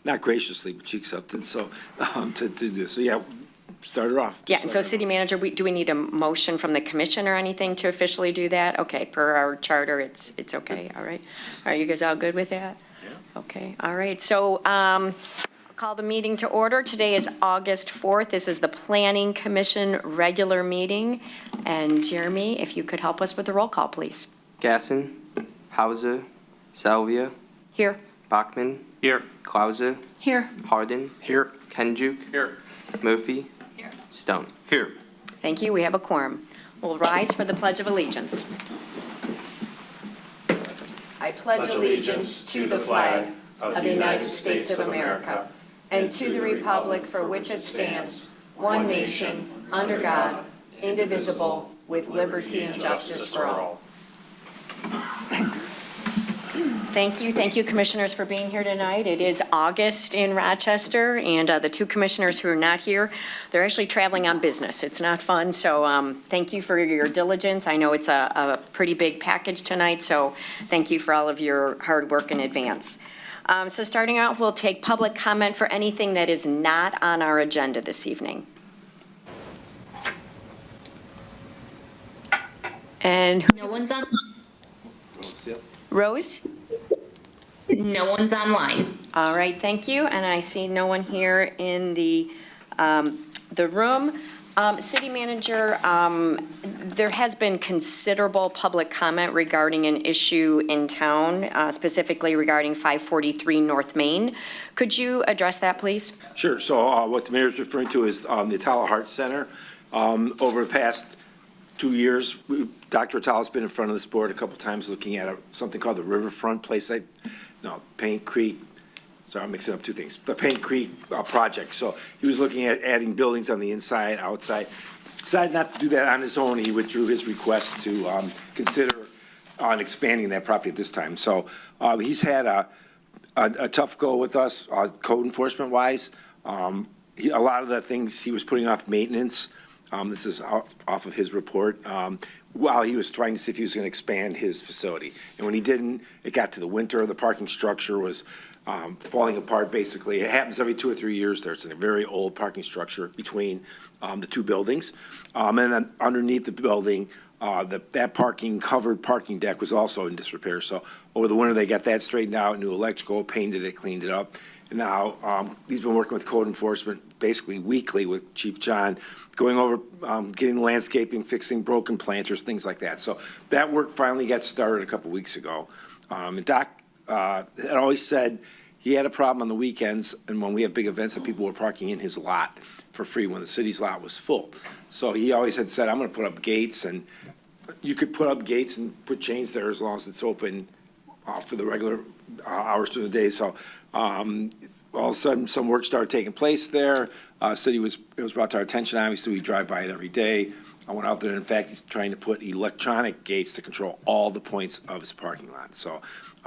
not graciously, but she accepted, so, to do this. So, yeah, start her off. Yeah, and so city manager, do we need a motion from the commission or anything to officially do that? Okay, per our charter, it's okay, all right. Are you guys all good with that? Yeah. Okay, all right, so, call the meeting to order. Today is August 4th. This is the Planning Commission regular meeting. And Jeremy, if you could help us with the roll call, please. Gasson, Hauser, Salvia, Here. Bachman, Here. Klauser, Here. Harden, Here. Kenjuk, Here. Murphy, Here. Stone. Here. Thank you. We have a quorum. We'll rise for the Pledge of Allegiance. I pledge allegiance to the flag of the United States of America and to the republic for which it stands, one nation, under God, indivisible, with liberty and justice for all. Thank you, commissioners, for being here tonight. It is August in Rochester, and the two commissioners who are not here, they're actually traveling on business. It's not fun, so thank you for your diligence. I know it's a pretty big package tonight, so thank you for all of your hard work in advance. So starting out, we'll take public comment for anything that is not on our agenda this evening. And No one's on. Rose? No one's online. All right, thank you. And I see no one here in the room. City manager, there has been considerable public comment regarding an issue in town, specifically regarding 543 North Main. Could you address that, please? Sure. So what the mayor's referring to is the Atala Heart Center. Over the past 2 years, Dr. Atala's been in front of this board a couple times looking at something called the Riverfront Place. Paint Creek. Sorry, I'm mixing up two things. The Paint Creek project. So he was looking at adding buildings on the inside, outside. Decided not to do that on his own. He withdrew his request to consider on expanding that property at this time. So he's had a tough go with us, code enforcement wise. A lot of the things he was putting off maintenance. This is off of his report. While he was trying to see if he was going to expand his facility. And when he didn't, it got to the winter. The parking structure was falling apart, basically. It happens every 2 or 3 years. There's a very old parking structure between the two buildings. And then underneath the building, that covered parking deck was also in disrepair. So over the winter, they got that straightened out, new electrical, painted it, cleaned it up. And now he's been working with code enforcement basically weekly with Chief John, going over getting landscaping, fixing broken planters, things like that. So that work finally got started a couple weeks ago. And Doc had always said he had a problem on the weekends and when we have big events that people were parking in his lot for free when the city's lot was full. So he always had said, I'm going to put up gates, and you could put up gates and put chains there as long as it's open for the regular hours during the day. So all of a sudden, some work started taking place there. It was brought to our attention. Obviously, we drive by it every day. I went out there. In fact, he's trying to put electronic gates to control all the points of his parking lot. So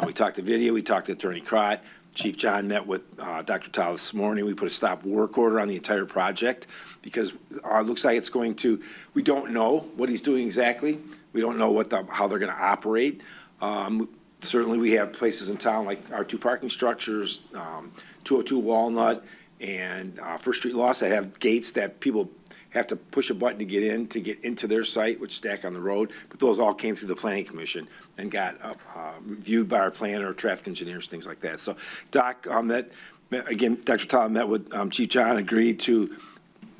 we talked to video. We talked to Attorney Crott. Chief John met with Dr. Tal this morning. We put a stop work order on the entire project because it looks like it's going to, we don't know what he's doing exactly. We don't know how they're going to operate. Certainly, we have places in town like our two parking structures, 202 Walnut and First Street Loss that have gates that people have to push a button to get into their site, which stack on the road. But those all came through the Planning Commission and got reviewed by our planner, traffic engineers, things like that. So Doc Dr. Tal met with Chief John, agreed to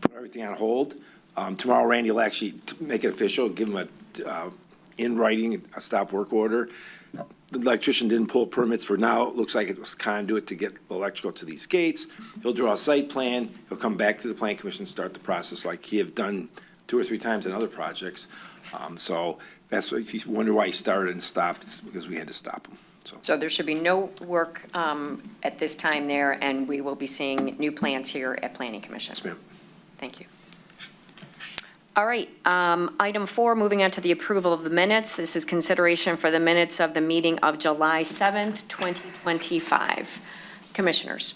put everything on hold. Tomorrow, Randy will actually make it official, give him in writing a stop work order. The electrician didn't pull permits for now. It looks like it was conduit to get electrical to these gates. He'll draw a site plan. He'll come back to the Planning Commission, start the process like he have done 2 or 3 times in other projects. So that's if you wonder why he started and stopped, it's because we had to stop him. So there should be no work at this time there, and we will be seeing new plans here at Planning Commission. Yes, ma'am. Thank you. All right, item 4, moving on to the approval of the minutes. This is consideration for the minutes of the meeting of July 7th, 2025. Commissioners.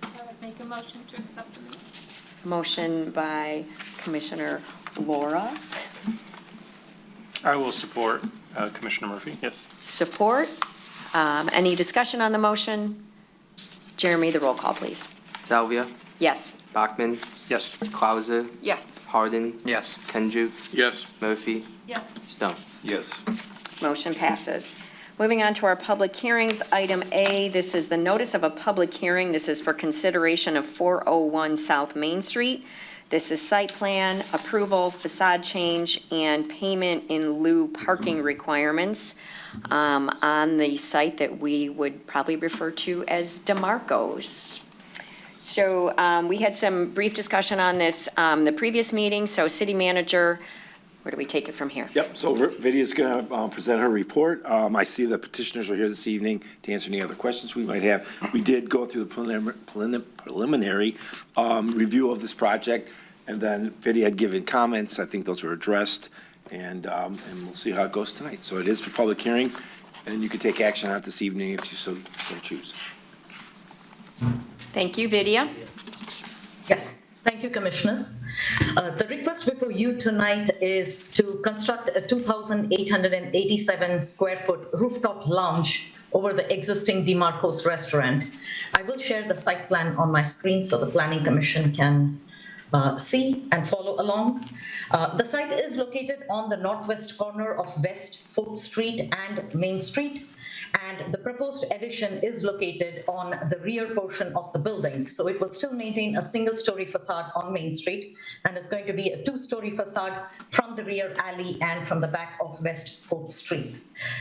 I would make a motion to accept the minutes. Motion by Commissioner Laura. I will support Commissioner Murphy, yes. Support Any discussion on the motion? Jeremy, the roll call, please. Salvia, Yes. Bachman, Yes. Clauser, Yes. Hardin, Yes. Kenjuk, Yes. Murphy, Yes. Stone. Yes. Motion passes. Moving on to our public hearings, item A, this is the notice of a public hearing. This is for consideration of 401 South Main Street. This is site plan, approval, facade change, and payment in lieu parking requirements on the site that we would probably refer to as DeMarco's. So we had some brief discussion on this the previous meeting, so city manager, where do we take it from here? Yep, so Vidia's going to present her report. I see the petitioners are here this evening to answer any other questions we might have. We did go through the preliminary review of this project, and then Vidia had given comments. I think those were addressed, and we'll see how it goes tonight. So it is for public hearing, and you can take action on it this evening if you so choose. Thank you, Vidia. Yes, thank you, Commissioners. The request before you tonight is to construct a 2,887 square foot rooftop lounge over the existing DeMarco's restaurant. I will share the site plan on my screen so the Planning Commission can see and follow along. The site is located on the northwest corner of West 4th Street and Main Street. And the proposed addition is located on the rear portion of the building. So it will still maintain a single-story facade on Main Street, and it's going to be a two-story facade from the rear alley and from the back of West 4th Street.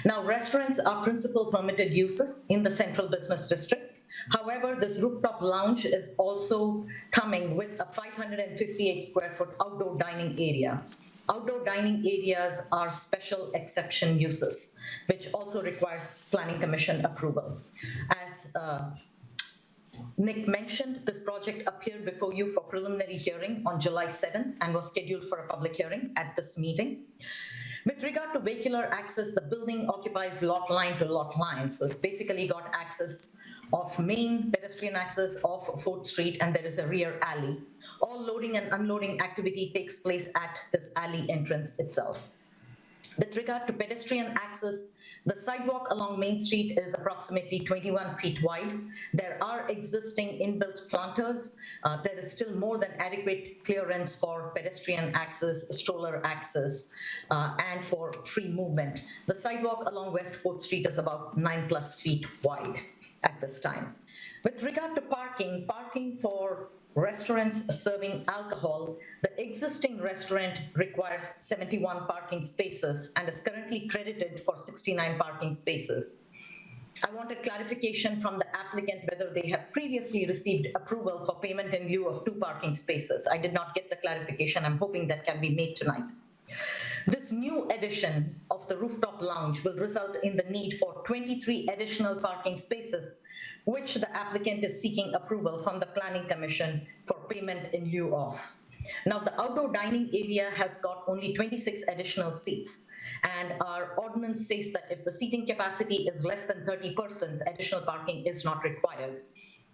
Now, restaurants are principal permitted uses in the central business district. However, this rooftop lounge is also coming with a 558 square foot outdoor dining area. Outdoor dining areas are special exception uses, which also requires Planning Commission approval. As Nick mentioned, this project appeared before you for preliminary hearing on July 7th and was scheduled for a public hearing at this meeting. With regard to vehicular access, the building occupies lot line to lot line. So it's basically got access of main pedestrian access of 4th Street, and there is a rear alley. All loading and unloading activity takes place at this alley entrance itself. With regard to pedestrian access, the sidewalk along Main Street is approximately 21 feet wide. There are existing inbuilt planters. There is still more than adequate clearance for pedestrian access, stroller access, and for free movement. The sidewalk along West 4th Street is about 9+ feet wide at this time. With regard to parking for restaurants serving alcohol, the existing restaurant requires 71 parking spaces and is currently credited for 69 parking spaces. I wanted clarification from the applicant whether they have previously received approval for payment in lieu of 2 parking spaces. I did not get the clarification. I'm hoping that can be made tonight. This new addition of the rooftop lounge will result in the need for 23 additional parking spaces, which the applicant is seeking approval from the Planning Commission for payment in lieu of. Now, the outdoor dining area has got only 26 additional seats, and our ordinance says that if the seating capacity is less than 30 persons, additional parking is not required.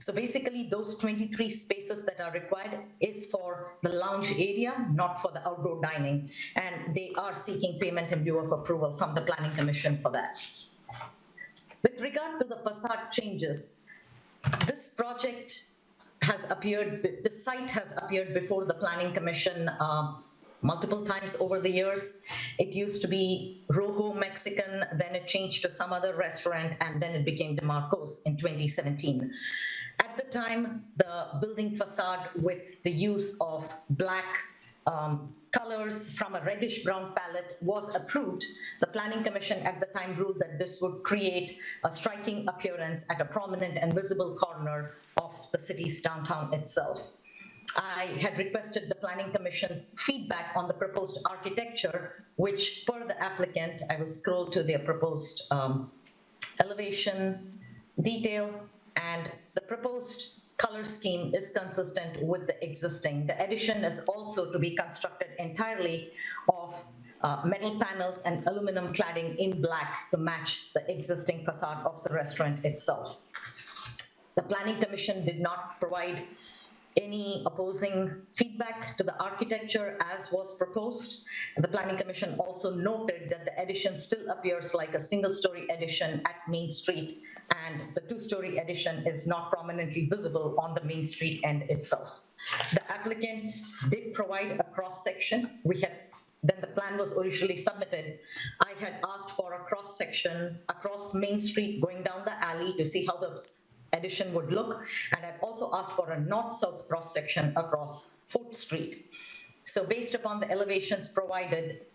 So basically, those 23 spaces that are required is for the lounge area, not for the outdoor dining, and they are seeking payment in lieu of approval from the Planning Commission for that. With regard to the facade changes, this project has appeared, the site has appeared before the Planning Commission multiple times over the years. It used to be Rojo Mexican, then it changed to some other restaurant, and then it became DeMarco's in 2017. At the time, the building facade with the use of black colors from a reddish brown palette was approved. The Planning Commission at the time ruled that this would create a striking appearance at a prominent and visible corner of the city's downtown itself. I had requested the Planning Commission's feedback on the proposed architecture, which per the applicant, I will scroll to their proposed elevation detail, and the proposed color scheme is consistent with the existing. The addition is also to be constructed entirely of metal panels and aluminum cladding in black to match the existing facade of the restaurant itself. The Planning Commission did not provide any opposing feedback to the architecture as was proposed. The Planning Commission also noted that the addition still appears like a single-story addition at Main Street, and the two-story addition is not prominently visible on the Main Street end itself. The applicant did provide a cross-section. Then the plan was originally submitted. I had asked for a cross-section across Main Street going down the alley to see how the addition would look, and I've also asked for a north-south cross-section across 4th Street. So based upon the elevations provided,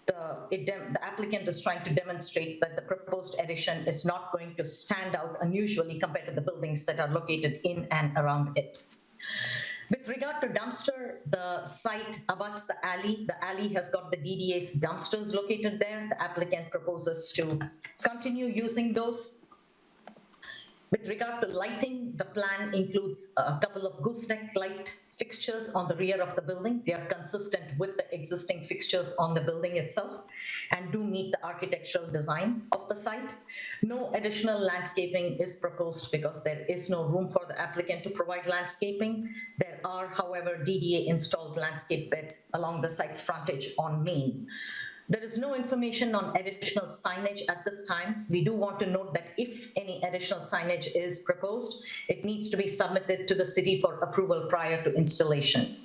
the applicant is trying to demonstrate that the proposed addition is not going to stand out unusually compared to the buildings that are located in and around it. With regard to dumpster, the site abuts the alley. The alley has got the DDA's dumpsters located there. The applicant proposes to continue using those. With regard to lighting, the plan includes a couple of gooseneck light fixtures on the rear of the building. They are consistent with the existing fixtures on the building itself and do meet the architectural design of the site. No additional landscaping is proposed because there is no room for the applicant to provide landscaping. There are, however, DDA installed landscape beds along the site's frontage on Main. There is no information on additional signage at this time. We do want to note that if any additional signage is proposed, it needs to be submitted to the city for approval prior to installation.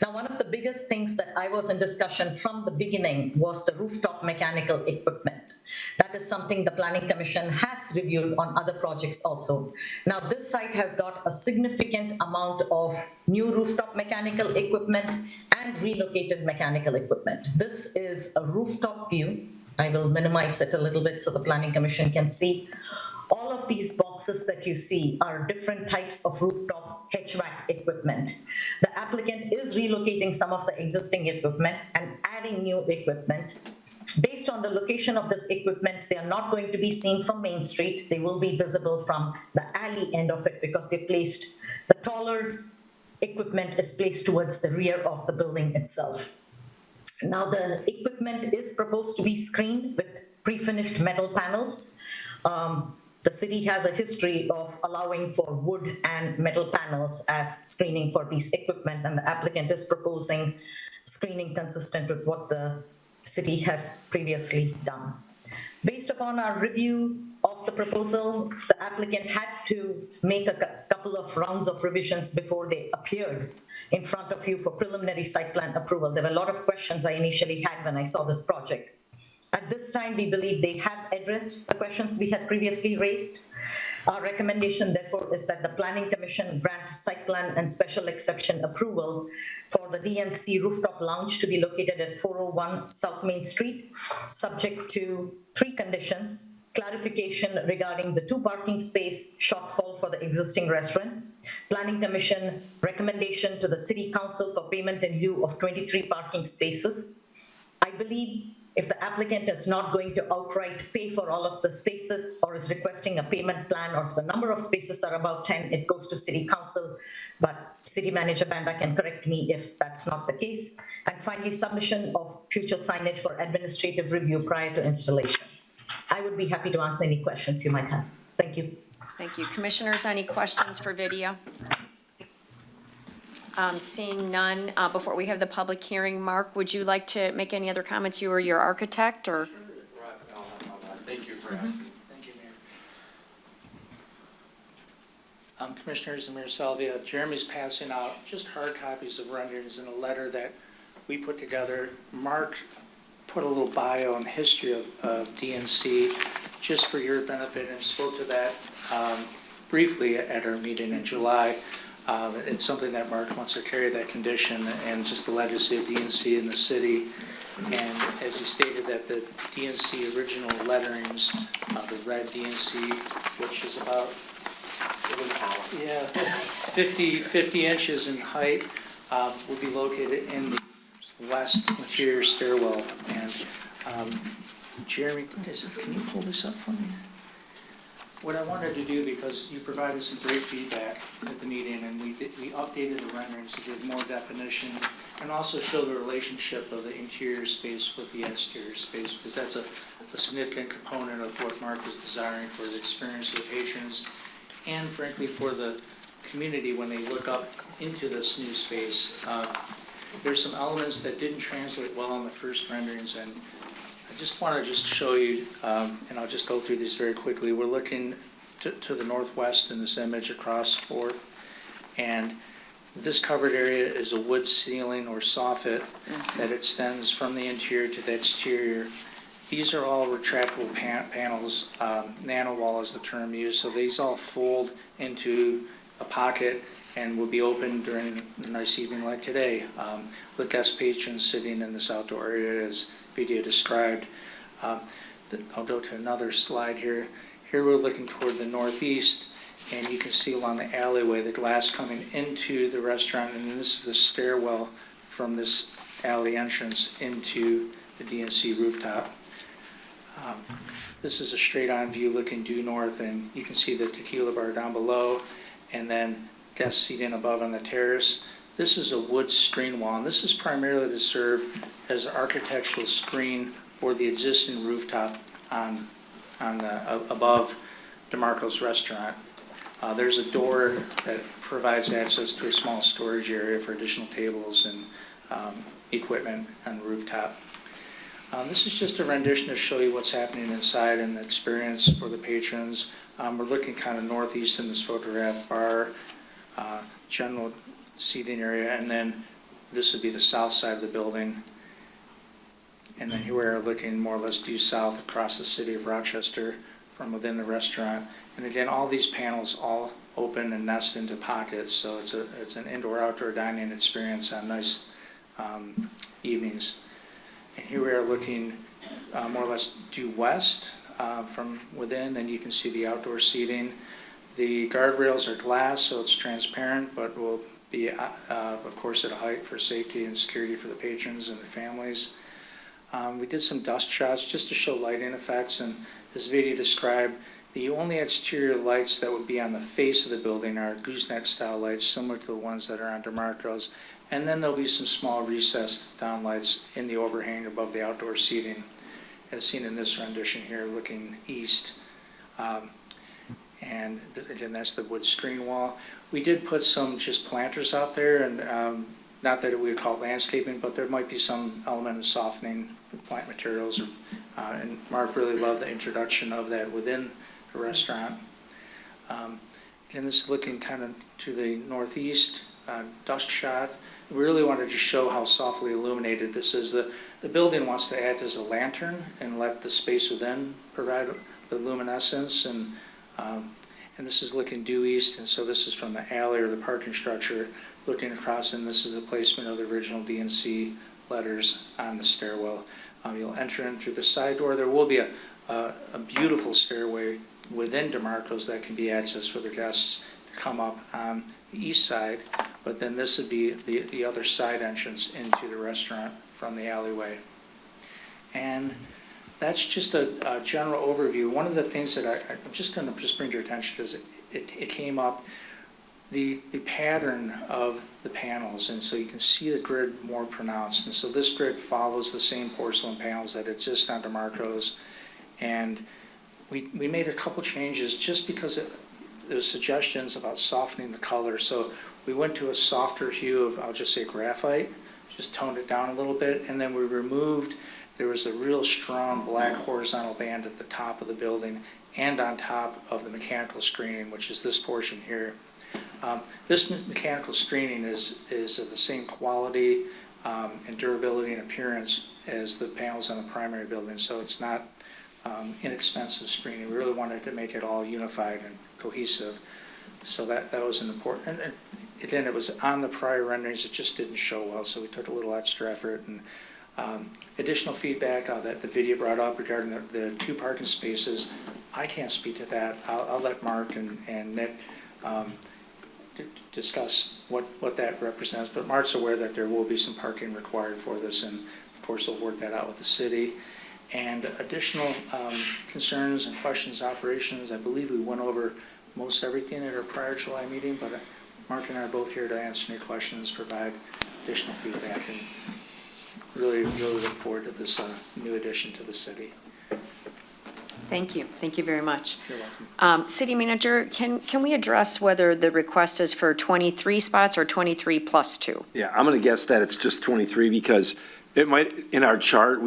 Now, one of the biggest things that I was in discussion from the beginning was the rooftop mechanical equipment. That is something the Planning Commission has reviewed on other projects also. Now, this site has got a significant amount of new rooftop mechanical equipment and relocated mechanical equipment. This is a rooftop view. I will minimize it a little bit so the Planning Commission can see. All of these boxes that you see are different types of rooftop HVAC equipment. The applicant is relocating some of the existing equipment and adding new equipment. Based on the location of this equipment, they are not going to be seen from Main Street. They will be visible from the alley end of it because they placed the taller equipment is placed towards the rear of the building itself. Now, the equipment is proposed to be screened with pre-finished metal panels. The city has a history of allowing for wood and metal panels as screening for these equipment, and the applicant is proposing screening consistent with what the city has previously done. Based upon our review of the proposal, the applicant had to make a couple of rounds of revisions before they appeared in front of you for preliminary site plan approval. There were a lot of questions I initially had when I saw this project. At this time, we believe they have addressed the questions we had previously raised. Our recommendation, therefore, is that the Planning Commission grant site plan and special exception approval for the DNC rooftop lounge to be located at 401 South Main Street, subject to 3 conditions: clarification regarding the 2 parking space shortfall for the existing restaurant, Planning Commission recommendation to the City Council for payment in lieu of 23 parking spaces. I believe if the applicant is not going to outright pay for all of the spaces or is requesting a payment plan, or if the number of spaces are above 10, it goes to City Council, but City Manager Banda can correct me if that's not the case. And finally, submission of future signage for administrative review prior to installation. I would be happy to answer any questions you might have. Thank you. Thank you. Commissioners, any questions for video? Seeing none, before we have the public hearing, Mark, would you like to make any other comments? You or your architect, or? Thank you for asking. Thank you, Mayor. Commissioners and Mayor Salvia, Jeremy's passing out just hard copies of renderings in a letter that we put together. Mark put a little bio and history of DNC just for your benefit, and spoke to that briefly at our meeting in July. It's something that Mark wants to carry, that condition and just the legacy of DNC in the city. And as he stated, that the DNC original letterings, the red DNC, which is about 50 inches in height, will be located in the west interior stairwell. And Jeremy, can you pull this up for me? What I wanted to do, because you provided some great feedback at the meeting, and we updated the renderings to give more definition and also show the relationship of the interior space with the exterior space, because that's a significant component of what Mark is desiring for the experience of the patrons and frankly for the community when they look up into this new space. There's some elements that didn't translate well on the first renderings, and I just want to show you, and I'll just go through these very quickly. We're looking to the northwest in this image across Fourth, and this covered area is a wood ceiling or soffit that extends from the interior to the exterior. These are all retractable panels. Nano wall is the term used, so these all fold into a pocket and will be open during a nice evening like today, with guest patrons sitting in this outdoor area as video described. I'll go to another slide here. Here we're looking toward the northeast, and you can see along the alleyway the glass coming into the restaurant, and this is the stairwell from this alley entrance into the DNC rooftop. This is a straight-on view looking due north, and you can see the tequila bar down below, and then guests seating above on the terrace. This is a wood screen wall, and this is primarily to serve as an architectural screen for the existing rooftop on above DeMarco's restaurant. There's a door that provides access to a small storage area for additional tables and equipment on the rooftop. This is just a rendition to show you what's happening inside and the experience for the patrons. We're looking kind of northeast in this photograph, bar, general seating area, and then this would be the south side of the building. And then here we are looking more or less due south across the city of Rochester from within the restaurant. And again, all these panels all open and nest into pockets, so it's an indoor-outdoor dining experience on nice evenings. And here we are looking more or less due west from within, and you can see the outdoor seating. The guardrails are glass, so it's transparent, but will be, of course, at a height for safety and security for the patrons and their families. We did some dust shots just to show lighting effects, and as video described, the only exterior lights that would be on the face of the building are gooseneck-style lights, similar to the ones that are on DeMarco's. And then there'll be some small recessed downlights in the overhang above the outdoor seating, as seen in this rendition here, looking east. And again, that's the wood screen wall. We did put some just planters out there, and not that we would call it landscaping, but there might be some element of softening with plant materials. And Mark really loved the introduction of that within the restaurant. Again, this is looking kind of to the northeast, dust shot. We really wanted to show how softly illuminated this is. The building wants to act as a lantern and let the space within provide the luminescence. And this is looking due east, and so this is from the alley or the parking structure looking across, and this is the placement of the original DNC letters on the stairwell. You'll enter in through the side door. There will be a beautiful stairway within DeMarco's that can be accessed for the guests to come up on the east side, but then this would be the other side entrance into the restaurant from the alleyway. And that's just a general overview. One of the things that I'm just going to bring to your attention is it came up, the pattern of the panels, and so you can see the grid more pronounced. And so this grid follows the same porcelain panels that exist on DeMarco's, and we made a couple changes just because there was suggestions about softening the color. So we went to a softer hue of, I'll just say, graphite, just toned it down a little bit, and then we removed, there was a real strong black horizontal band at the top of the building and on top of the mechanical screening, which is this portion here. This mechanical screening is of the same quality and durability and appearance as the panels on the primary building, so it's not inexpensive screening. We really wanted to make it all unified and cohesive, so that was an important. And again, it was on the prior renderings, it just didn't show well, so we took a little extra effort. And additional feedback that the video brought up regarding the 2 parking spaces, I can't speak to that. I'll let Mark and Nick discuss what that represents, but Mark's aware that there will be some parking required for this, and of course we'll work that out with the city. And additional concerns and questions, operations, I believe we went over most everything at our prior July meeting, but Mark and I are both here to answer any questions, provide additional feedback, and really look forward to this new addition to the city. Thank you. Thank you very much. You're welcome. City Manager, can we address whether the request is for 23 spots or 23 plus 2? Yeah, I'm going to guess that it's just 23 because it might, in our chart,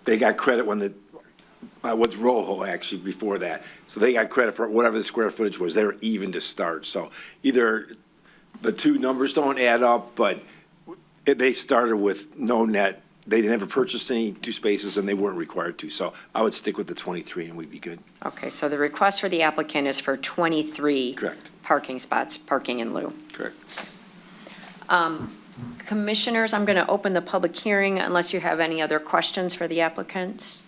they got credit when what's Rojo actually before that. So they got credit for whatever the square footage was. They were even to start. So either the two numbers don't add up, but they started with no net. They never purchased any two spaces and they weren't required to. So I would stick with the 23 and we'd be good. Okay, so the request for the applicant is for 23 Correct. parking spots, parking in lieu. Correct. Commissioners, I'm going to open the public hearing unless you have any other questions for the applicants.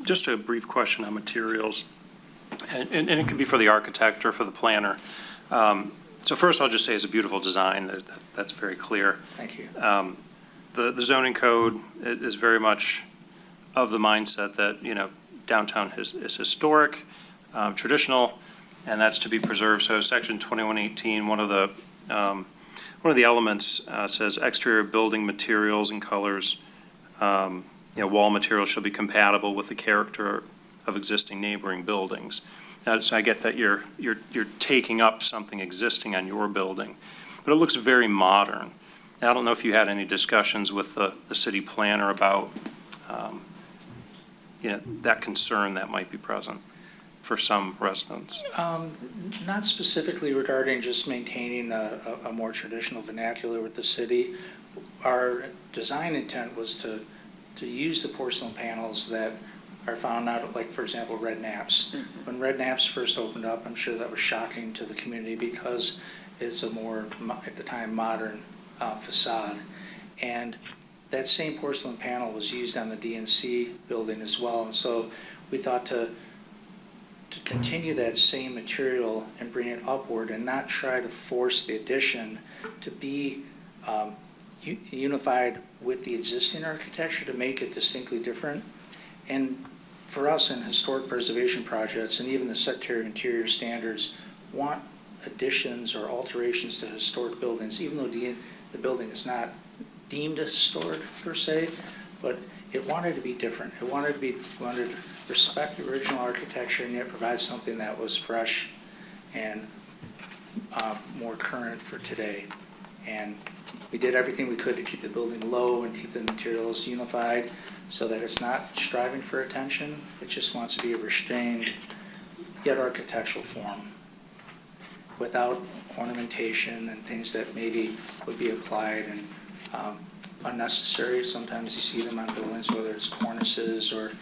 Just a brief question on materials, and it could be for the architect or for the planner. So first, I'll just say it's a beautiful design. That's very clear. Thank you. The zoning code is very much of the mindset that, downtown is historic, traditional, and that's to be preserved. So section 2118, one of the elements says exterior building materials and colors, wall materials shall be compatible with the character of existing neighboring buildings. Now, so I get that you're taking up something existing on your building, but it looks very modern. I don't know if you had any discussions with the city planner about, that concern that might be present for some residents. Not specifically regarding just maintaining a more traditional vernacular with the city. Our design intent was to use the porcelain panels that are found out, like, for example, Red Naps. When Red Naps first opened up, I'm sure that was shocking to the community because it's a more, at the time, modern facade. And that same porcelain panel was used on the DNC building as well. And so we thought to continue that same material and bring it upward and not try to force the addition to be unified with the existing architecture to make it distinctly different. And for us in historic preservation projects and even the secretary of interior standards want additions or alterations to historic buildings, even though the building is not deemed a historic per se, but it wanted to be different. It wanted to respect the original architecture and yet provide something that was fresh and more current for today. And we did everything we could to keep the building low and keep the materials unified so that it's not striving for attention. It just wants to be a restrained yet architectural form without ornamentation and things that maybe would be applied and unnecessary. Sometimes you see them on buildings, whether it's cornices or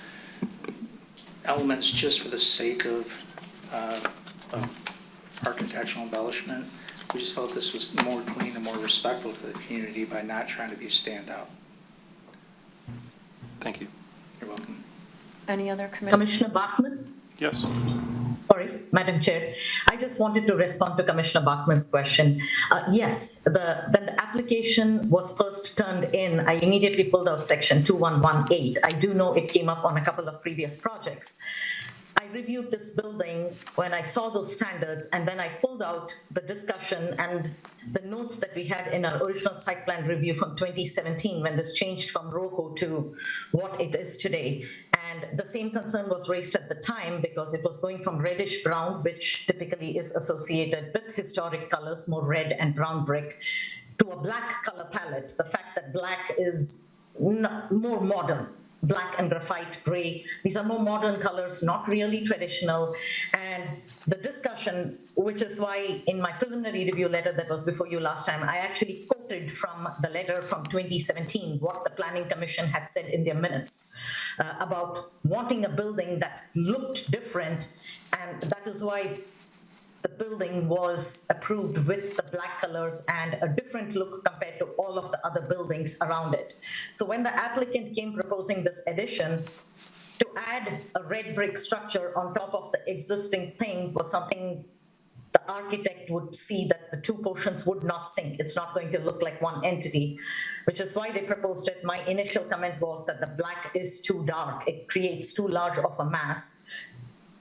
elements just for the sake of architectural embellishment. We just felt this was more clean and more respectful to the community by not trying to be standout. Thank you. You're welcome. Any other commissioners? Commissioner Bachmann? Yes. Sorry, Madam Chair. I just wanted to respond to Commissioner Bachmann's question. Yes, when the application was first turned in, I immediately pulled out section 2118. I do know it came up on a couple of previous projects. I reviewed this building when I saw those standards, and then I pulled out the discussion and the notes that we had in our original site plan review from 2017 when this changed from ROCO to what it is today. And the same concern was raised at the time because it was going from reddish brown, which typically is associated with historic colors, more red and brown brick, to a black color palette. The fact that black is more modern. Black and graphite gray. These are more modern colors, not really traditional. And the discussion, which is why in my preliminary review letter that was before you last time, I actually quoted from the letter from 2017, what the Planning Commission had said in their minutes about wanting a building that looked different. And that is why the building was approved with the black colors and a different look compared to all of the other buildings around it. So when the applicant came proposing this addition, to add a red brick structure on top of the existing thing was something the architect would see that the two portions would not sync. It's not going to look like one entity, which is why they proposed it. My initial comment was that the black is too dark. It creates too large of a mass,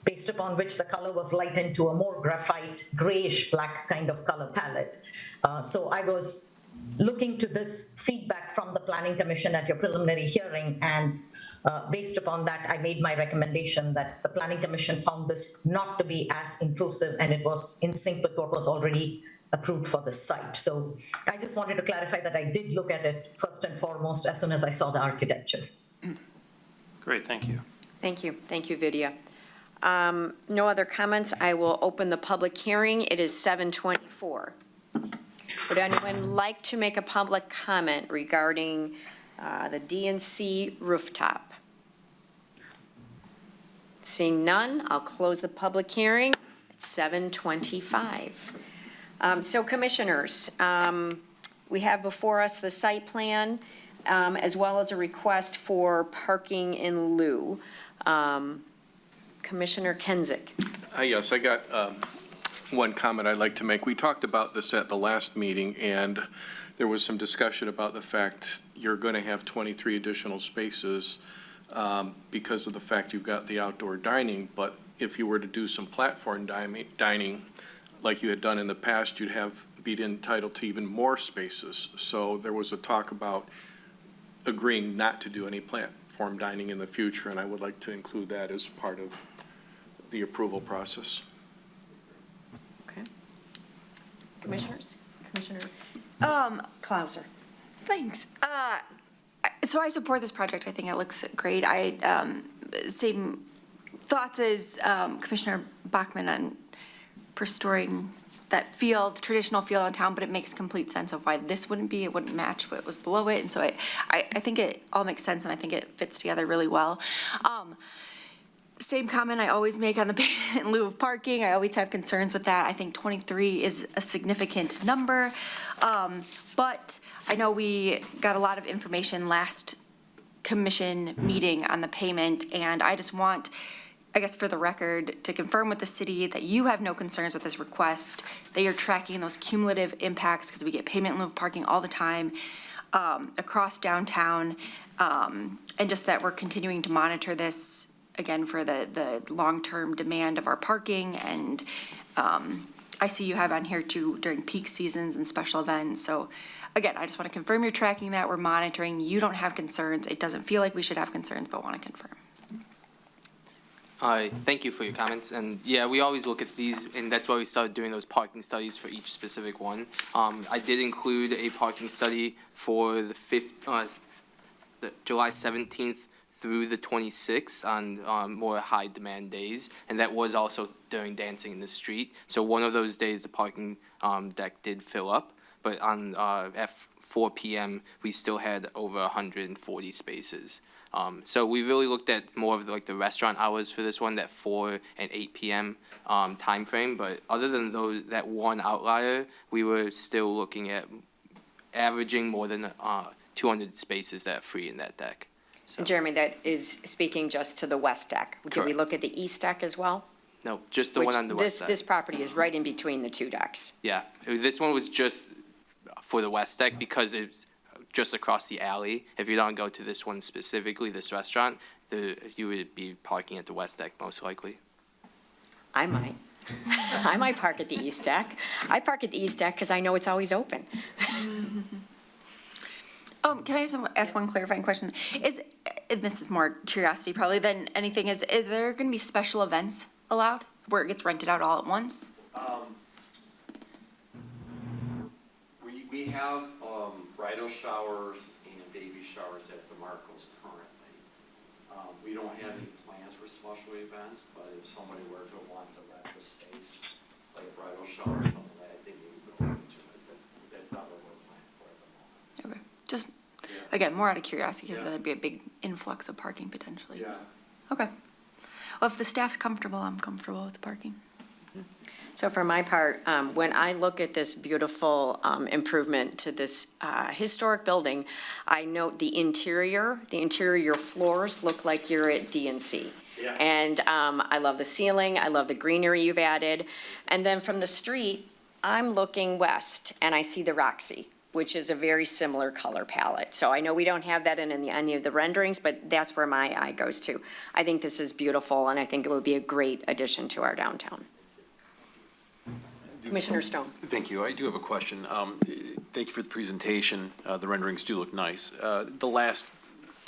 based upon which the color was lightened to a more graphite, grayish black kind of color palette. So I was looking to this feedback from the Planning Commission at your preliminary hearing and Based upon that, I made my recommendation that the Planning Commission found this not to be as intrusive, and it was in sync with what was already approved for the site. So I just wanted to clarify that I did look at it first and foremost as soon as I saw the architecture. Great, thank you. Thank you. Thank you, Vidya. No other comments. I will open the public hearing. It is 7:24. Would anyone like to make a public comment regarding the DNC rooftop? Seeing none, I'll close the public hearing at 7:25. So commissioners, we have before us the site plan, as well as a request for parking in lieu. Commissioner Kenzik. Yes, I got one comment I'd like to make. We talked about this at the last meeting, and there was some discussion about the fact you're going to have 23 additional spaces because of the fact you've got the outdoor dining, but if you were to do some platform dining, like you had done in the past, you'd be entitled to even more spaces. So there was a talk about agreeing not to do any platform dining in the future, and I would like to include that as part of the approval process. Okay. Commissioners? Commissioner Klauser. Thanks. So I support this project. I think it looks great. Same thoughts as Commissioner Bachmann on restoring that field, traditional feel in town, but it makes complete sense of why this wouldn't be. It wouldn't match what was below it. And so I think it all makes sense, and I think it fits together really well. Same comment I always make on the payment in lieu of parking. I always have concerns with that. I think 23 is a significant number. But I know we got a lot of information last commission meeting on the payment, and I just want, I guess for the record, to confirm with the city that you have no concerns with this request, that you're tracking those cumulative impacts, because we get payment in lieu of parking all the time across downtown, and just that we're continuing to monitor this, again, for the long-term demand of our parking. And I see you have on here too during peak seasons and special events. So again, I just want to confirm you're tracking that, we're monitoring, you don't have concerns. It doesn't feel like we should have concerns, but want to confirm. Thank you for your comments. And yeah, we always look at these, and that's why we started doing those parking studies for each specific one. I did include a parking study for the July 17th through the 26th on more high demand days. And that was also during dancing in the street. So one of those days, the parking deck did fill up. But on at 4 p.m., we still had over 140 spaces. So we really looked at more of like the restaurant hours for this one, that 4 and 8 p.m. Timeframe. But other than that one outlier, we were still looking at averaging more than 200 spaces that are free in that deck. So. Jeremy, that is speaking just to the west deck. Did we Correct. look at the east deck as well? No, just the one on the west side. This property is right in between the two decks. Yeah, this one was just for the west deck because it's just across the alley. If you don't go to this one specifically, this restaurant, you would be parking at the west deck most likely. I might. I might park at the east deck. I park at the east deck because I know it's always open. Can I just ask one clarifying question? And this is more curiosity probably than anything, is there going to be special events allowed where it gets rented out all at once? We have bridal showers and baby showers at the Marcos currently. We don't have any plans for special events, but if somebody were to want to rent a space, like a bridal shower or something like that, they would go into it, but that's not what we're planning for at the moment. Okay, just, again, more out of curiosity, because then there'd be a big influx of parking potentially. Yeah. Okay. Well, if the staff's comfortable, I'm comfortable with the parking. So for my part, when I look at this beautiful improvement to this historic building, I note the interior floors look like you're at DNC. Yeah. And I love the ceiling, I love the greenery you've added. And then from the street, I'm looking west and I see the Roxy, which is a very similar color palette. So I know we don't have that in any of the renderings, but that's where my eye goes to. I think this is beautiful, and I think it would be a great addition to our downtown. Commissioner Stone. Thank you. I do have a question. Thank you for the presentation. The renderings do look nice. The last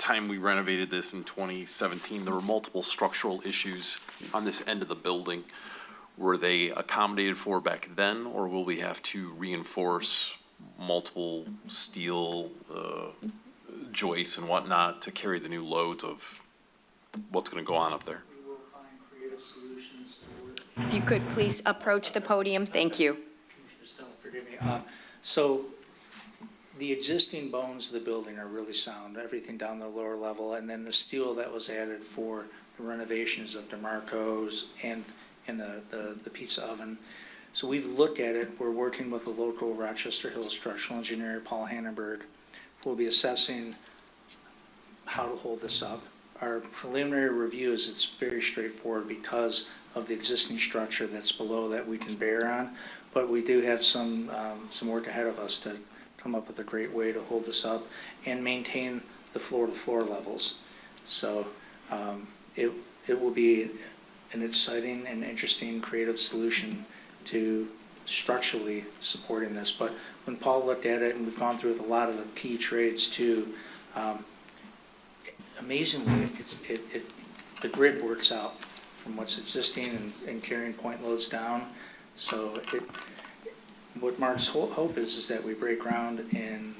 time we renovated this in 2017, there were multiple structural issues on this end of the building. Were they accommodated for back then, or will we have to reinforce multiple steel joists and whatnot to carry the new loads of what's going to go on up there? We will find creative solutions to work. If you could please approach the podium, thank you. Commissioner Stone, forgive me. So the existing bones of the building are really sound, everything down the lower level, and then the steel that was added for the renovations of DeMarco's and the pizza oven. So we've looked at it. We're working with a local Rochester Hills structural engineer, Paul Hannenberg, who will be assessing how to hold this up. Our preliminary review is it's very straightforward because of the existing structure that's below that we can bear on. But we do have some work ahead of us to come up with a great way to hold this up and maintain the floor-to-floor levels. So it will be an exciting and interesting creative solution to structurally supporting this. But when Paul looked at it, and we've gone through with a lot of the key trades too, amazingly, the grid works out from what's existing and carrying point loads down. So what Mark's hope is that we break ground in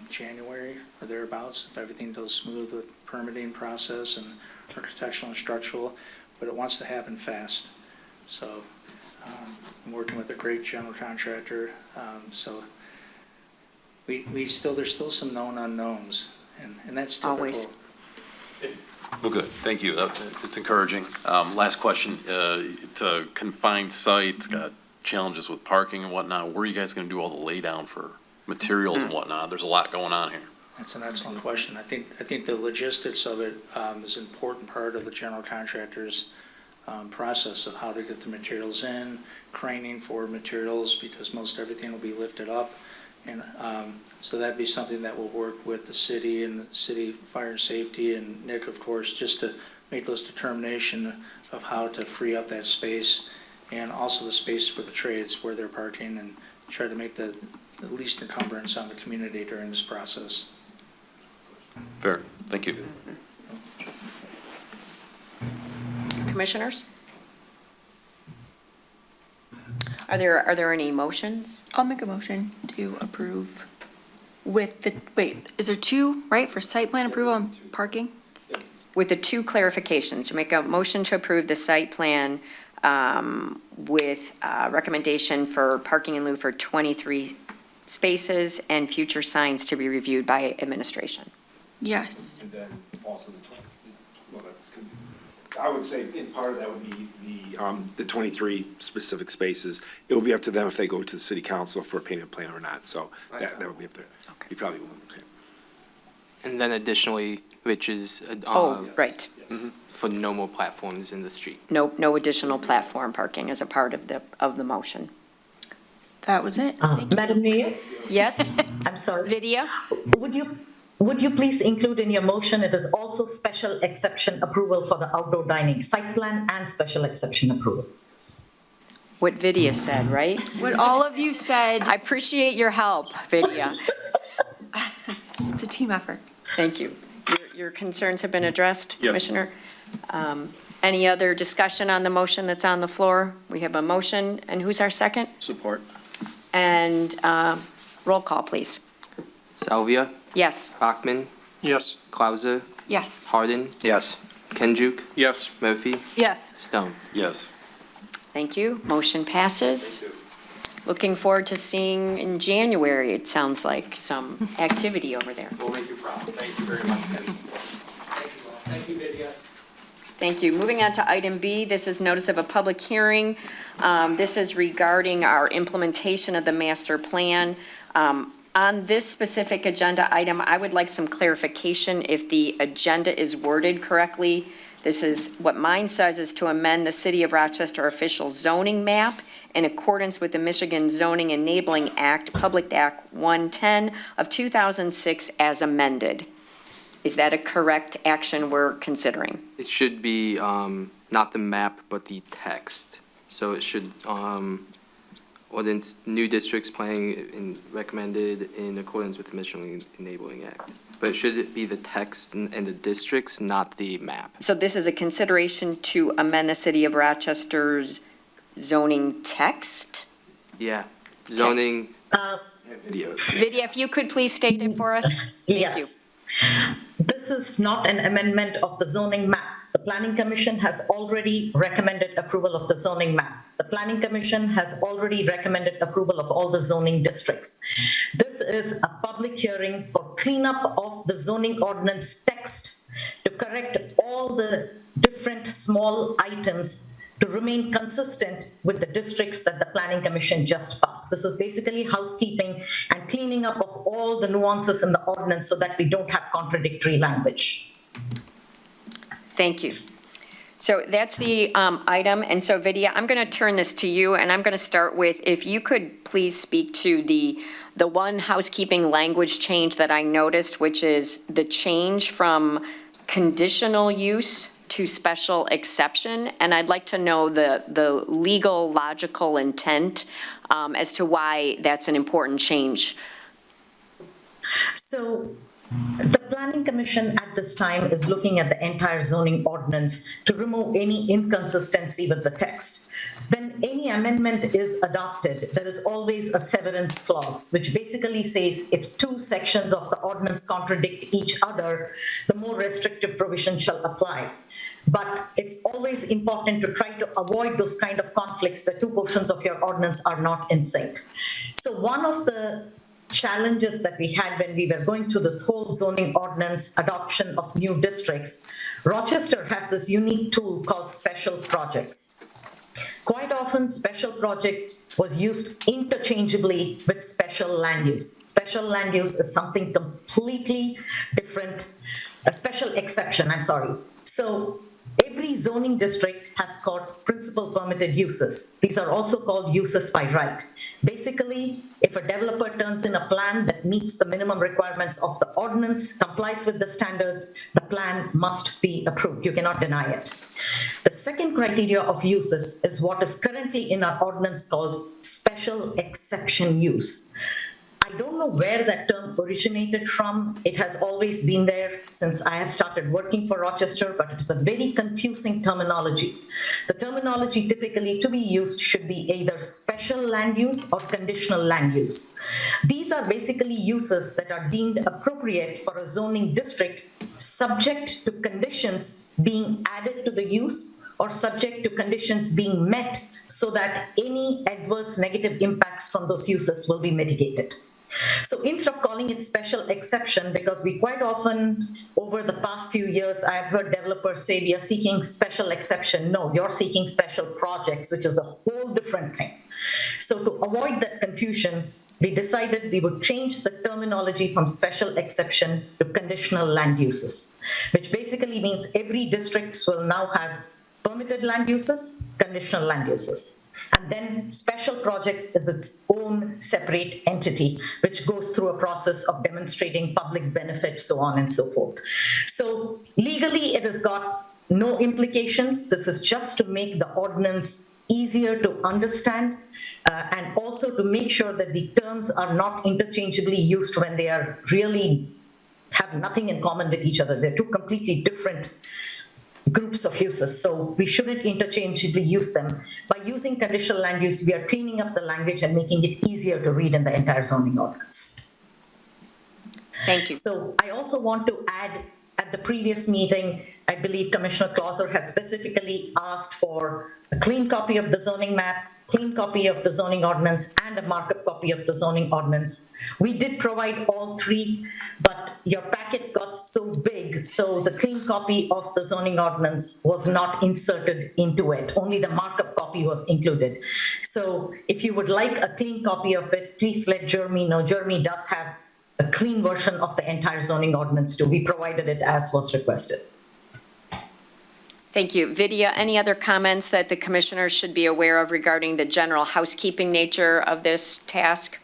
January or thereabouts, if everything goes smooth with permitting process and architectural and structural, but it wants to happen fast. So I'm working with a great general contractor. So there's still some known unknowns, and that's typical. Always. Well, good. Thank you. It's encouraging. Last question. It's a confined site. It's got challenges with parking and whatnot. Where are you guys going to do all the laydown for materials and whatnot? There's a lot going on here. That's an excellent question. I think the logistics of it is an important part of the general contractor's process of how to get the materials in, craning for materials, because most everything will be lifted up. And so that'd be something that will work with the city and the city fire and safety and Nick, of course, just to make those determination of how to free up that space and also the space for the trades where they're parking and try to make the least encumbrance on the community during this process. Fair. Thank you. Commissioners? Are there any motions? I'll make a motion to approve with the, wait, is there two, right, for site plan approval and parking? With the two clarifications, you make a motion to approve the site plan with recommendation for parking in lieu for 23 spaces and future signs to be reviewed by administration. Yes. And then also I would say in part of that would be the 23 specific spaces. It will be up to them if they go to the city council for a payment plan or not, so that would be up there. Okay. You probably will, okay. And then additionally, which is. Right. For no more platforms in the street. No additional platform parking as a part of the motion. That was it. Thank you. Madam Mayor, Yes, I'm sorry. Vidya? Would you please include in your motion, it is also special exception approval for the outdoor dining site plan and special exception approval? What Vidya said, right? What all of you said, I appreciate your help, Vidya. it's a team effort. Thank you. Your concerns have been addressed, Yes. Commissioner. Any other discussion on the motion that's on the floor? We have a motion, and who's our second? Support. And roll call, please. Salvia, Yes. Bachman, Yes. Clauser, Yes. Hardin, Yes. Kenjuk, Yes. Murphy, Yes. Stone. Yes. Thank you. Motion passes. Looking forward to seeing in January, it sounds like, some activity over there. We'll make you proud. Thank you very much for your support. Thank you all. Thank you, Vidya. Thank you. Moving on to item B, this is notice of a public hearing. This is regarding our implementation of the master plan. On this specific agenda item, I would like some clarification if the agenda is worded correctly. This is, what mine says is to amend the City of Rochester official zoning map in accordance with the Michigan Zoning Enabling Act, Public Act 110 of 2006 as amended. Is that a correct action we're considering? It should be not the map, but the text. So it should ordinance, new districts planning and recommended in accordance with the Mission Enabling Act. But it should be the text and the districts, not the map. So this is a consideration to amend the City of Rochester's zoning text? Yeah, zoning, Video. Vidya, if you could please state it for us? Thank you. Yes. This is not an amendment of the zoning map. The Planning Commission has already recommended approval of the zoning map. The Planning Commission has already recommended approval of all the zoning districts. This is a public hearing for cleanup of the zoning ordinance text to correct all the different small items to remain consistent with the districts that the Planning Commission just passed. This is basically housekeeping and cleaning up of all the nuances in the ordinance so that we don't have contradictory language. Thank you. So that's the item, and so Vidya, I'm going to turn this to you, and I'm going to start with, if you could please speak to the one housekeeping language change that I noticed, which is the change from conditional use to special exception, and I'd like to know the legal, logical intent as to why that's an important change. So the Planning Commission at this time is looking at the entire zoning ordinance to remove any inconsistency with the text. When any amendment is adopted, there is always a severance clause, which basically says if two sections of the ordinance contradict each other, the more restrictive provision shall apply. But it's always important to try to avoid those kind of conflicts where two portions of your ordinance are not in sync. So one of the challenges that we had when we were going through this whole zoning ordinance adoption of new districts, Rochester has this unique tool called special projects. Quite often, special projects was used interchangeably with special land use. Special land use is something completely different, a special exception, I'm sorry. So every zoning district has called principal permitted uses. These are also called uses by right. Basically, if a developer turns in a plan that meets the minimum requirements of the ordinance, complies with the standards, the plan must be approved. You cannot deny it. The second criteria of uses is what is currently in our ordinance called special exception use. I don't know where that term originated from. It has always been there since I have started working for Rochester, but it's a very confusing terminology. The terminology typically to be used should be either special land use or conditional land use. These are basically uses that are deemed appropriate for a zoning district, subject to conditions being added to the use or subject to conditions being met so that any adverse negative impacts from those uses will be mitigated. So instead of calling it special exception, because we quite often, over the past few years, I've heard developers say we are seeking special exception. No, you're seeking special projects, which is a whole different thing. So to avoid that confusion, we decided we would change the terminology from special exception to conditional land uses, which basically means every district will now have permitted land uses, conditional land uses. And then special projects is its own separate entity, which goes through a process of demonstrating public benefit, so on and so forth. So legally, it has got no implications. This is just to make the ordinance easier to understand and also to make sure that the terms are not interchangeably used when they are really have nothing in common with each other. They're two completely different groups of uses, so we shouldn't interchangeably use them. By using conditional land use, we are cleaning up the language and making it easier to read in the entire zoning ordinance. Thank you. So I also want to add, at the previous meeting, I believe Commissioner Clauser had specifically asked for a clean copy of the zoning map, clean copy of the zoning ordinance, and a markup copy of the zoning ordinance. We did provide all three, but your packet got so big, so the clean copy of the zoning ordinance was not inserted into it. Only the markup copy was included. So if you would like a clean copy of it, please let Jeremy know. Jeremy does have a clean version of the entire zoning ordinance too. We provided it as was requested. Thank you. Vidya, any other comments that the commissioners should be aware of regarding the general housekeeping nature of this task?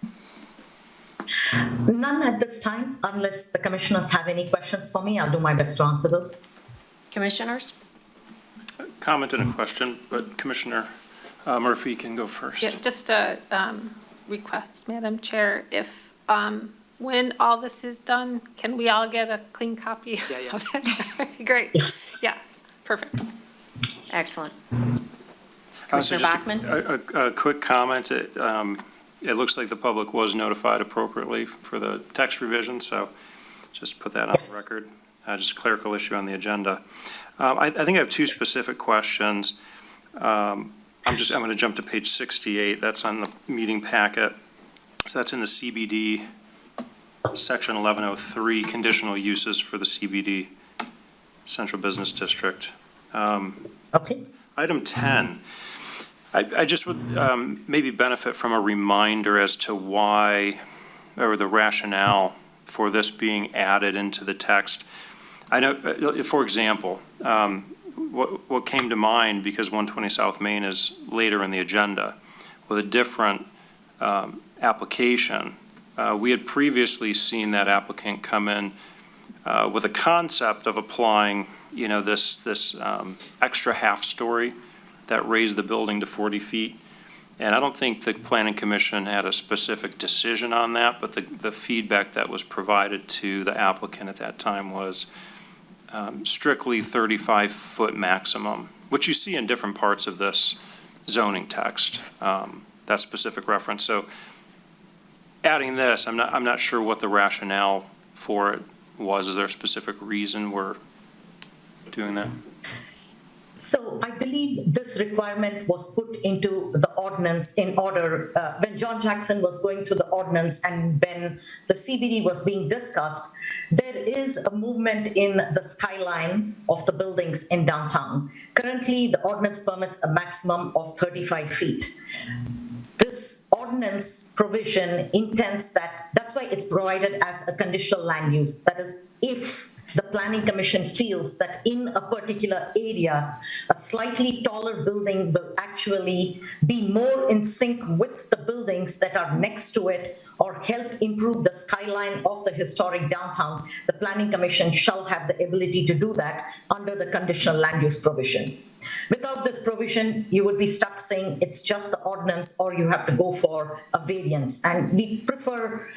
None at this time, unless the commissioners have any questions for me. I'll do my best to answer those. Commissioners? Comment and a question, but Commissioner Murphy can go first. Yeah, just a request, Madam Chair, if, when all this is done, can we all get a clean copy Yeah. of it? Great. Yes. Yeah, perfect. Excellent. So Commissioner just Bachmann? a quick comment. It looks like the public was notified appropriately for the text revision, so just put that on Yes. the record. Just a clerical issue on the agenda. I think I have two specific questions. I'm going to jump to page 68. That's on the meeting packet. So that's in the CBD, section 1103, conditional uses for the CBD, Central Business District. Okay. Item 10, I just would maybe benefit from a reminder as to why, or the rationale for this being added into the text. I know, for example, what came to mind, because 120 South Main is later in the agenda, with a different application. We had previously seen that applicant come in with a concept of applying, this extra half story that raised the building to 40 feet. And I don't think the Planning Commission had a specific decision on that, but the feedback that was provided to the applicant at that time was strictly 35-foot maximum, which you see in different parts of this zoning text, that specific reference. So adding this, I'm not sure what the rationale for it was. Is there a specific reason we're doing that? So I believe this requirement was put into the ordinance in order, when John Jackson was going through the ordinance and when the CBD was being discussed, there is a movement in the skyline of the buildings in downtown. Currently, the ordinance permits a maximum of 35 feet. This ordinance provision intends that's why it's provided as a conditional land use. That is, if the Planning Commission feels that in a particular area, a slightly taller building will actually be more in sync with the buildings that are next to it or help improve the skyline of the historic downtown, the Planning Commission shall have the ability to do that under the conditional land use provision. Without this provision, you would be stuck saying it's just the ordinance or you have to go for a variance. And we prefer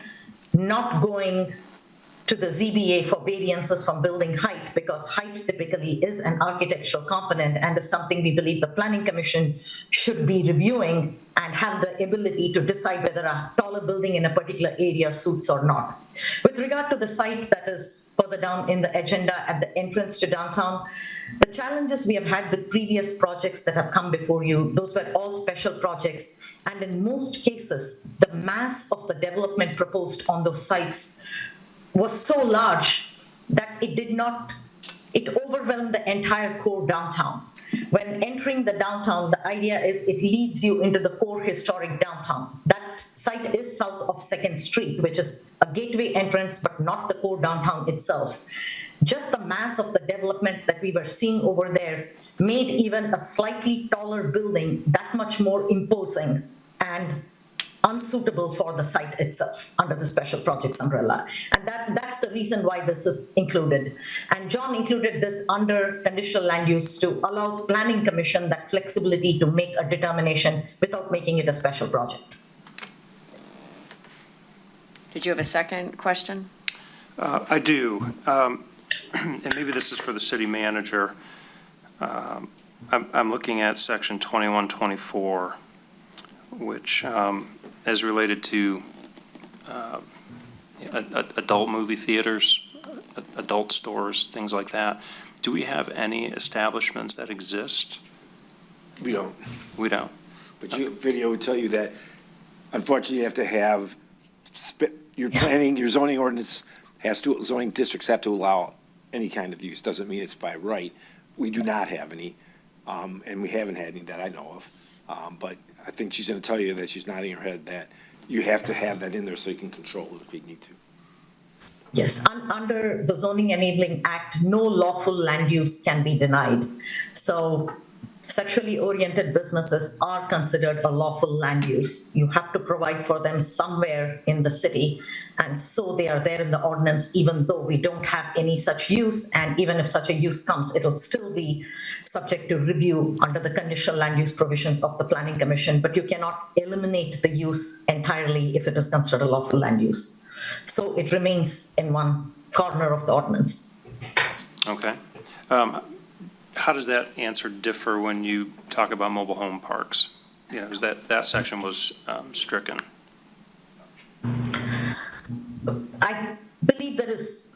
not going to the ZBA for variances from building height, because height typically is an architectural component and is something we believe the Planning Commission should be reviewing and have the ability to decide whether a taller building in a particular area suits or not. With regard to the site that is further down in the agenda at the entrance to downtown, the challenges we have had with previous projects that have come before you, those were all special projects, and in most cases, the mass of the development proposed on those sites was so large that it overwhelmed the entire core downtown. When entering the downtown, the idea is it leads you into the core historic downtown. That site is south of 2nd Street, which is a gateway entrance, but not the core downtown itself. Just the mass of the development that we were seeing over there made even a slightly taller building that much more imposing and unsuitable for the site itself under the special projects umbrella. And that's the reason why this is included. And John included this under conditional land use to allow the Planning Commission that flexibility to make a determination without making it a special project. Did you have a second question? I do. And maybe this is for the city manager. I'm looking at section 2124, which is related to adult movie theaters, adult stores, things like that. Do we have any establishments that exist? We don't. We don't. But video would tell you that, unfortunately, you have to have, your planning, your zoning ordinance zoning districts have to allow any kind of use. Doesn't mean it's by right. We do not have any, and we haven't had any that I know of. But I think she's going to tell you that she's nodding her head that you have to have that in there so you can control it if you need to. Yes, under the Zoning Enabling Act, no lawful land use can be denied. So sexually oriented businesses are considered a lawful land use. You have to provide for them somewhere in the city, and so they are there in the ordinance, even though we don't have any such use, and even if such a use comes, it'll still be subject to review under the conditional land use provisions of the Planning Commission, but you cannot eliminate the use entirely if it is considered a lawful land use. So it remains in one corner of the ordinance. Okay. How does that answer differ when you talk about mobile home parks? You know, because that section was stricken. I believe that is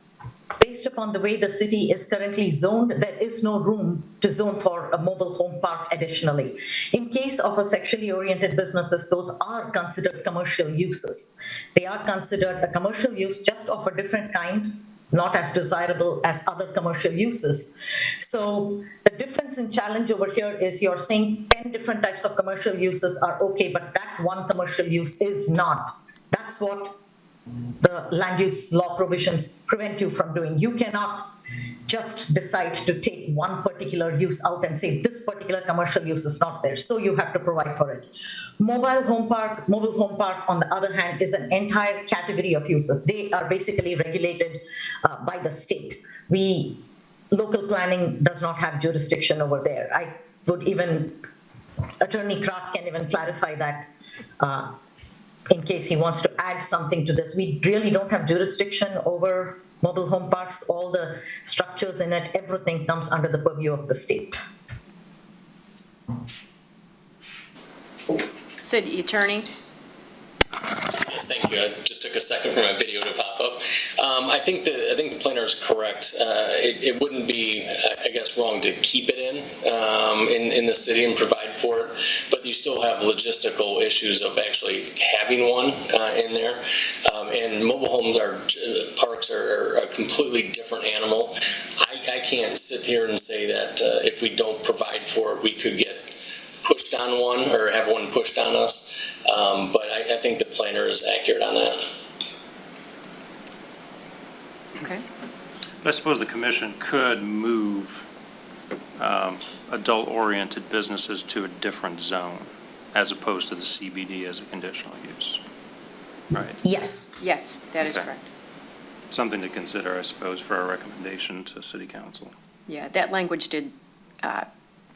based upon the way the city is currently zoned, there is no room to zone for a mobile home park additionally. In case of a sexually oriented businesses, those are considered commercial uses. They are considered a commercial use, just of a different kind, not as desirable as other commercial uses. So the difference in challenge over here is you're saying 10 different types of commercial uses are okay, but that one commercial use is not. That's what the land use law provisions prevent you from doing. You cannot just decide to take one particular use out and say this particular commercial use is not there, so you have to provide for it. Mobile home park, on the other hand, is an entire category of uses. They are basically regulated by the state. Local planning does not have jurisdiction over there. Attorney Clark can even clarify that in case he wants to add something to this. We really don't have jurisdiction over mobile home parks. All the structures in it, everything comes under the purview of the state. City Attorney? Yes, thank you. It just took a second for my video to pop up. I think the planner is correct. It wouldn't be, I guess, wrong to keep it in the city and provide for it, but you still have logistical issues of actually having one in there. And mobile homes parks are a completely different animal. I can't sit here and say that if we don't provide for it, we could get pushed on one or have one pushed on us. But I think the planner is accurate on that. Okay. But I suppose the commission could move adult-oriented businesses to a different zone as opposed to the CBD as a conditional use, right? Yes. Yes, that is Okay. correct. Something to consider, I suppose, for our recommendation to city council. Yeah, that language did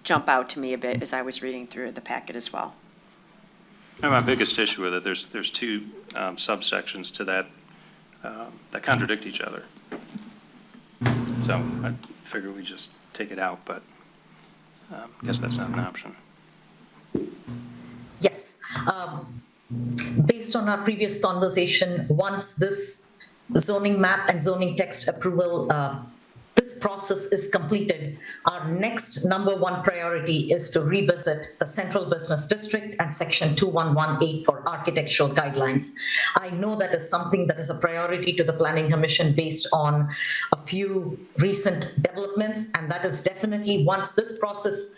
jump out to me a bit as I was reading through the packet as well. And my biggest issue with it, there's two subsections to that that contradict each other. So I figure we just take it out, but I guess that's not an option. Yes. Based on our previous conversation, once this zoning map and zoning text approval, this process is completed, our next number one priority is to revisit the Central Business District and Section 2118 for architectural guidelines. I know that is something that is a priority to the Planning Commission based on a few recent developments, and that is definitely once this process.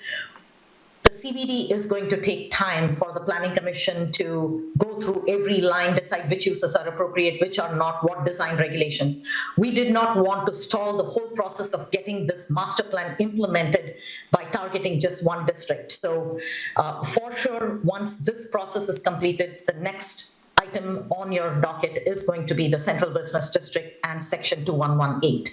The CBD is going to take time for the Planning Commission to go through every line, decide which uses are appropriate, which are not, what design regulations. We did not want to stall the whole process of getting this master plan implemented by targeting just one district. So for sure, once this process is completed, the next item on your docket is going to be the Central Business District and Section 2118.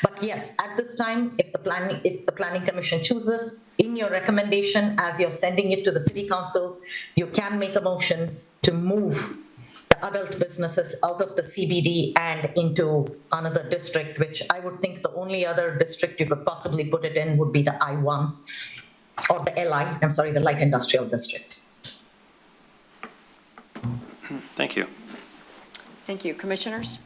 But yes, at this time, if the Planning Commission chooses, in your recommendation, as you're sending it to the City Council, you can make a motion to move the adult businesses out of the CBD and into another district, which I would think the only other district you could possibly put it in would be the I1 or the Light Industrial District. Thank you. Thank you. Commissioners?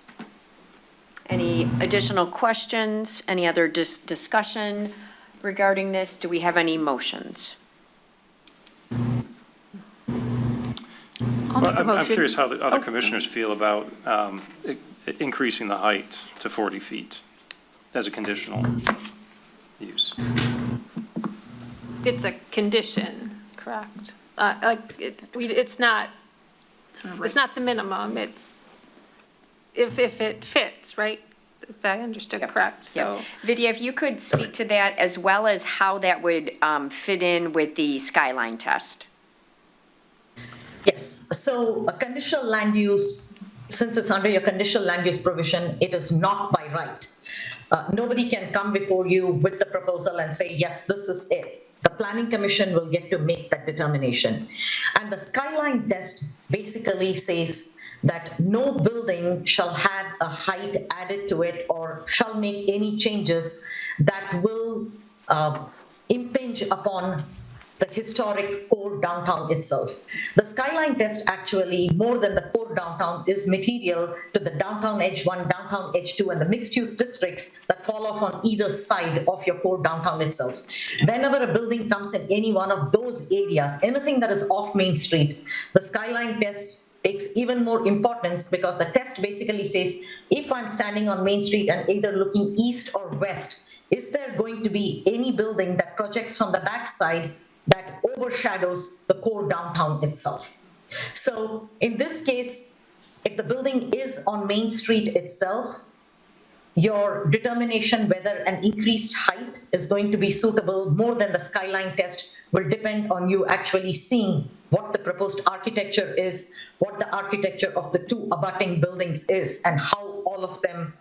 Any additional questions? Any other discussion regarding this? Do we have any motions? I'll make a I'm motion. curious how the other commissioners feel about increasing the height to 40 feet as a conditional use. It's a condition, correct? It's not the minimum, it's if it fits, right? that I understood correct, so. Vidya, if you could speak to that as well as how that would fit in with the skyline test. Yes, so a conditional land use, since it's under your conditional land use provision, it is not by right. Nobody can come before you with the proposal and say, yes, this is it. The planning commission will get to make that determination. And the skyline test basically says that no building shall have a height added to it or shall make any changes that will impinge upon the historic core downtown itself. The skyline test actually, more than the core downtown, is material to the downtown edge 1, downtown edge 2, and the mixed-use districts that fall off on either side of your core downtown itself. Whenever a building comes in any one of those areas, anything that is off Main Street, the skyline test takes even more importance because the test basically says, if I'm standing on Main Street and either looking east or west, is there going to be any building that projects from the backside that overshadows the core downtown itself? So in this case, if the building is on Main Street itself, your determination whether an increased height is going to be suitable more than the skyline test will depend on you actually seeing what the proposed architecture is, what the architecture of the two abutting buildings is, and how all of them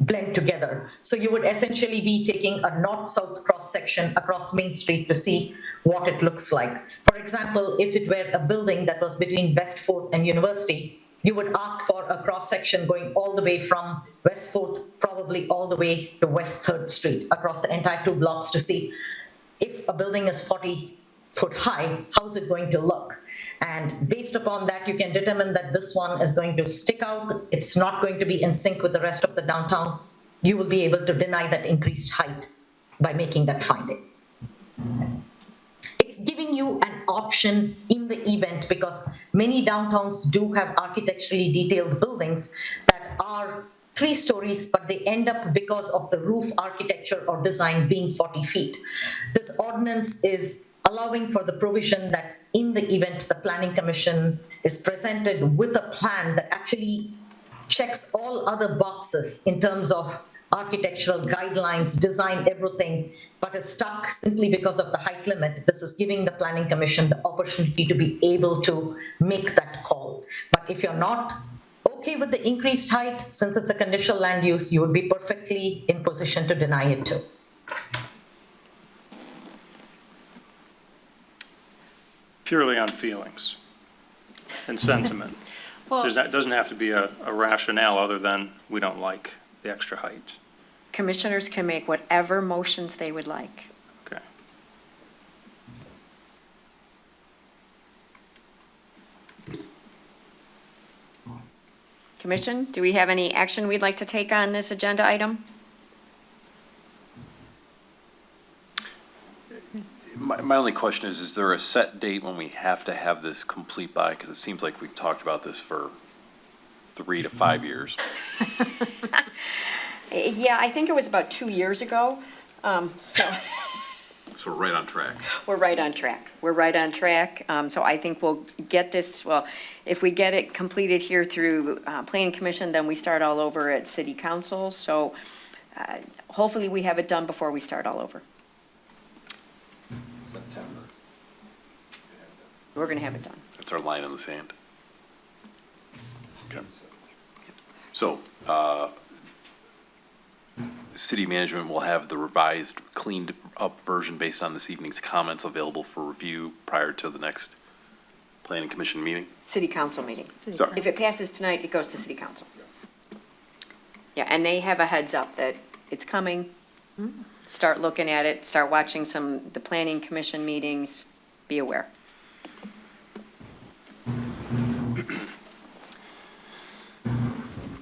blend together. So you would essentially be taking a north-south cross-section across Main Street to see what it looks like. For example, if it were a building that was between West 4th and University, you would ask for a cross-section going all the way from West 4th, probably all the way to West 3rd Street, across the entire 2 blocks to see if a building is 40 foot high, how's it going to look? And based upon that, you can determine that this one is going to stick out, it's not going to be in sync with the rest of the downtown. You will be able to deny that increased height by making that finding. It's giving you an option in the event because many downtowns do have architecturally detailed buildings that are 3 stories, but they end up because of the roof architecture or design being 40 feet. This ordinance is allowing for the provision that in the event the planning commission is presented with a plan that actually checks all other boxes in terms of architectural guidelines, design, everything, but is stuck simply because of the height limit, this is giving the planning commission the opportunity to be able to make that call. But if you're not okay with the increased height, since it's a conditional land use, you would be perfectly in position to deny it too. Purely on feelings and sentiment. Well, It doesn't have to be a rationale other than we don't like the extra height. Commissioners can make whatever motions they would like. Okay. Commission, do we have any action we'd like to take on this agenda item? My only question is there a set date when we have to have this complete by? Because it seems like we've talked about this for 3 to 5 years. Yeah, I think it was about 2 years ago. So So we're right on track. we're right on track. We're right on track. So I think we'll get this, well, if we get it completed here through Planning Commission, then we start all over at City Council. So hopefully we have it done before we start all over. September. We're going to have it done. That's our line in the sand. Okay. So, city management will have the revised, cleaned up version based on this evening's comments available for review prior to the next planning commission meeting? City Council meeting. Sorry. If it passes tonight, it goes to City Council. Yeah, and they have a heads up that it's coming. Start looking at it, start watching the Planning Commission meetings, be aware.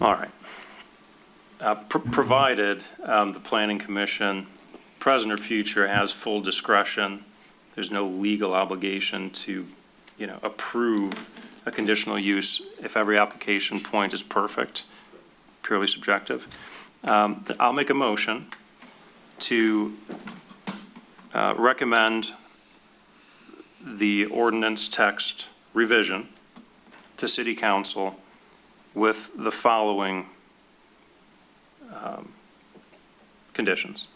All right. Provided the Planning Commission, present or future, has full discretion, there's no legal obligation to, approve a conditional use if every application point is perfect, purely subjective. I'll make a motion to recommend the ordinance text revision to City Council with the following conditions.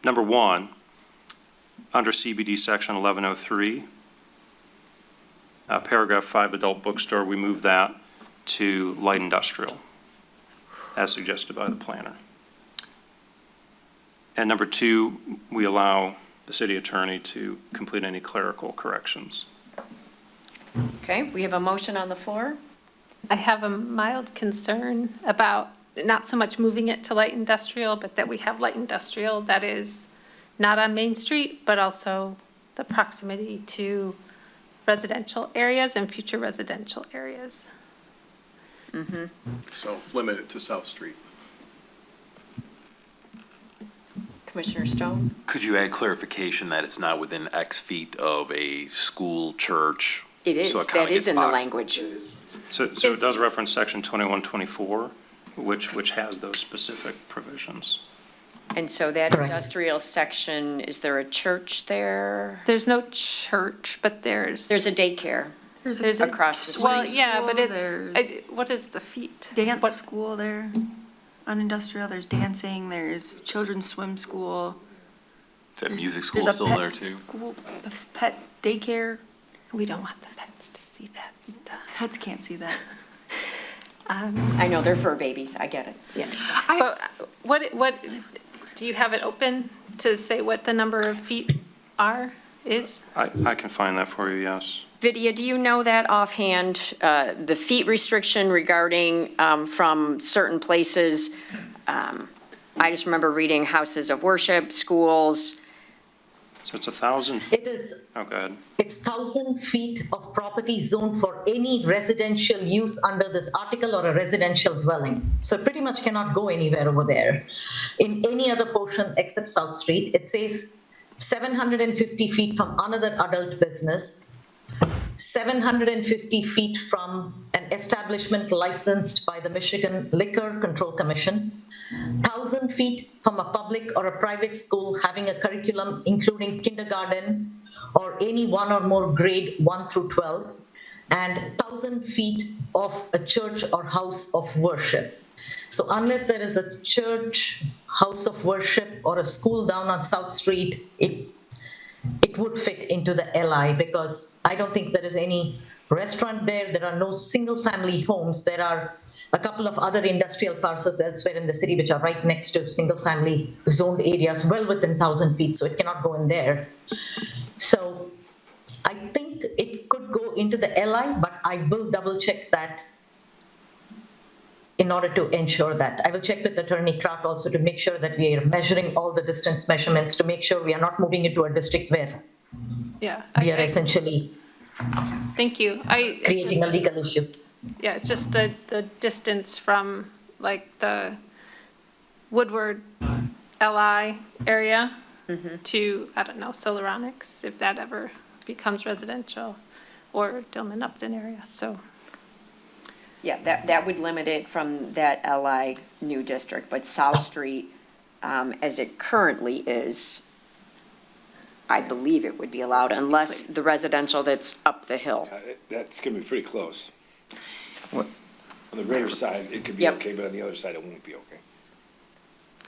Number one, under CBD section 1103, paragraph 5, adult bookstore, we move that to light industrial, as suggested by the planner. And number two, we allow the city attorney to complete any clerical corrections. Okay, we have a motion on the floor. I have a mild concern about not so much moving it to light industrial, but that we have light industrial that is not on Main Street, but also the proximity to residential areas and future residential areas. So limit it to South Street. Commissioner Stone? Could you add clarification that it's not within X feet of a school, church? It is, So it kinda that is gets in the boxed. language. So it does reference section 2124, which has those specific provisions. And so that Correct. industrial section, is there a church there? There's no church, but there's. There's a daycare. There's across the Well, street. yeah, but There's what is the feet? dance What- school there on industrial. There's dancing. There's children's swim school. Is that There's- music school there's a still pet there too? School, a pet daycare. We don't want the pets to see that stuff. Pets can't see that. I know, they're fur babies, I get it. Yeah. But what, do you have it open to say what the number of feet is? I can find that for you, yes. Vidya, do you know that offhand, the feet restriction regarding from certain places? I just remember reading houses of worship, schools. So it's 1,000, It is, oh, go ahead. it's 1,000 feet of property zoned for any residential use under this article or a residential dwelling. So it pretty much cannot go anywhere over there. In any other portion except South Street, it says 750 feet from another adult business, 750 feet from an establishment licensed by the Michigan Liquor Control Commission, 1,000 feet from a public or a private school having a curriculum including kindergarten or any one or more grade 1 through 12, and 1,000 feet of a church or house of worship. So unless there is a church, house of worship, or a school down on South Street, it would fit into the LI, because I don't think there is any restaurant there. There are no single-family homes. There are a couple of other industrial parcels elsewhere in the city which are right next to single-family zoned areas, well within 1,000 feet, so it cannot go in there. So I think it could go into the LI, but I will double-check that in order to ensure that. I will check with Attorney Kraft also to make sure that we are measuring all the distance measurements to make sure we are not moving into a district where Yeah. we are essentially Thank you. creating a legal issue. Yeah, it's just the distance from like the Woodward LI area to, I don't know, Solaronics, if that ever becomes residential, or Dillman Upton area, so. Yeah, that would limit it from that LI new district, but South Street, as it currently is, I believe it would be allowed unless the residential that's up the hill. That's going to be pretty close. What? On the Ritter side, it could be Yep. okay, but on the other side, it won't be okay.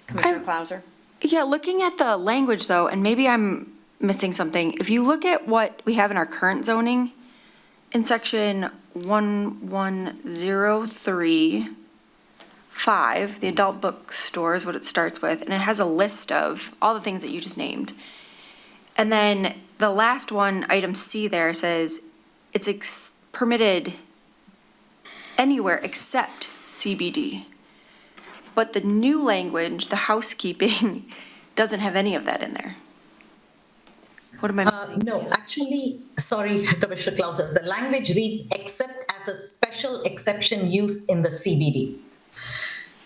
Commissioner Clauser? Yeah, looking at the language though, and maybe I'm missing something. If you look at what we have in our current zoning, in section 1103(5), the adult bookstore is what it starts with, and it has a list of all the things that you just named. And then the last one, item C there, says it's permitted anywhere except CBD. But the new language, the housekeeping, doesn't have any of that in there. What am I missing? No, actually, sorry, Commissioner Clauser, the language reads except as a special exception use in the CBD.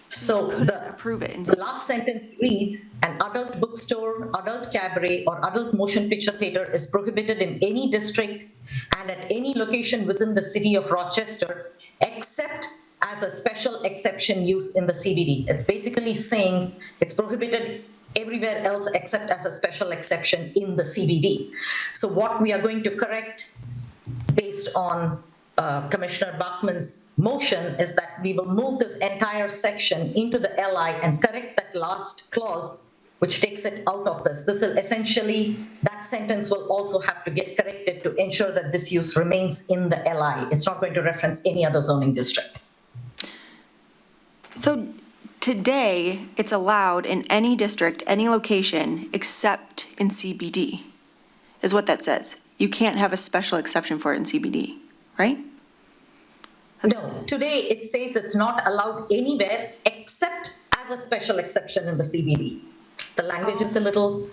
So the Approve it. the last sentence reads, an adult bookstore, adult cabaret, or adult motion picture theater is prohibited in any district and at any location within the city of Rochester, except as a special exception use in the CBD. It's basically saying it's prohibited everywhere else except as a special exception in the CBD. So what we are going to correct based on Commissioner Bachmann's motion is that we will move this entire section into the LI and correct that last clause, which takes it out of this. This will essentially, that sentence will also have to get corrected to ensure that this use remains in the LI. It's not going to reference any other zoning district. So today, it's allowed in any district, any location, except in CBD, is what that says. You can't have a special exception for it in CBD, right? No, today it says it's not allowed anywhere except as a special exception in the CBD. The language is a little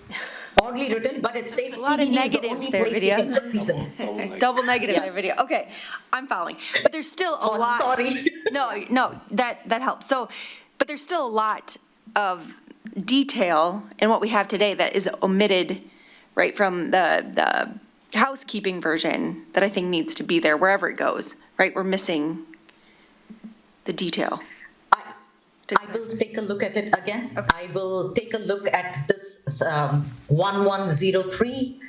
oddly written, but it says A lot of CBD is the negatives only there, place you Vidya. can reason. Double negative Yes. there, video. Okay, I'm following. But there's still a I'm lot. sorry. No, that helps. So, but there's still a lot of detail in what we have today that is omitted, right, from the housekeeping version that I think needs to be there wherever it goes, right? We're missing the detail. I will take a look at it again. Okay. I will take a look at this 1103,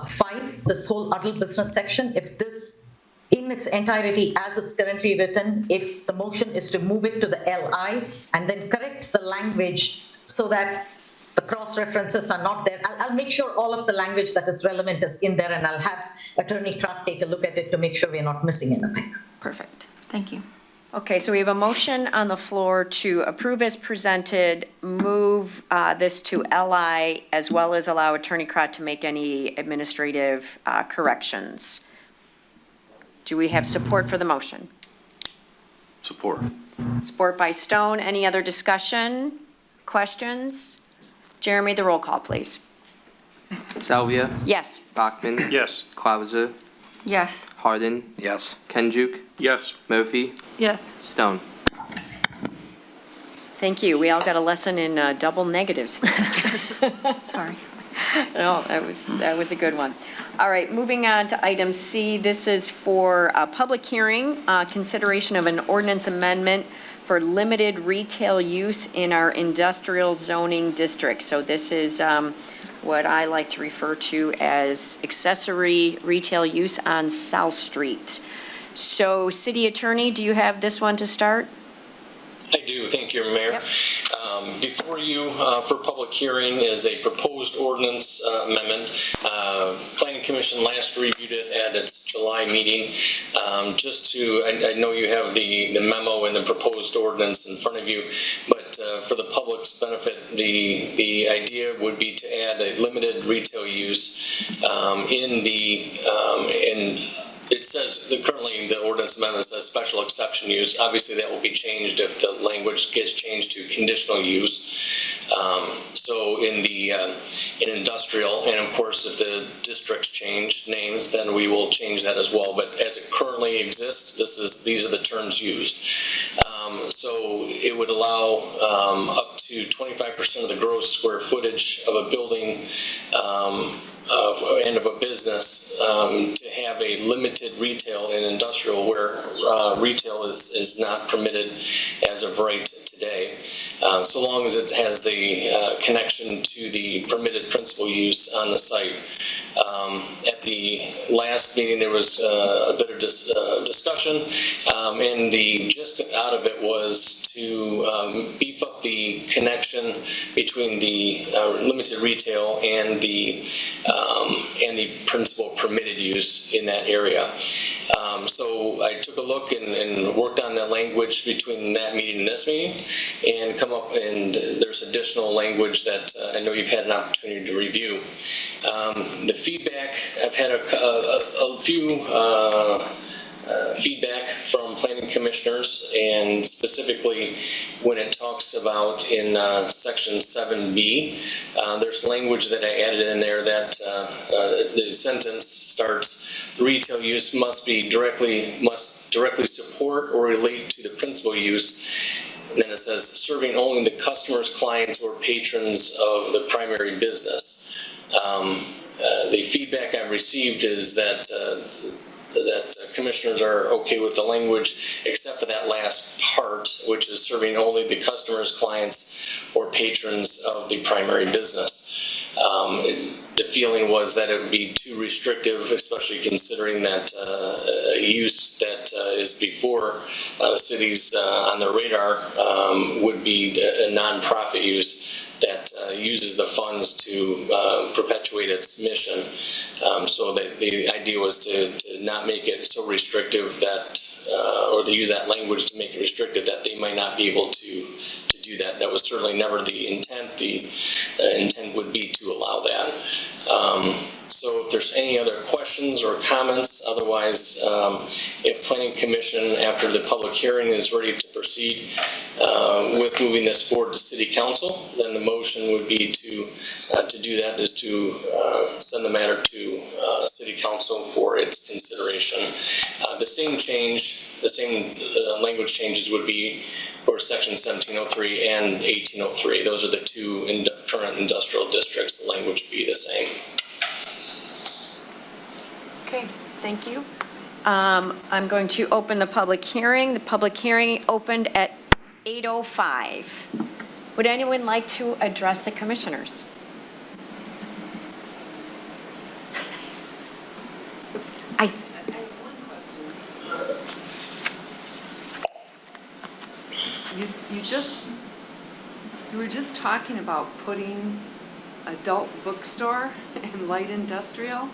5, this whole adult business section. If this, in its entirety as it's currently written, if the motion is to move it to the LI and then correct the language so that the cross-references are not there, I'll make sure all of the language that is relevant is in there, and I'll have Attorney Kraft take a look at it to make sure we're not missing anything. Perfect. Thank you. Okay, so we have a motion on the floor to approve as presented, move this to LI, as well as allow Attorney Crott to make any administrative corrections. Do we have support for the motion? Support. Support by Stone. Any other discussion, questions? Jeremy, the roll call, please. Salvia, Yes. Bachman, Yes. Clauser, Yes. Hardin, Yes. Kenjuk, Yes. Murphy, Yes. Stone. Thank you. We all got a lesson in double negatives. Sorry. No, that was a good one. All right, moving on to item C. This is for a public hearing, consideration of an ordinance amendment for limited retail use in our industrial zoning district. So this is what I like to refer to as accessory retail use on South Street. So, City Attorney, do you have this one to start? I do, thank you, Mayor. Yep. Before you for public hearing is a proposed ordinance amendment. Planning Commission last reviewed it at its July meeting. Just to, I know you have the memo and the proposed ordinance in front of you, but for the public's benefit, the idea would be to add a limited retail use it says that currently the ordinance amendment says special exception use. Obviously, that will be changed if the language gets changed to conditional use. So in industrial, and of course, if the districts change names, then we will change that as well. But as it currently exists, these are the terms used. So it would allow up to 25% of the gross square footage of a building and of a business to have a limited retail and industrial where retail is not permitted as of right today, so long as it has the connection to the permitted principal use on the site. At the last meeting, there was a bit of discussion, and the gist out of it was to beef up the connection between the limited retail and the principal permitted use in that area. So I took a look and worked on that language between that meeting and this meeting, and come up, and there's additional language that I know you've had an opportunity to review. The feedback, I've had a few feedback from planning commissioners, and specifically when it talks about in section 7B, there's language that I added in there that the sentence starts, the retail use must directly support or relate to the principal use. And then it says serving only the customers, clients, or patrons of the primary business. The feedback I've received is that commissioners are okay with the language, except for that last part, which is serving only the customers, clients, or patrons of the primary business. The feeling was that it would be too restrictive, especially considering that use that is before the city's on the radar would be a nonprofit use that uses the funds to perpetuate its mission. So the idea was to not make it so restrictive that, or to use that language to make it restrictive that they might not be able to do that. That was certainly never the intent. The intent would be to allow that. So if there's any other questions or comments, otherwise, if Planning Commission, after the public hearing, is ready to proceed with moving this forward to City Council, then the motion would be to do that, is to send the matter to City Council for its consideration. The same change, the same language changes would be for Section 1703 and 1803. Those are the two current industrial districts. The language would be the same. Okay, thank you. I'm going to open the public hearing. The public hearing opened at 8:05. Would anyone like to address the commissioners? You were just talking about putting adult bookstore and light industrial.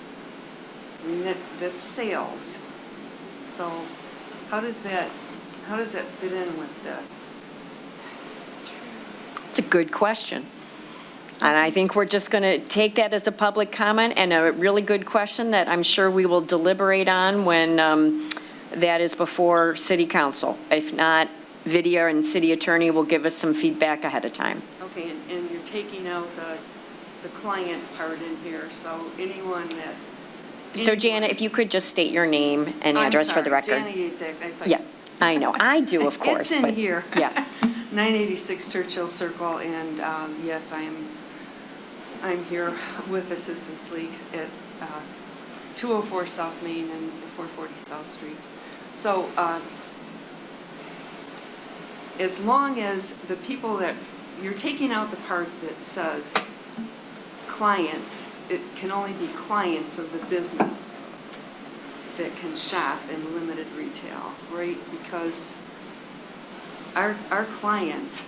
I mean, that's sales. So how does that fit in with this? It's a good question. And I think we're just going to take that as a public comment and a really good question that I'm sure we will deliberate on when that is before City Council. If not, Vidya and City Attorney will give us some feedback ahead of time. Okay, and you're taking out the client part in here, so anyone that... So Janet, if you could just state your name and address for the record. I'm sorry, Janet Yazek. I thought Yeah, I know. I do, of course. It's in but- here. Yeah. 986 Churchill Circle, and yes, I'm here with Assistance League at 204 South Main and 440 South Street. So as long as the people that, you're taking out the part that says clients, it can only be clients of the business that can shop in limited retail, right? Because our clients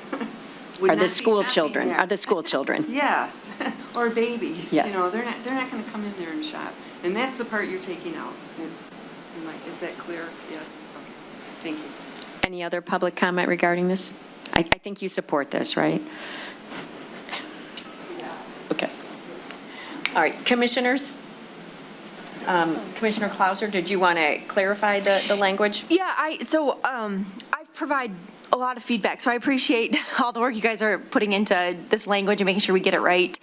would Are not the be school shopping children, there. are the school children. Yes, or babies, Yeah. you know, they're not gonna come in there and shop. And that's the part you're taking out. And like, is that clear? Yes, okay, thank you. Any other public comment regarding this? I think you support this, right? Okay. All right, commissioners? Commissioner Clauser, did you want to clarify the language? Yeah, I've provided a lot of feedback, so I appreciate all the work you guys are putting into this language and making sure we get it right.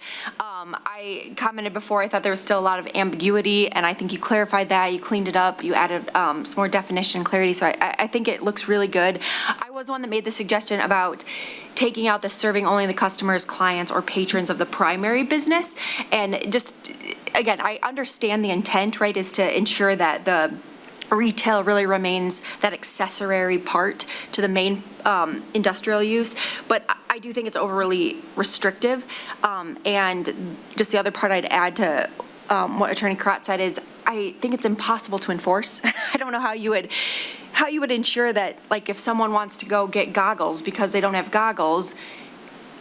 I commented before, I thought there was still a lot of ambiguity, and I think you clarified that, you cleaned it up, you added some more definition and clarity, so I think it looks really good. I was one that made the suggestion about taking out the serving only the customers, clients, or patrons of the primary business, and just, again, I understand the intent, right, is to ensure that the retail really remains that accessory part to the main industrial use, but I do think it's overly restrictive. And just the other part I'd add to what Attorney Karat said is I think it's impossible to enforce. I don't know how you would ensure that, like, if someone wants to go get goggles because they don't have goggles,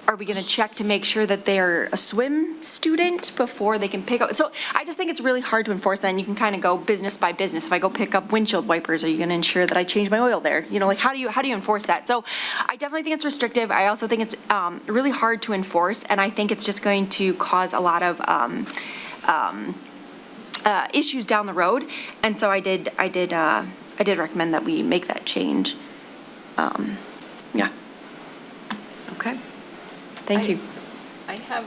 are we going to check to make sure that they're a swim student before they can pick up? So I just think it's really hard to enforce that, and you can kind of go business by business. If I go pick up windshield wipers, are you going to ensure that I change my oil there? You know, like, how do you enforce that? So I definitely think it's restrictive. I also think it's really hard to enforce, and I think it's just going to cause a lot of issues down the road. And so I did recommend that we make that change. Yeah. Okay. Thank you. I have,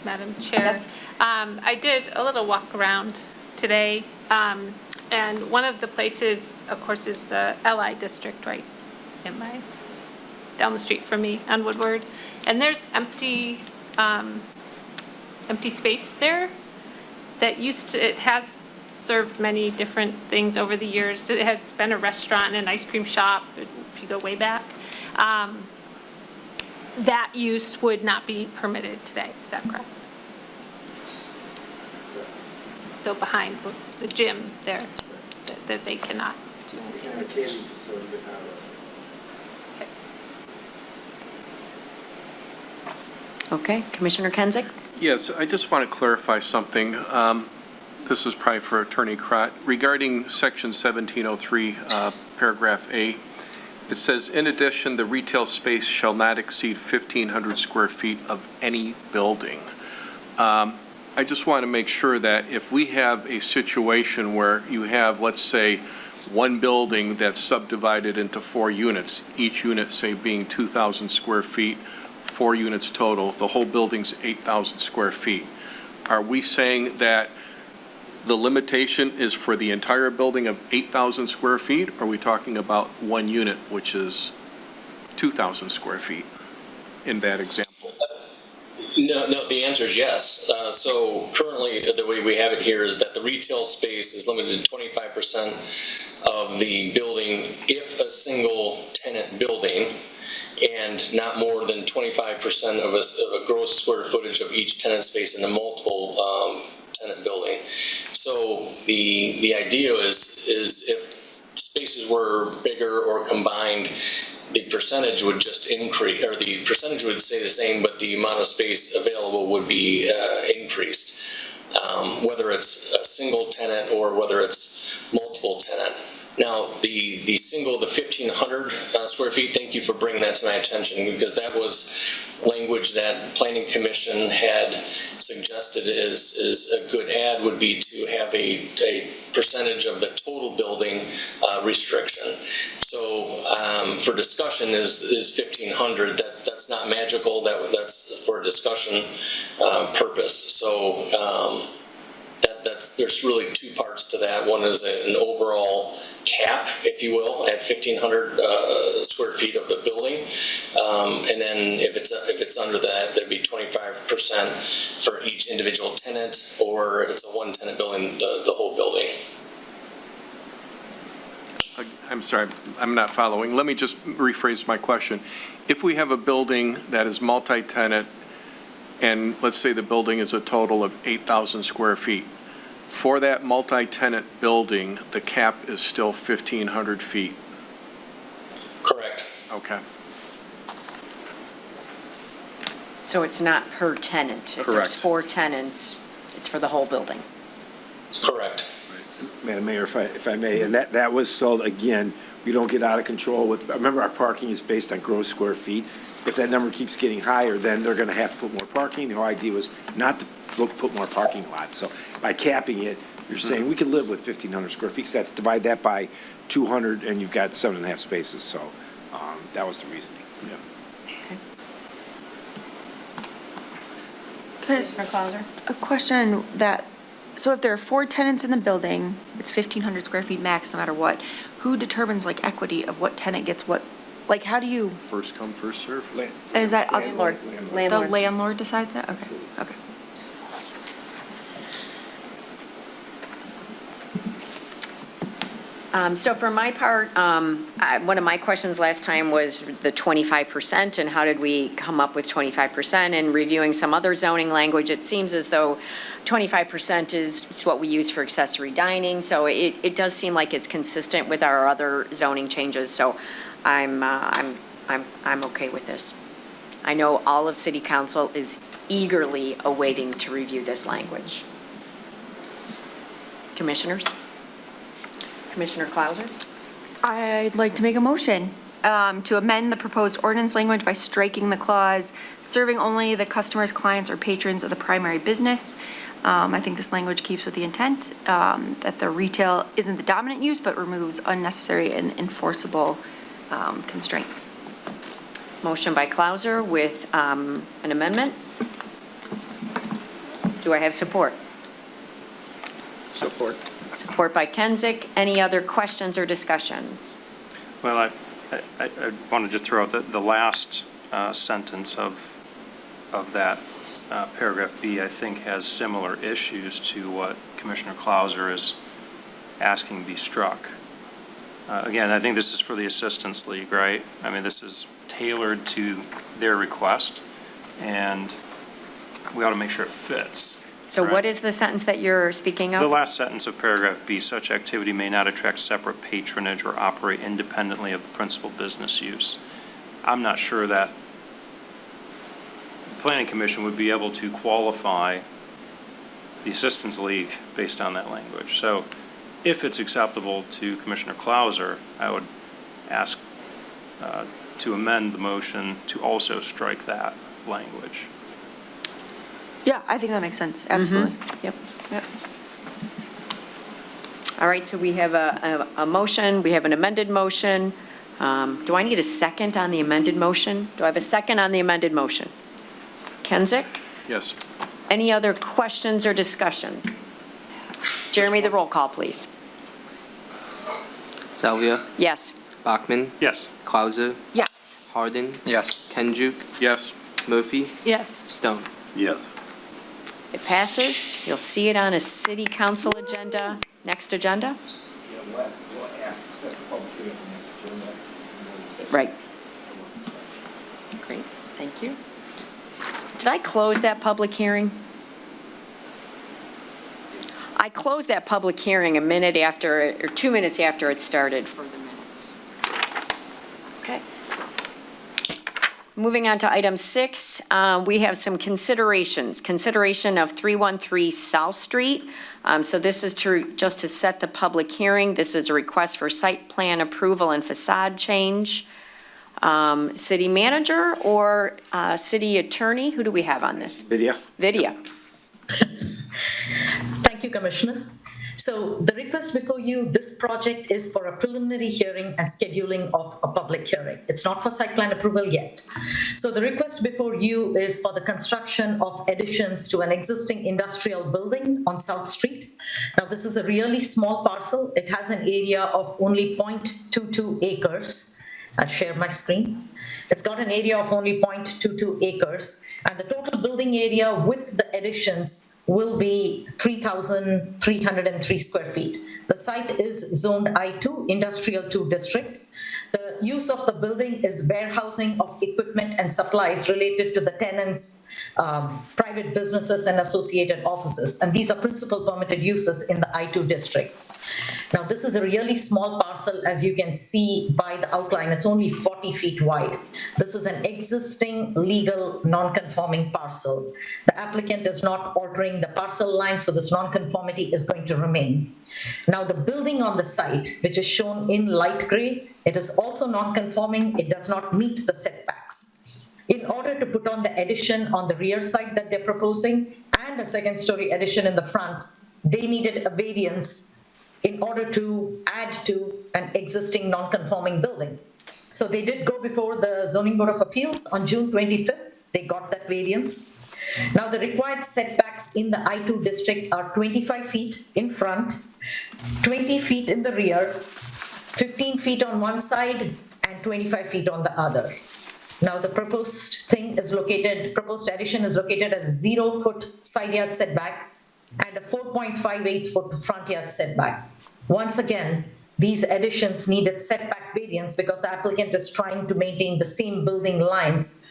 Madam Chair. Yes. I did a little walk around today, and one of the places, of course, is the LI district right down the street from me on Woodward. And there's empty space there that it has served many different things over the years. It has been a restaurant and an ice cream shop, if you go way back. That use would not be permitted today, is that correct? So behind the gym there, that they cannot do anything. We can have a catering facility, but not a. Okay, Commissioner Kenzick? Yes, I just want to clarify something. This is probably for Attorney Crott. Regarding Section 1703, Paragraph A, it says, "In addition, the retail space shall not exceed 1,500 square feet of any building." I just want to make sure that if we have a situation where you have, let's say, one building that's subdivided into 4 units, each unit, say, being 2,000 square feet, 4 units total, the whole building's 8,000 square feet. Are we saying that the limitation is for the entire building of 8,000 square feet? Or are we talking about one unit, which is 2,000 square feet in that example? No, the answer is yes. So currently, the way we have it here is that the retail space is limited to 25% of the building if a single tenant building, and not more than 25% of a gross square footage of each tenant space in the multiple tenant building. So the idea is if spaces were bigger or combined, the percentage would just increase, or the percentage would stay the same, but the amount of space available would be increased, whether it's a single tenant or whether it's multiple tenant. Now, the 1,500 square feet, thank you for bringing that to my attention, because that was language that Planning Commission had suggested is a good add, would be to have a percentage of the total building restriction. So for discussion is 1,500, that's not magical, that's for discussion purpose. So there's really 2 parts to that. One is an overall cap, if you will, at 1,500 square feet of the building, and then if it's under that, there'd be 25% for each individual tenant, or if it's a one-tenant building, the whole building. I'm sorry, I'm not following. Let me just rephrase my question. If we have a building that is multi-tenant, and let's say the building is a total of 8,000 square feet, for that multi-tenant building, the cap is still 1,500 feet? Correct. Okay. So it's not per tenant? If there's Correct. 4 tenants, it's for the whole building? Correct. Madam Mayor, if I may, and that was so, again, we don't get out of control with, remember, our parking is based on gross square feet. If that number keeps getting higher, then they're going to have to put more parking. The whole idea was not to put more parking lots. So by capping it, you're saying we can live with 1,500 square feet. So that's divide that by 200, and you've got 7.5 spaces. So that was the reasoning. Yeah. Commissioner Clauser? A question that, so if there are 4 tenants in the building, it's 1,500 square feet max no matter what, who determines like equity of what tenant gets what? Like, how do you, First come, first serve. is that, Landlord. the landlord decides that? Okay, okay. So for my part, one of my questions last time was the 25%, and how did we come up with 25%? And reviewing some other zoning language, it seems as though 25% is what we use for accessory dining, so it does seem like it's consistent with our other zoning changes, so I'm okay with this. I know all of City Council is eagerly awaiting to review this language. Commissioners? Commissioner Clauser? I'd like to make a motion to amend the proposed ordinance language by striking the clause, serving only the customers, clients, or patrons of the primary business. I think this language keeps with the intent that the retail isn't the dominant use, but removes unnecessary and enforceable constraints. Motion by Clauser with an amendment. Do I have support? Support. Support by Kenzick. Any other questions or discussions? Well, I want to just throw out the last sentence of that paragraph B, I think, has similar issues to what Commissioner Clauser is asking be struck. Again, I think this is for the Assistance League, right? I mean, this is tailored to their request, and we ought to make sure it fits. So what is the sentence that you're speaking of? The last sentence of paragraph B, such activity may not attract separate patronage or operate independently of the principal business use. I'm not sure that the Planning Commission would be able to qualify the Assistance League based on that language. So if it's acceptable to Commissioner Clauser, I would ask to amend the motion to also strike that language. Yeah, I think that makes sense, absolutely. Yep. Yep. All right, so we have a motion, we have an amended motion. Do I need a second on the amended motion? Do I have a second on the amended motion? Kenzick? Yes. Any other questions or discussion? Jeremy, the roll call, please. Salvia, Yes. Bachman, Yes. Clauser, Yes. Hardin, Yes. Kenjuk, Yes. Murphy, Yes. Stone. Yes. It passes. You'll see it on a city council agenda, next agenda. Yeah, we'll ask to set the public hearing for next agenda. Right. Great, thank you. Did I close that public hearing? I closed that public hearing a minute after, or 2 minutes after it started for the minutes. Okay. Moving on to item 6, we have some considerations. Consideration of 313 South Street. So this is just to set the public hearing. This is a request for site plan approval and facade change. City manager or city attorney? Who do we have on this? Vidya? Vidya. Thank you, Commissioners. So the request before you, this project is for a preliminary hearing and scheduling of a public hearing. It's not for site plan approval yet. So the request before you is for the construction of additions to an existing industrial building on South Street. Now, this is a really small parcel. It has an area of only 0.22 acres. I'll share my screen. It's got an area of only 0.22 acres, and the total building area with the additions will be 3,303 square feet. The site is zoned I2, Industrial 2 District. The use of the building is warehousing of equipment and supplies related to the tenants' private businesses and associated offices, and these are principal permitted uses in the I2 district. Now, this is a really small parcel, as you can see by the outline. It's only 40 feet wide. This is an existing legal non-conforming parcel. The applicant is not altering the parcel line, so this non-conformity is going to remain. Now, the building on the site, which is shown in light gray, it is also non-conforming. It does not meet the setbacks. In order to put on the addition on the rear side that they're proposing and a second-story addition in the front, they needed a variance in order to add to an existing non-conforming building. So they did go before the Zoning Board of Appeals on June 25th. They got that variance. Now, the required setbacks in the I2 district are 25 feet in front, 20 feet in the rear, 15 feet on one side, and 25 feet on the other. Now, the proposed addition is located as 0-foot side yard setback and a 4.58-foot front yard setback. Once again, these additions needed setback variance because the applicant is trying to maintain the same building lines.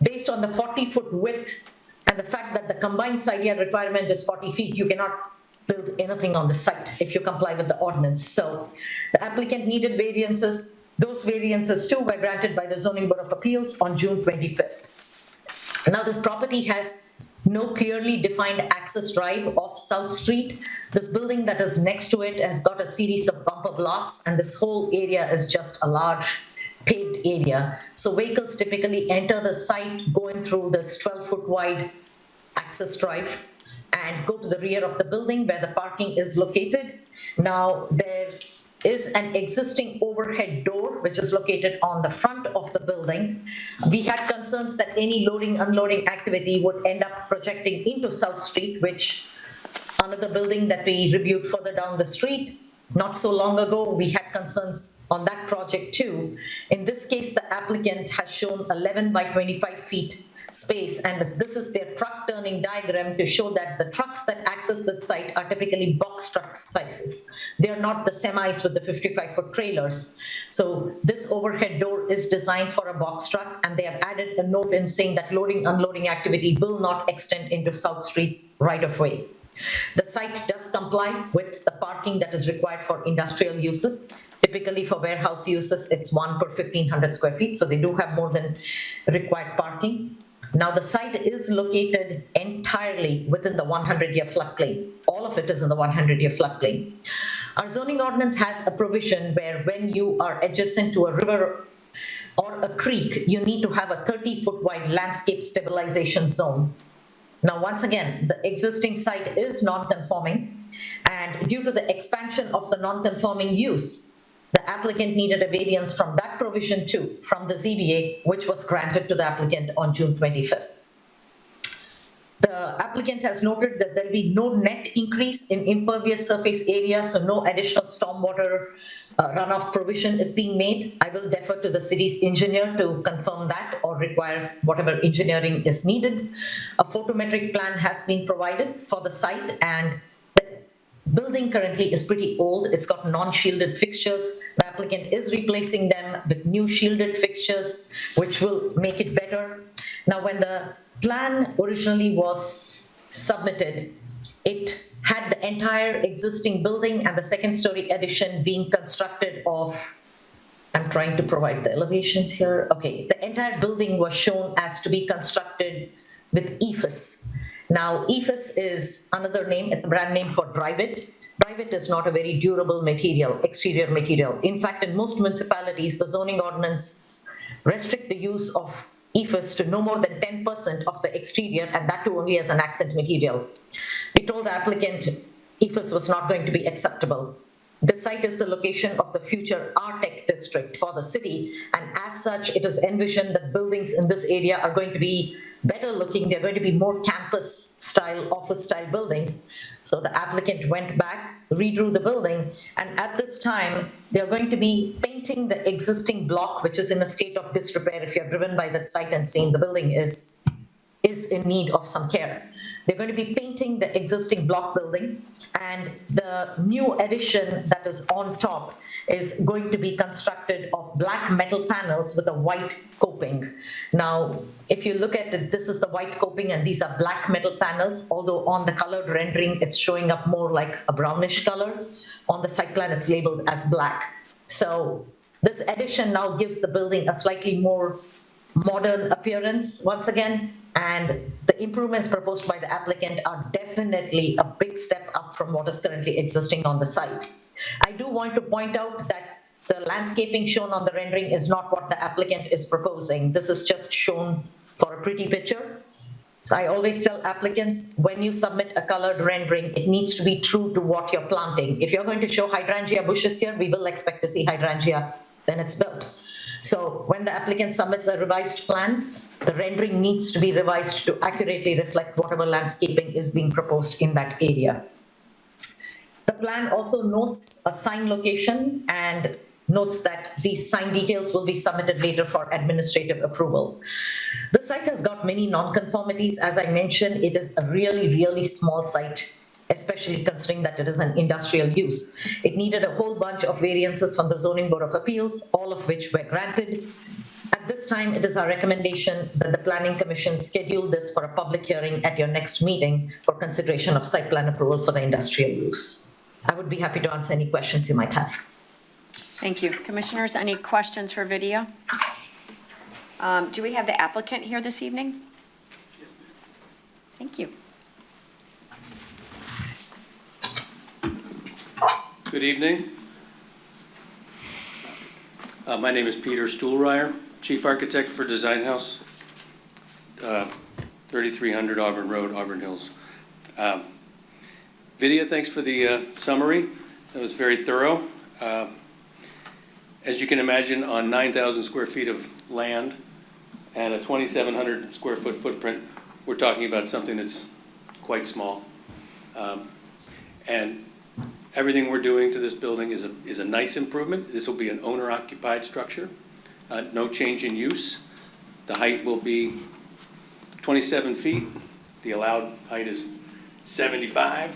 Based on the 40-foot width and the fact that the combined side yard requirement is 40 feet, you cannot build anything on the site if you comply with the ordinance. So the applicant needed variances. Those variances too were granted by the Zoning Board of Appeals on June 25th. Now, this property has no clearly defined access drive off South Street. This building that is next to it has got a series of bumper blocks, and this whole area is just a large paved area. So vehicles typically enter the site going through this 12-foot wide access drive and go to the rear of the building where the parking is located. Now, there is an existing overhead door which is located on the front of the building. We had concerns that any loading, unloading activity would end up projecting into South Street, which another building that we reviewed further down the street not so long ago, we had concerns on that project too. In this case, the applicant has shown 11 by 25 feet space, and this is their truck turning diagram to show that the trucks that access the site are typically box truck sizes. They are not the semis with the 55-foot trailers. So this overhead door is designed for a box truck, and they have added a note in saying that loading, unloading activity will not extend into South Street's right of way. The site does comply with the parking that is required for industrial uses. Typically for warehouse uses, it's 1 per 1,500 square feet, so they do have more than required parking. Now, the site is located entirely within the 100-year floodplain. All of it is in the 100-year floodplain. Our zoning ordinance has a provision where when you are adjacent to a river or a creek, you need to have a 30-foot wide landscape stabilization zone. Now, once again, the existing site is non-conforming, and due to the expansion of the non-conforming use, the applicant needed a variance from that provision too, from the ZBA, which was granted to the applicant on June 25th. The applicant has noted that there will be no net increase in impervious surface area, so no additional stormwater runoff provision is being made. I will defer to the city's engineer to confirm that or require whatever engineering is needed. A photometric plan has been provided for the site, and building currently is pretty old. It's got non-shielded fixtures. The applicant is replacing them with new shielded fixtures, which will make it better. Now, when the plan originally was submitted, it had the entire existing building and the second-story addition being constructed of, I'm trying to provide the elevations here. Okay, the entire building was shown as to be constructed with EFS. Now, EFS is another name. It's a brand name for Drive-It. Drive-It is not a very durable material, exterior material. In fact, in most municipalities, the zoning ordinances restrict the use of EFS to no more than 10% of the exterior, and that too only as an accent material. We told the applicant EFS was not going to be acceptable. This site is the location of the future RTech district for the city, and as such, it is envisioned that buildings in this area are going to be better looking. They're going to be more campus style, office style buildings. So the applicant went back, redrew the building, and at this time, they're going to be painting the existing block, which is in a state of disrepair. If you're driven by that site and seeing the building is in need of some care. They're going to be painting the existing block building, and the new addition that is on top is going to be constructed of black metal panels with a white coping. Now, if you look at it, this is the white coping and these are black metal panels, although on the colored rendering, it's showing up more like a brownish color. On the site plan, it's labeled as black. So this addition now gives the building a slightly more modern appearance once again, and the improvements proposed by the applicant are definitely a big step up from what is currently existing on the site. I do want to point out that the landscaping shown on the rendering is not what the applicant is proposing. This is just shown for a pretty picture. So I always tell applicants, when you submit a colored rendering, it needs to be true to what you're planting. If you're going to show hydrangea bushes here, we will expect to see hydrangea when it's built. So when the applicant submits a revised plan, the rendering needs to be revised to accurately reflect whatever landscaping is being proposed in that area. The plan also notes a sign location and notes that these sign details will be submitted later for administrative approval. The site has got many non-conformities. As I mentioned, it is a really, really small site, especially considering that it is an industrial use. It needed a whole bunch of variances from the Zoning Board of Appeals, all of which were granted. At this time, it is our recommendation that the Planning Commission schedule this for a public hearing at your next meeting for consideration of site plan approval for the industrial use. I would be happy to answer any questions you might have. Thank you. Commissioners, any questions for video? Do we have the applicant here this evening? Thank you. Good evening. My name is Peter Stuhlreier, Chief Architect for Design House, 3300 Auburn Road, Auburn Hills. Vidya, thanks for the summary. That was very thorough. As you can imagine, on 9,000 square feet of land and a 2,700 square foot footprint, we're talking about something that's quite small. And everything we're doing to this building is a nice improvement. This will be an owner-occupied structure. No change in use. The height will be 27 feet. The allowed height is 75.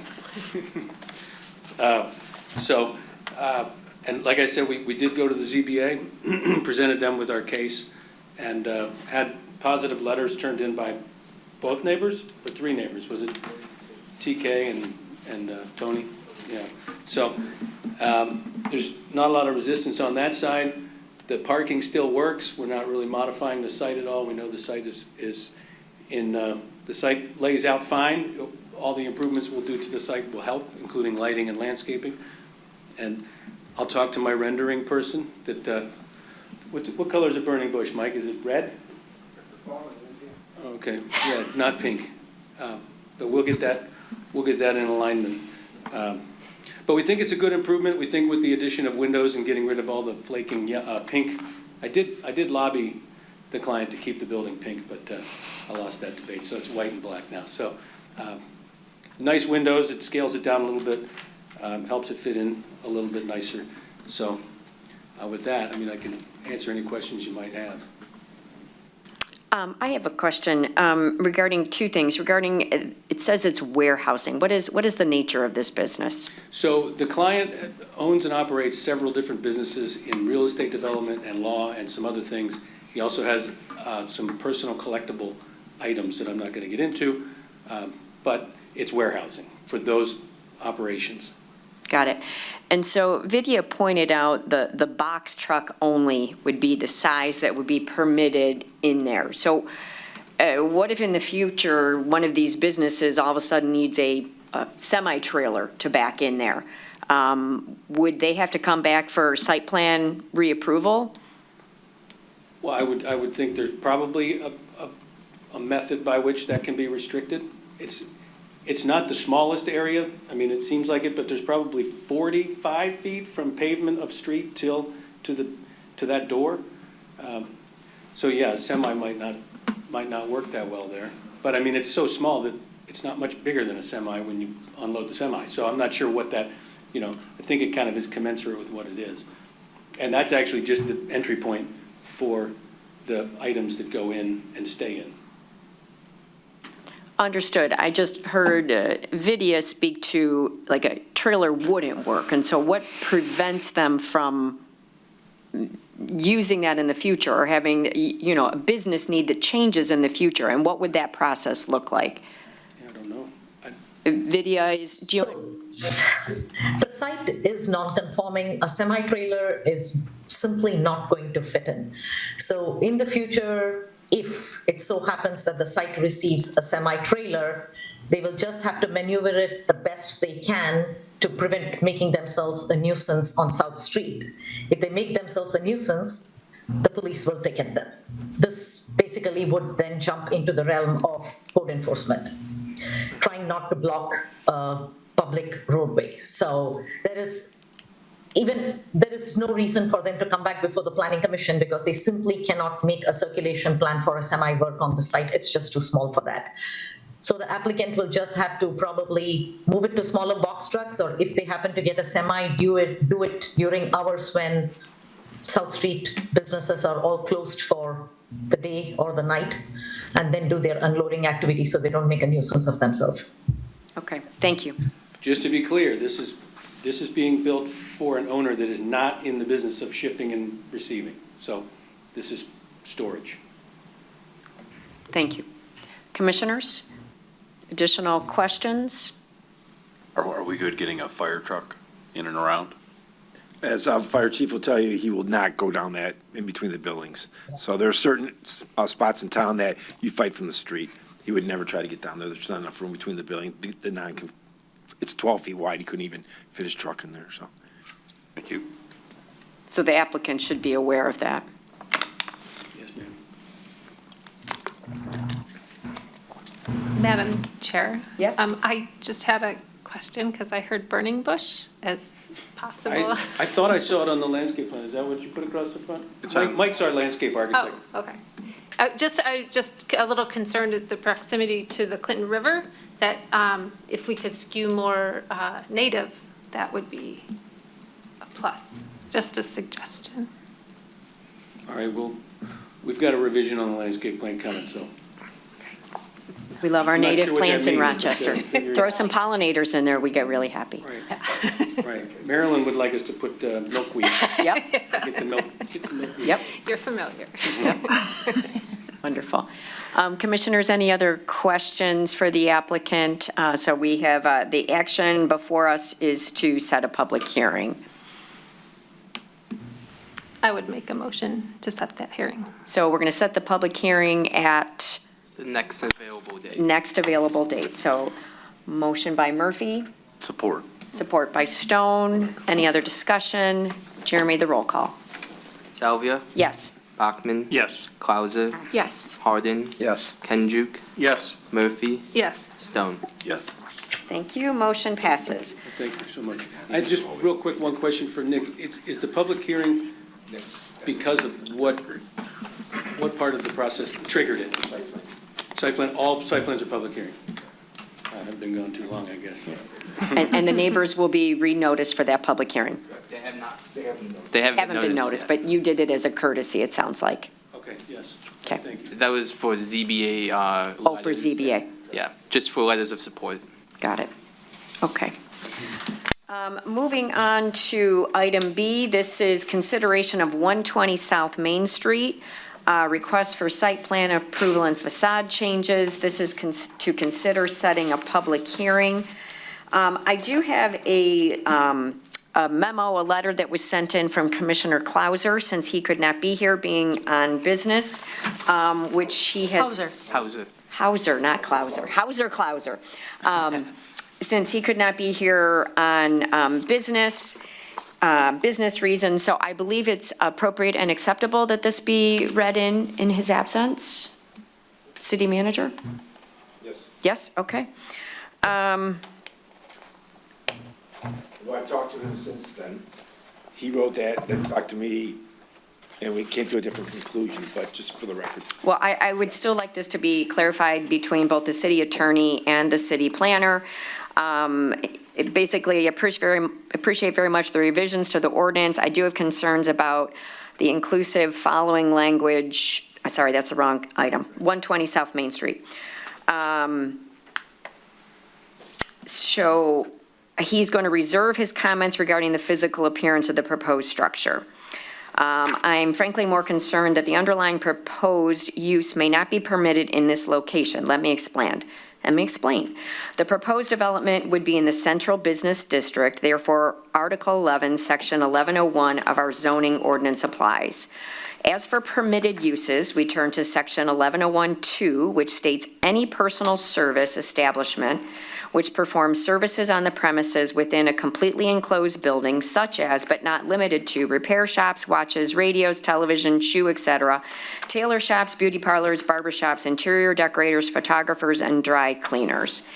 And like I said, we did go to the ZBA, presented them with our case, and had positive letters turned in by both neighbors, or three neighbors. Was it TK and Tony? Yeah. So there's not a lot of resistance on that side. The parking still works. We're not really modifying the site at all. We know the site is in, the site lays out fine. All the improvements we'll do to the site will help, including lighting and landscaping. And I'll talk to my rendering person that, what color is a burning bush, Mike? Is it red? Okay, yeah, not pink. But we'll get that in alignment. But we think it's a good improvement. We think with the addition of windows and getting rid of all the flaking pink, I did lobby the client to keep the building pink, but I lost that debate, so it's white and black now. So nice windows, it scales it down a little bit, helps it fit in a little bit nicer. So with that, I mean, I can answer any questions you might have. I have a question regarding two things. Regarding, it says it's warehousing. What is the nature of this business? So the client owns and operates several different businesses in real estate development and law and some other things. He also has some personal collectible items that I'm not going to get into, but it's warehousing for those operations. Got it. And so Vidya pointed out the box truck only would be the size that would be permitted in there. So what if in the future, one of these businesses all of a sudden needs a semi-trailer to back in there? Would they have to come back for site plan reapproval? Well, I would think there's probably a method by which that can be restricted. It's not the smallest area. I mean, it seems like it, but there's probably 45 feet from pavement of street to that door. So yeah, a semi might not work that well there. But I mean, it's so small that it's not much bigger than a semi when you unload the semi. So I'm not sure what that, I think it kind of is commensurate with what it is. And that's actually just the entry point for the items that go in and stay in. Understood. I just heard Vidya speak to, like, a trailer wouldn't work. And so what prevents them from using that in the future or having, a business need that changes in the future? And what would that process look like? Yeah, I don't know. Vidya, The site is non-conforming. A semi-trailer is simply not going to fit in. So in the future, if it so happens that the site receives a semi-trailer, they will just have to maneuver it the best they can to prevent making themselves a nuisance on South Street. If they make themselves a nuisance, the police will ticket them. This basically would then jump into the realm of code enforcement, trying not to block public roadway. So there is no reason for them to come back before the planning commission because they simply cannot make a circulation plan for a semi work on the site. It's just too small for that. So the applicant will just have to probably move it to smaller box trucks, or if they happen to get a semi, do it during hours when South Street businesses are all closed for the day or the night, and then do their unloading activity so they don't make a nuisance of themselves. Okay, thank you. Just to be clear, this is being built for an owner that is not in the business of shipping and receiving. So this is storage. Thank you. Commissioners, additional questions? Are we good getting a fire truck in and around? As fire chief will tell you, he will not go down that in between the buildings. So there are certain spots in town that you fight from the street. He would never try to get down there. There's not enough room between the building. It's 12 feet wide. He couldn't even fit his truck in there, so. Thank you. So the applicant should be aware of that. Yes, ma'am. Madam Chair? Yes. I just had a question because I heard burning bush as possible. I thought I saw it on the landscape plan. Is that what you put across the front? It's Mike's our landscape architect. Oh, okay. Just a little concerned with the proximity to the Clinton River, that if we could skew more native, that would be a plus. Just a suggestion. All right, well, we've got a revision on the landscape plan coming, so We love our I'm not native sure what that plants in means, but, Rochester. figure- Throw some pollinators in there, we get really happy. Right. Maryland would like us to put milkweed, Yep, get the milkweed. yep, You're familiar. wonderful. Commissioners, any other questions for the applicant? So we have, the action before us is to set a public hearing. I would make a motion to set that hearing. So we're going to set the public hearing at The next available date. next available date. So motion by Murphy, Support. support by Stone. Any other discussion? Jeremy, the roll call. Salvia, Yes. Bachman, Yes. Clauser, Yes. Harden, Yes. Kenjuk, Yes. Murphy, Yes. Stone. Yes. Thank you. Motion passes. Thank you so much. I just, real quick, one question for Nick. Is the public hearing because of what part of the process triggered it? Site plan, all site plans are public hearing? I've been going too long, I guess. And the neighbors will be re-noticed for that public hearing. They have not. They Haven't been noticed, but you did it as a courtesy, it sounds like. Okay, yes. Okay. Thank you. That was for ZBA. Oh, for letters. ZBA. Yeah, just for letters of support. Got it. Okay. Moving on to item B, this is consideration of 120 South Main Street, request for site plan approval and facade changes. This is to consider setting a public hearing. I do have a memo, a letter that was sent in from Commissioner Clauser, since he could not be here being on business, which he has. Hauser, not Clauser. Hauser. Since he could not be here on business reasons, so I believe it's appropriate and acceptable that this be read in his absence. City manager? Yes. Yes, okay. Well, I've talked to him since then. He wrote that, then talked to me, and we came to a different conclusion, but just for the record. Well, I would still like this to be clarified between both the city attorney and the city planner. Basically, appreciate very much the revisions to the ordinance. I do have concerns about the inclusive following language. Sorry, that's the wrong item. 120 South Main Street. So he's going to reserve his comments regarding the physical appearance of the proposed structure. I'm frankly more concerned that the underlying proposed use may not be permitted in this location. Let me explain. The proposed development would be in the central business district, therefore Article 11, Section 1101 of our zoning ordinance applies. As for permitted uses, we turn to Section 1101-2, which states any personal service establishment which performs services on the premises within a completely enclosed building, such as, but not limited to, repair shops, watches, radios, television, shoe, etc., tailor shops, beauty parlors, barber shops, interior decorators, photographers, and dry cleaners.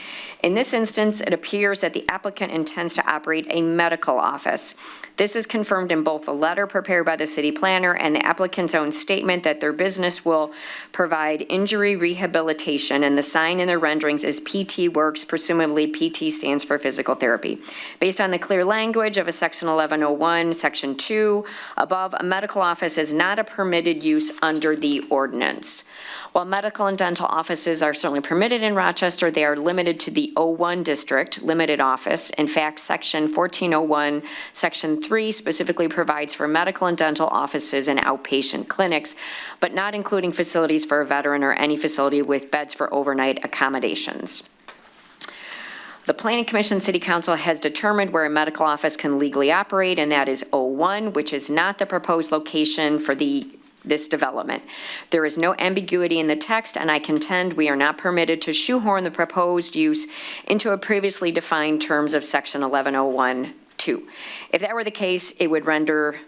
In this instance, it appears that the applicant intends to operate a medical office. This is confirmed in both a letter prepared by the city planner and the applicant's own statement that their business will provide injury rehabilitation, and the sign in their renderings is PT Works, presumably PT stands for physical therapy. Based on the clear language of a Section 1101, Section 2, above, a medical office is not a permitted use under the ordinance. While medical and dental offices are certainly permitted in Rochester, they are limited to the O1 district, limited office. In fact, Section 1401, Section 3 specifically provides for medical and dental offices and outpatient clinics, but not including facilities for a veteran or any facility with beds for overnight accommodations. The Planning Commission City Council has determined where a medical office can legally operate, and that is O1, which is not the proposed location for this development. There is no ambiguity in the text, and I contend we are not permitted to shoehorn the proposed use into a previously defined terms of Section 1101-2. If that were the case, it would render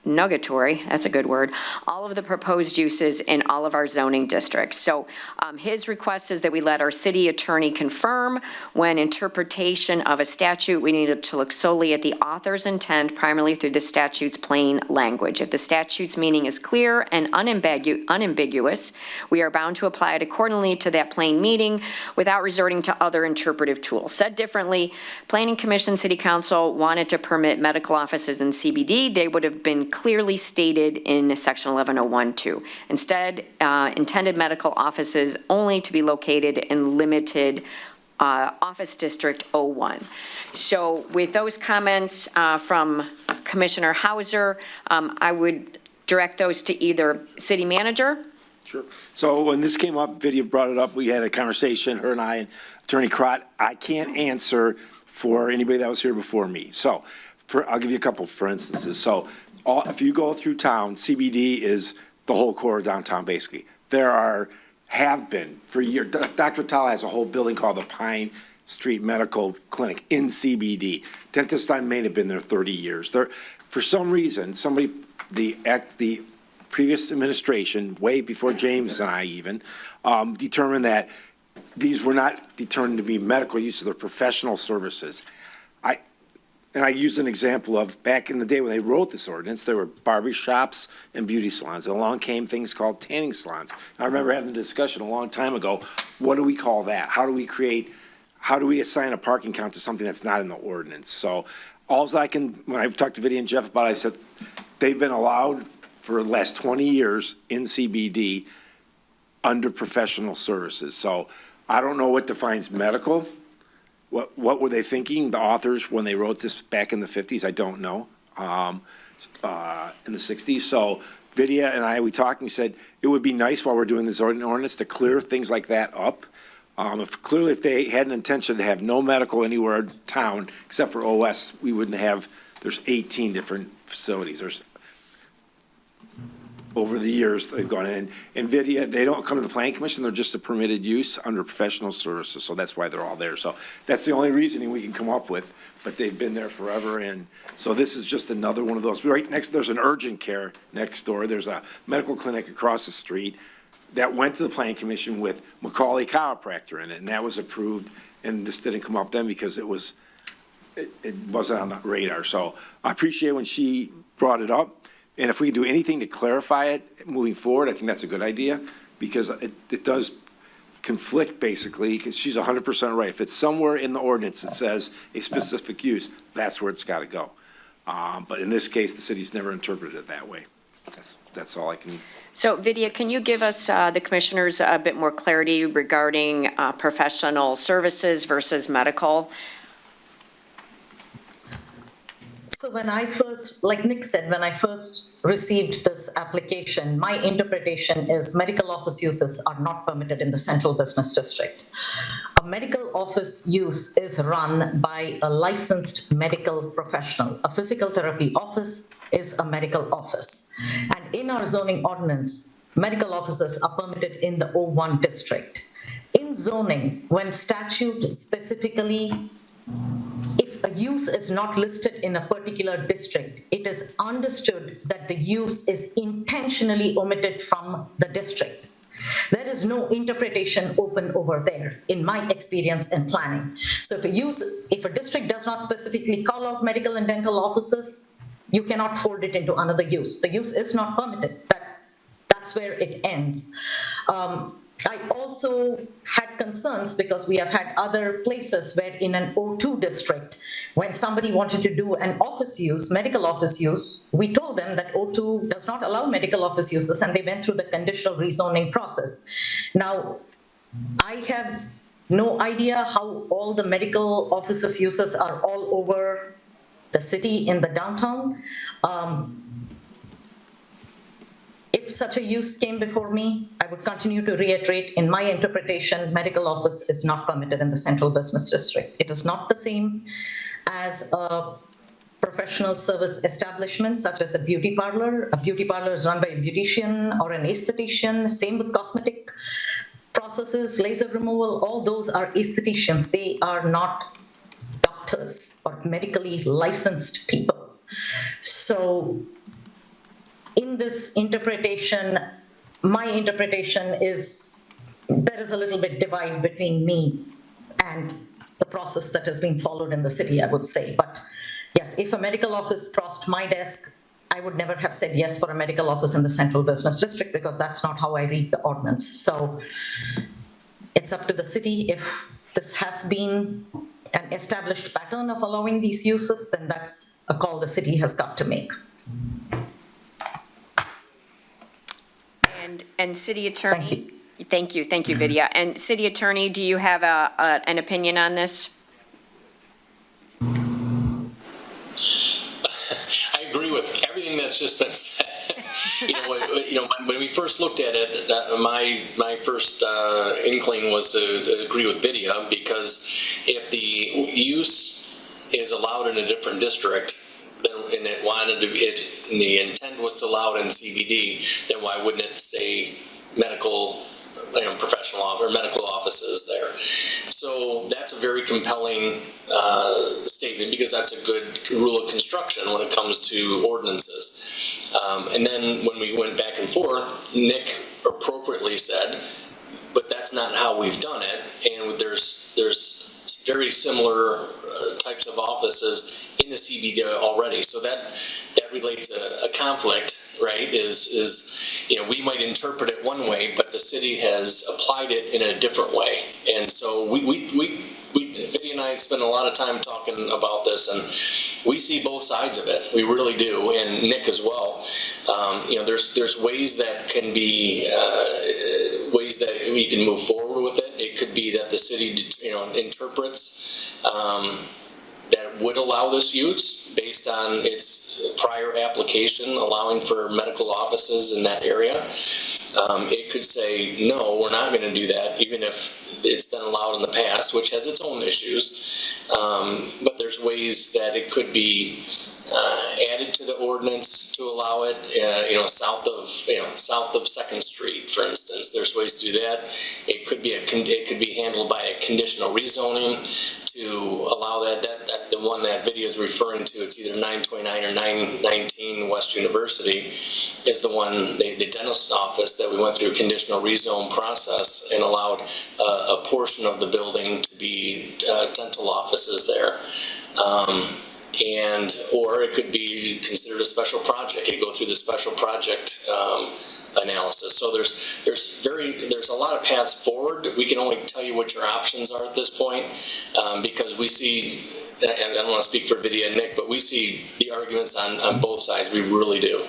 nugatory, that's a good word, all of the proposed uses in all of our zoning districts. So his request is that we let our city attorney confirm when interpretation of a statute, we need to look solely at the author's intent, primarily through the statute's plain language. If the statute's meaning is clear and unambiguous, we are bound to apply it accordingly to that plain meaning without resorting to other interpretive tools. Said differently, Planning Commission City Council wanted to permit medical offices in CBD, they would have been clearly stated in section 1101-2. Instead, intended medical offices only to be located in limited Office District 01. So with those comments from Commissioner Hauser, I would direct those to either city manager. Sure. So when this came up, Vidya brought it up, we had a conversation, her and I, and Attorney Crott. I can't answer for anybody that was here before me. So I'll give you a couple for instances. So if you go through town, CBD is the whole core of downtown, basically. Have been for years. Dr. Atala has a whole building called the Pine Street Medical Clinic in CBD. Dentist I may have been there 30 years. For some reason, the previous administration, way before James and I even, determined that these were not determined to be medical uses, they're professional services. I use an example of back in the day when they wrote this ordinance, there were barber shops and beauty salons. And along came things called tanning salons. I remember having a discussion a long time ago, what do we call that? How do we assign a parking count to something that's not in the ordinance? So when I talked to Vidya and Jeff about it, I said, they've been allowed for the last 20 years in CBD under professional services. So I don't know what defines medical. What were they thinking, the authors, when they wrote this back in the 50s? I don't know, in the 60s. So Vidya and I, we talked and we said, it would be nice while we're doing this ordinance to clear things like that up. If they had an intention to have no medical anywhere in town except for OS, we wouldn't have, there's 18 different facilities. Over the years, they've gone in. NVIDIA, they don't come to the Planning Commission, they're just a permitted use under professional services, so that's why they're all there. So that's the only reasoning we can come up with, but they've been there forever, and so this is just another one of those. Right next, there's an urgent care next door, there's a medical clinic across the street that went to the Planning Commission with Macaulay Chiropractor in it, and that was approved, and this didn't come up then because it wasn't on the radar. So I appreciate when she brought it up. And if we do anything to clarify it moving forward, I think that's a good idea, because it does conflict, basically, because she's 100% right. If it's somewhere in the ordinance that says a specific use, that's where it's got to go. But in this case, the city's never interpreted it that way. That's all I can. So Vidya, can you give us, the commissioners, a bit more clarity regarding professional services versus medical? So when I first, like Nick said, when I first received this application, my interpretation is medical office uses are not permitted in the central business district. A medical office use is run by a licensed medical professional. A physical therapy office is a medical office. And in our zoning ordinance, medical offices are permitted in the O1 district. In zoning, when statute specifically, if a use is not listed in a particular district, it is understood that the use is intentionally omitted from the district. There is no interpretation open over there, in my experience in planning. So if a district does not specifically call out medical and dental offices, you cannot fold it into another use. The use is not permitted. That's where it ends. I also had concerns because we have had other places where in an O2 district, when somebody wanted to do an office use, medical office use, we told them that O2 does not allow medical office uses, and they went through the conditional rezoning process. Now, I have no idea how all the medical offices uses are all over the city in the downtown. If such a use came before me, I would continue to reiterate, in my interpretation, medical office is not permitted in the central business district. It is not the same as a professional service establishment, such as a beauty parlor. A beauty parlor is run by a beautician or an esthetician. Same with cosmetic processes, laser removal, all those are estheticians. They are not doctors or medically licensed people. So in this interpretation, my interpretation is there is a little bit divide between me and the process that has been followed in the city, I would say. But yes, if a medical office crossed my desk, I would never have said yes for a medical office in the central business district, because that's not how I read the ordinance. So it's up to the city. If this has been an established pattern of allowing these uses, then that's a call the city has got to make. And City Attorney? Thank you, Vidya. And City Attorney, do you have an opinion on this? I agree with everything that's just been said. When we first looked at it, my first inkling was to agree with Vidya, because if the use is allowed in a different district, then, and it wanted to be, and the intent was to allow it in CBD, then why wouldn't it say medical, professional or medical offices there? So that's a very compelling statement, because that's a good rule of construction when it comes to ordinances. And then when we went back and forth, Nick appropriately said, but that's not how we've done it, and there's very similar types of offices in the CBD already. So that relates a conflict, right? Is we might interpret it one way, but the city has applied it in a different way. And so Vidya and I spend a lot of time talking about this, and we see both sides of it. We really do, and Nick as well. There's ways that can be ways that we can move forward with it. It could be that the city, interprets that would allow this use based on its prior application, allowing for medical offices in that area. It could say, no, we're not going to do that, even if it's been allowed in the past, which has its own issues. But there's ways that it could be added to the ordinance to allow it, south of 2nd Street, for instance. There's ways to do that. It could be handled by a conditional rezoning to allow that the one that video is referring to, it's either 929 or 919 West University, is the one, the dentist office that we went through a conditional rezone process and allowed a portion of the building to be dental offices there. Or it could be considered a special project. It go through the special project analysis. So there's a lot of paths forward. We can only tell you what your options are at this point, because we see, and I don't want to speak for Vidya and Nick, but we see the arguments on both sides. We really do.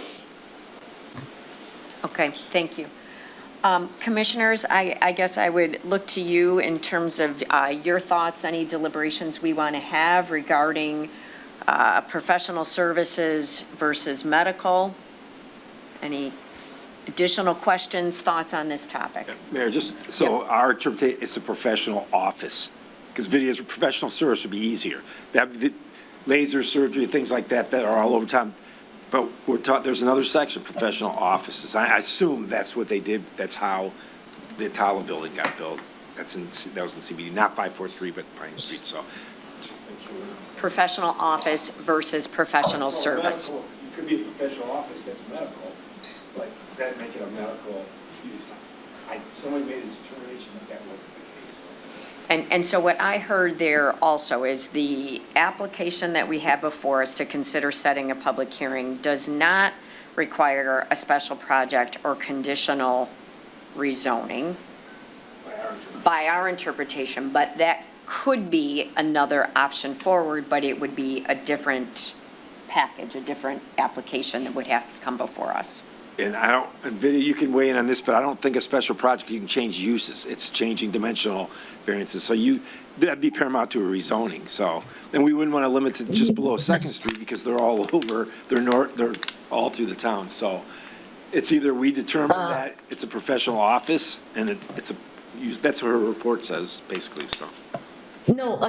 Okay, thank you. Commissioners, I guess I would look to you in terms of your thoughts, any deliberations we want to have regarding professional services versus medical. Any additional questions, thoughts on this topic? Mayor, just so our interpretation, it's a professional office, because Vidya's professional service would be easier. That laser surgery, things like that are all over town. But we're taught there's another section, professional offices. I assume that's what they did. That's how the Atala building got built. That was in CBD, not 543, but Pine Street. So just make sure. Professional office versus professional service. Medical, it could be a professional office that's medical, but does that make it a medical use? Somebody made a determination that that wasn't the case. And so what I heard there also is the application that we have before us to consider setting a public hearing does not require a special project or conditional rezoning by our interpretation, but that could be another option forward, but it would be a different package, a different application that would have to come before us. And Vidya, you can weigh in on this, but I don't think a special project, you can change uses. It's changing dimensional variances. So that'd be paramount to a rezoning. So, and we wouldn't want to limit it just below 2nd Street, because they're all over, they're all through the town. So it's either we determine that it's a professional office and it's a use, that's what her report says, basically, so. No,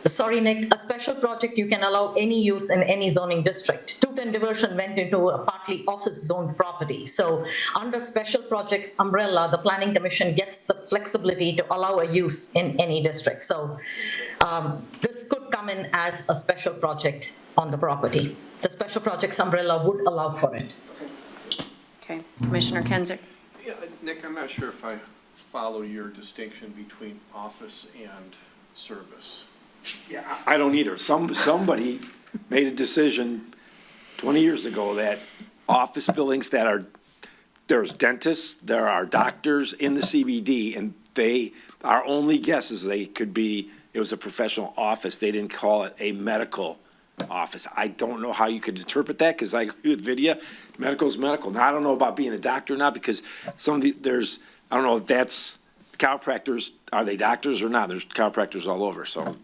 sorry, Nick, a special project, you can allow any use in any zoning district. 210 diversion went into a partly office zoned property. So under special projects umbrella, the planning commission gets the flexibility to allow a use in any district. So this could come in as a special project on the property. The special projects umbrella would allow for it. Okay, Commissioner Kensick? Yeah, Nick, I'm not sure if I follow your distinction between office and service. Yeah, I don't either. Somebody made a decision 20 years ago that office buildings there's dentists, there are doctors in the CBD, and our only guess is it was a professional office. They didn't call it a medical office. I don't know how you could interpret that, because I agree with Vidya, medical is medical. Now, I don't know about being a doctor or not, because I don't know if that's, chiropractors, are they doctors or not? There's chiropractors all over, so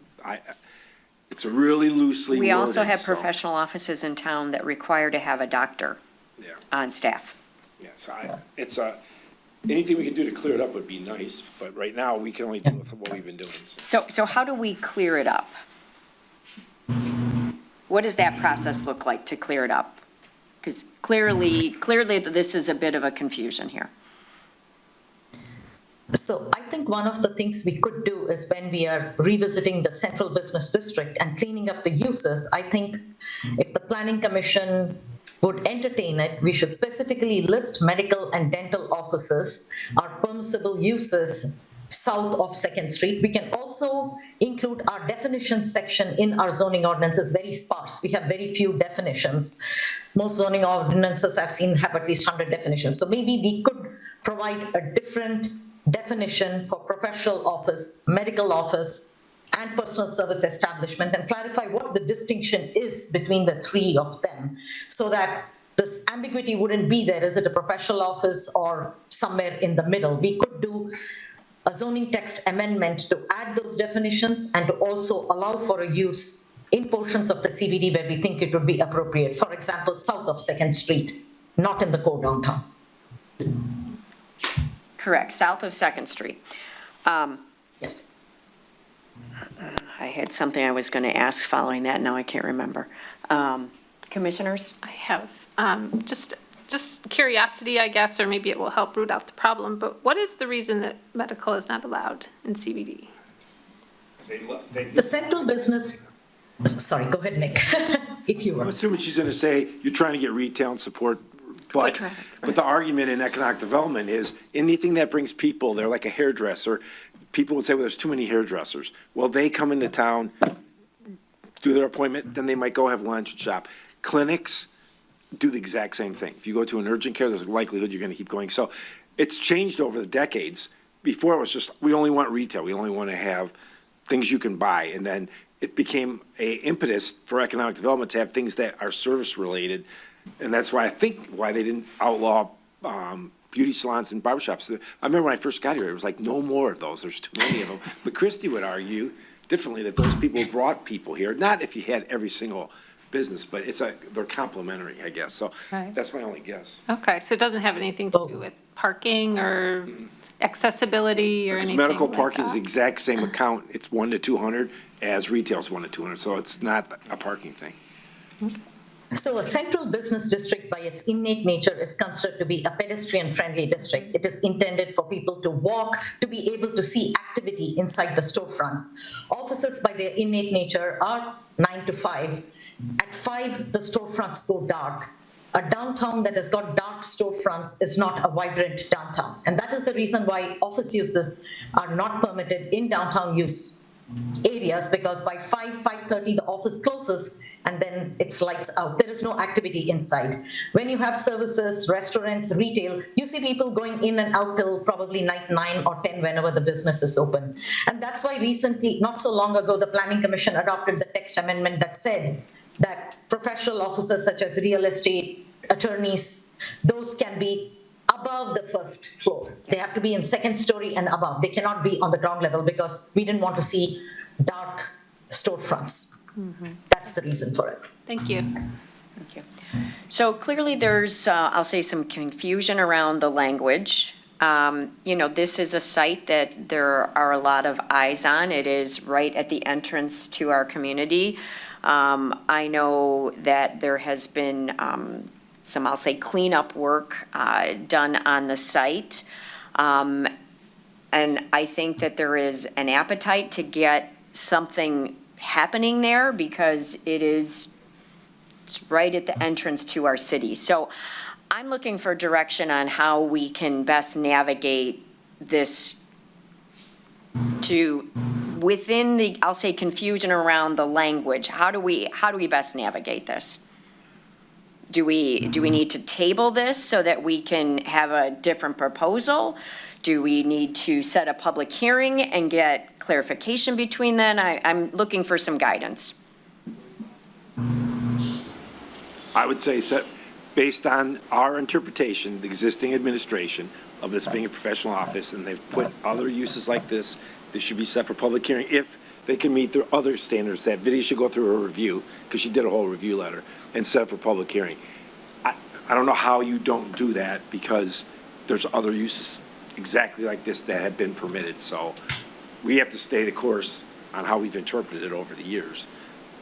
it's really loosely worded. We also have so- professional offices in town that require to have a doctor Yeah. on staff. Yeah, so anything we can do to clear it up would be nice, but right now, we can only deal with what we've been doing. So how do we clear it up? What does that process look like to clear it up? Because clearly this is a bit of a confusion here. So I think one of the things we could do is when we are revisiting the central business district and cleaning up the uses, I think if the planning commission would entertain it, we should specifically list medical and dental offices are permissible uses south of 2nd Street. We can also include our definition section in our zoning ordinance is very sparse. We have very few definitions. Most zoning ordinances I've seen have at least 100 definitions. So maybe we could provide a different definition for professional office, medical office, and personal service establishment, and clarify what the distinction is between the three of them, so that this ambiguity wouldn't be there. Is it a professional office or somewhere in the middle? We could do a zoning text amendment to add those definitions and to also allow for a use in portions of the CBD where we think it would be appropriate. For example, south of 2nd Street, not in the core downtown. Correct, south of 2nd Street. Yes. I had something I was going to ask following that, now I can't remember. Commissioners? I have just curiosity, I guess, or maybe it will help root out the problem, but what is the reason that medical is not allowed in CBD? The central business, sorry, go ahead, Nick, if you I'm were. assuming she's gonna say, you're trying to get retail and support, but the argument in economic development is anything that brings people, they're like a hairdresser. People would say, well, there's too many hairdressers. Well, they come into town, do their appointment, then they might go have lunch and shop. Clinics do the exact same thing. If you go to an urgent care, there's a likelihood you're gonna keep going. So it's changed over the decades. Before it was just, we only want retail, we only wanna have things you can buy. And then it became a impetus for economic development to have things that are service related. And that's why why they didn't outlaw, beauty salons and barbershops. I remember when I first got here, it was like, no more of those, there's too many of them. But Christie would argue differently, that those people brought people here, not if you had every single business, but they're complementary, I guess. So Right. that's my only guess. Okay, so it doesn't have anything to do with parking or accessibility or Because anything medical like parking is the that? exact same account, it's 1 to 200, as retail's 1 to 200, so it's not a parking thing. So a central business district by its innate nature is considered to be a pedestrian-friendly district. It is intended for people to walk, to be able to see activity inside the storefronts. Offices by their innate nature are 9 to 5. At 5, the storefronts go dark. A downtown that has got dark storefronts is not a vibrant downtown. And that is the reason why office uses are not permitted in downtown use areas, because by 5:30, the office closes and then it's lights out. There is no activity inside. When you have services, restaurants, retail, you see people going in and out till probably night 9 or 10 whenever the business is open. And that's why recently, not so long ago, the Planning Commission adopted the text amendment that said that professional officers such as real estate, attorneys, those can be above the first floor. They have to be in 2nd story and above. They cannot be on the ground level because we didn't want to see dark storefronts. That's the reason for it. Thank you. Thank you. So clearly there's, I'll say, some confusion around the language. This is a site that there are a lot of eyes on. It is right at the entrance to our community. I know that there has been some, I'll say, cleanup work done on the site. And I think that there is an appetite to get something happening there because it's right at the entrance to our city. So I'm looking for direction on how we can best navigate this within the, I'll say, confusion around the language. How do we best navigate this? Do we need to table this so that we can have a different proposal? Do we need to set a public hearing and get clarification between then? I'm looking for some guidance. I would say, based on our interpretation, the existing administration of this being a professional office, and they've put other uses like this should be set for public hearing if they can meet their other standards. That video should go through a review, because she did a whole review letter, and set up for public hearing. I don't know how you don't do that, because there's other uses exactly like this that have been permitted. So we have to stay the course on how we've interpreted it over the years.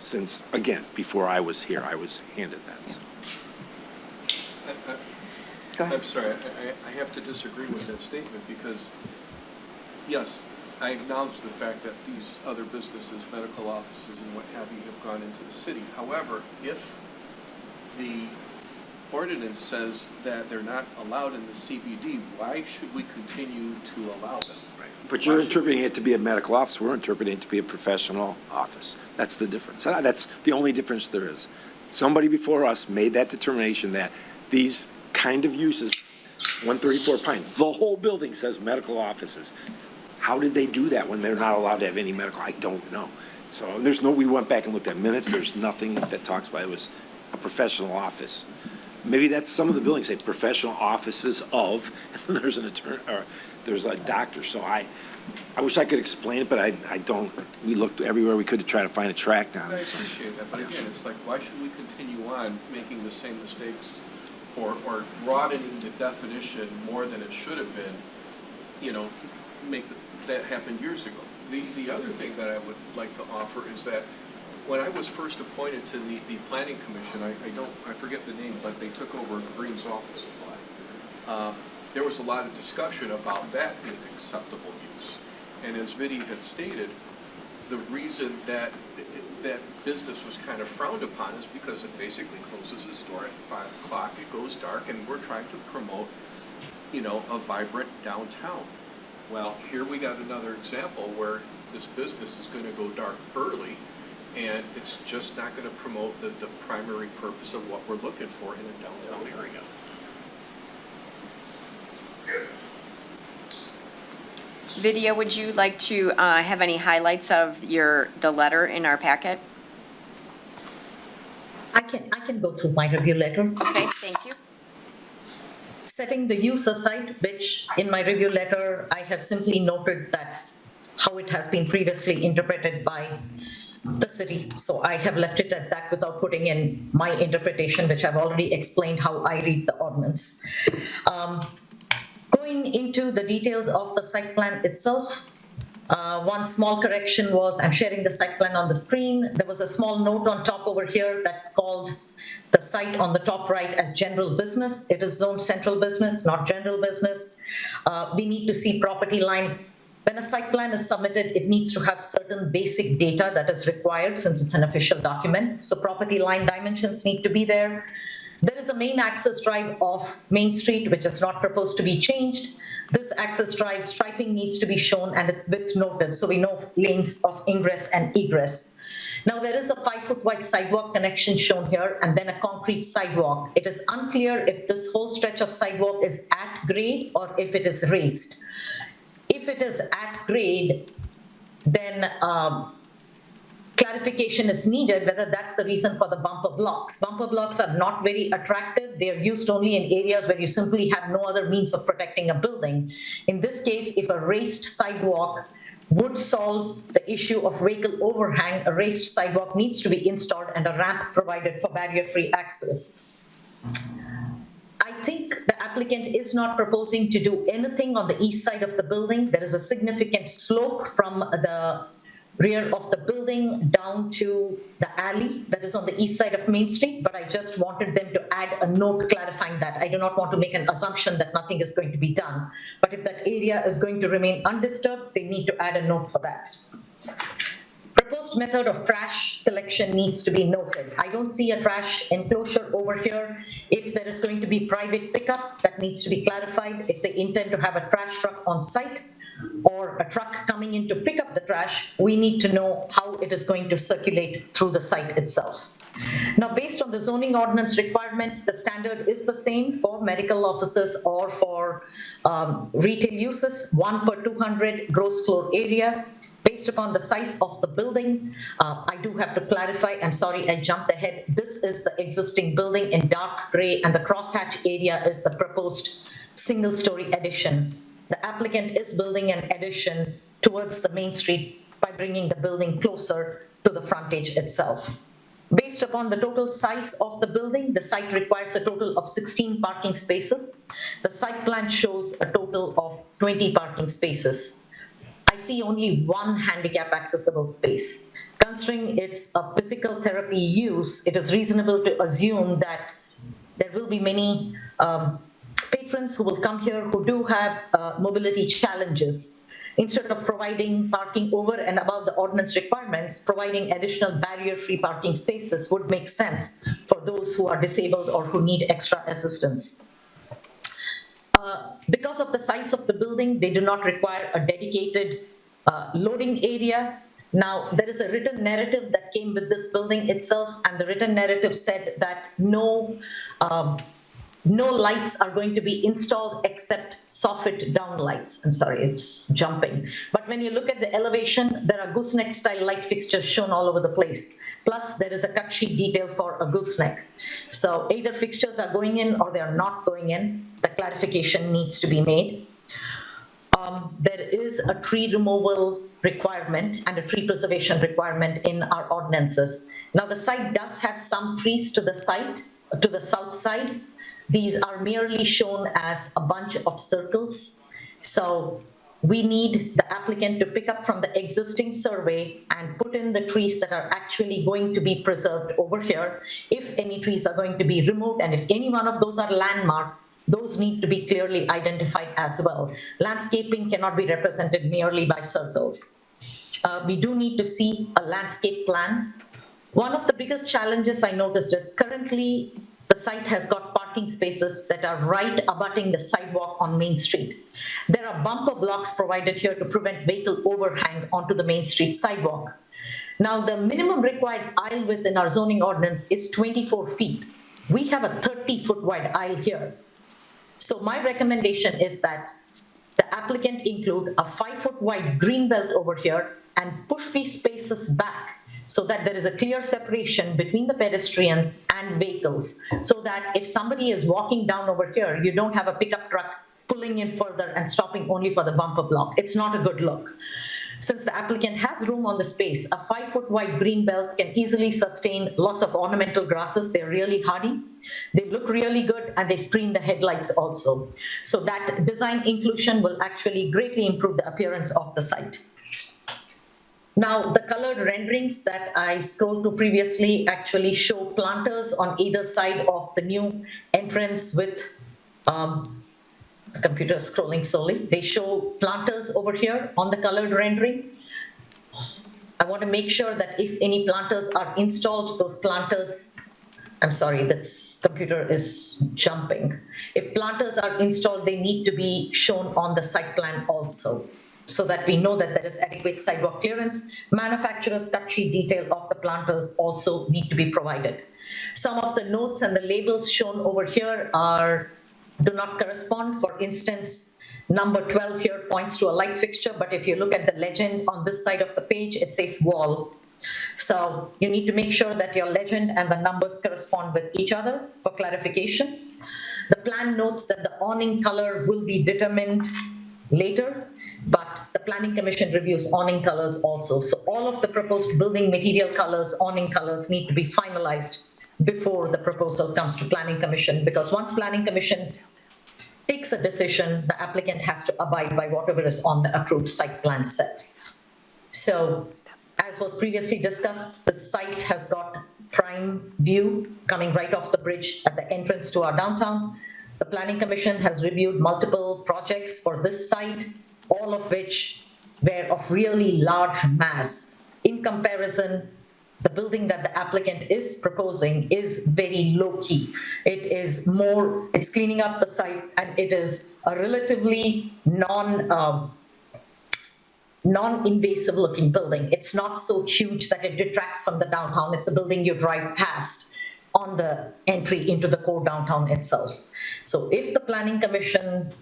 Since, again, before I was here, I was handed that. So. Go ahead. I'm sorry, I have to disagree with that statement because, yes, I acknowledge the fact that these other businesses, medical offices and what have you, have gone into the city. However, if the ordinance says that they're not allowed in the CBD, why should we continue to allow them? Right. But you're interpreting it to be a medical office. We're interpreting it to be a professional office. That's the difference. That's the only difference there is. Somebody before us made that determination that these kind of uses, 134 Pine, the whole building says medical offices. How did they do that when they're not allowed to have any medical? I don't know. So we went back and looked at minutes. There's nothing that talks about it was a professional office. Maybe that's some of the buildings say professional offices of, and there's an attorney, or there's a doctor. So I wish I could explain it, but I don't. We looked everywhere we could to try to find a track down I it. So. appreciate that, but again, it's like, why should we continue on making the same mistakes or broadening the definition more than it should have been, that happened years ago. The other thing that I would like to offer is that when I was first appointed to the Planning Commission, I forget the name, but they took over Green's office supply. There was a lot of discussion about that being acceptable use. And as Vinnie had stated, the reason that business was kind of frowned upon is because it basically closes its door at 5 o'clock, it goes dark, and we're trying to promote, a vibrant downtown. Well, here we got another example where this business is going to go dark early, and it's just not going to promote the primary purpose of what we're looking for in a downtown area. Vidya, would you like to have any highlights of the letter in our packet? I can go through my review letter. Okay, thank you. Setting the use aside, which in my review letter, I have simply noted that how it has been previously interpreted by the city. So I have left it at that without putting in my interpretation, which I've already explained how I read the ordinance. Going into the details of the site plan itself, one small correction was, I'm sharing the site plan on the screen. There was a small note on top over here that called the site on the top right as general business. It is zoned central business, not general business. We need to see property line. When a site plan is submitted, it needs to have certain basic data that is required since it's an official document. So property line dimensions need to be there. There is a main access drive off Main Street, which is not proposed to be changed. This access drive striping needs to be shown and its width noted so we know lanes of ingress and egress. Now there is a 5-foot wide sidewalk connection shown here and then a concrete sidewalk. It is unclear if this whole stretch of sidewalk is at grade or if it is raised. If it is at grade, then clarification is needed whether that's the reason for the bumper blocks. Bumper blocks are not very attractive. They are used only in areas where you simply have no other means of protecting a building. In this case, if a raised sidewalk would solve the issue of vehicle overhang, a raised sidewalk needs to be installed and a ramp provided for barrier-free access. I think the applicant is not proposing to do anything on the east side of the building. There is a significant slope from the rear of the building down to the alley that is on the east side of Main Street, but I just wanted them to add a note clarifying that. I do not want to make an assumption that nothing is going to be done, but if that area is going to remain undisturbed, they need to add a note for that. Proposed method of trash collection needs to be noted. I don't see a trash enclosure over here. If there is going to be private pickup, that needs to be clarified. If they intend to have a trash truck on site, or a truck coming in to pick up the trash, we need to know how it is going to circulate through the site itself. Now, based on the zoning ordinance requirement, the standard is the same for medical offices or for retail uses, 1 per 200 gross floor area. Based upon the size of the building, I do have to clarify, I'm sorry, I jumped ahead. This is the existing building in dark gray, and the crosshatch area is the proposed single-story addition. The applicant is building an addition towards the main street by bringing the building closer to the frontage itself. Based upon the total size of the building, the site requires a total of 16 parking spaces. The site plan shows a total of 20 parking spaces. I see only one handicap accessible space. Considering it's a physical therapy use, it is reasonable to assume that there will be many patrons who will come here who do have mobility challenges. Instead of providing parking over and above the ordinance requirements, providing additional barrier-free parking spaces would make sense for those who are disabled or who need extra assistance. Because of the size of the building, they do not require a dedicated loading area. Now, there is a written narrative that came with this building itself, and the written narrative said that no lights are going to be installed except soffit down lights. I'm sorry, it's jumping. But when you look at the elevation, there are gooseneck style light fixtures shown all over the place. Plus, there is a cut sheet detail for a gooseneck. So either fixtures are going in or they are not going in. The clarification needs to be made. There is a tree removal requirement and a tree preservation requirement in our ordinances. Now, the site does have some trees to the south side. These are merely shown as a bunch of circles. So we need the applicant to pick up from the existing survey and put in the trees that are actually going to be preserved over here. If any trees are going to be removed, and if any one of those are landmarked, those need to be clearly identified as well. Landscaping cannot be represented merely by circles. We do need to see a landscape plan. One of the biggest challenges I noticed is currently the site has got parking spaces that are right abutting the sidewalk on Main Street. There are bumper blocks provided here to prevent vehicle overhang onto the Main Street sidewalk. Now, the minimum required aisle width in our zoning ordinance is 24 feet. We have a 30-foot wide aisle here. So my recommendation is that the applicant include a 5-foot wide green belt over here and push these spaces back so that there is a clear separation between the pedestrians and vehicles, so that if somebody is walking down over here, you don't have a pickup truck pulling in further and stopping only for the bumper block. It's not a good look. Since the applicant has room on the space, a 5-foot wide green belt can easily sustain lots of ornamental grasses. They're really hardy. They look really good, and they screen the headlights also. So that design inclusion will actually greatly improve the appearance of the site. Now, the colored renderings that I scrolled to previously actually show planters on either side of the new entrance with the computer scrolling slowly. They show planters over here on the colored rendering. I want to make sure that if any planters are installed, those planters, I'm sorry, this computer is jumping. If planters are installed, they need to be shown on the site plan also, so that we know that there is adequate sidewalk clearance. Manufacturer's cut sheet detail of the planters also need to be provided. Some of the notes and the labels shown over here do not correspond. For instance, number 12 here points to a light fixture, but if you look at the legend on this side of the page, it says wall. So you need to make sure that your legend and the numbers correspond with each other for clarification. The plan notes that the awning color will be determined later, but the Planning Commission reviews awning colors also. So all of the proposed building material colors, awning colors need to be finalized before the proposal comes to Planning Commission, because once Planning Commission takes a decision, the applicant has to abide by whatever is on the approved site plan set. So as was previously discussed, the site has got prime view coming right off the bridge at the entrance to our downtown. The Planning Commission has reviewed multiple projects for this site, all of which were of really large mass. In comparison, the building that the applicant is proposing is very low-key. It's cleaning up the site, and it is a relatively non-invasive looking building. It's not so huge that it detracts from the downtown. It's a building you drive past on the entry into the core downtown itself. So if the Planning Commission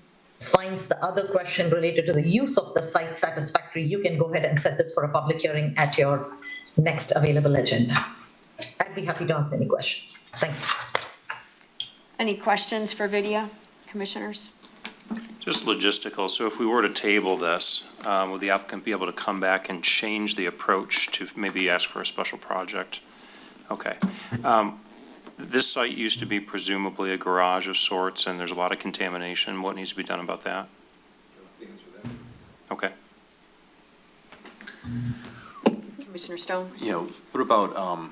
finds the other question related to the use of the site satisfactory, you can go ahead and set this for a public hearing at your next available agenda. I'd be happy to answer any questions. Thank you. Any questions for Vidya, commissioners? Just logistical, so if we were to table this, would the applicant be able to come back and change the approach to maybe ask for a special project? Okay. This site used to be presumably a garage of sorts, and there's a lot of contamination. What needs to be done about that? Okay. Commissioner Stone? What about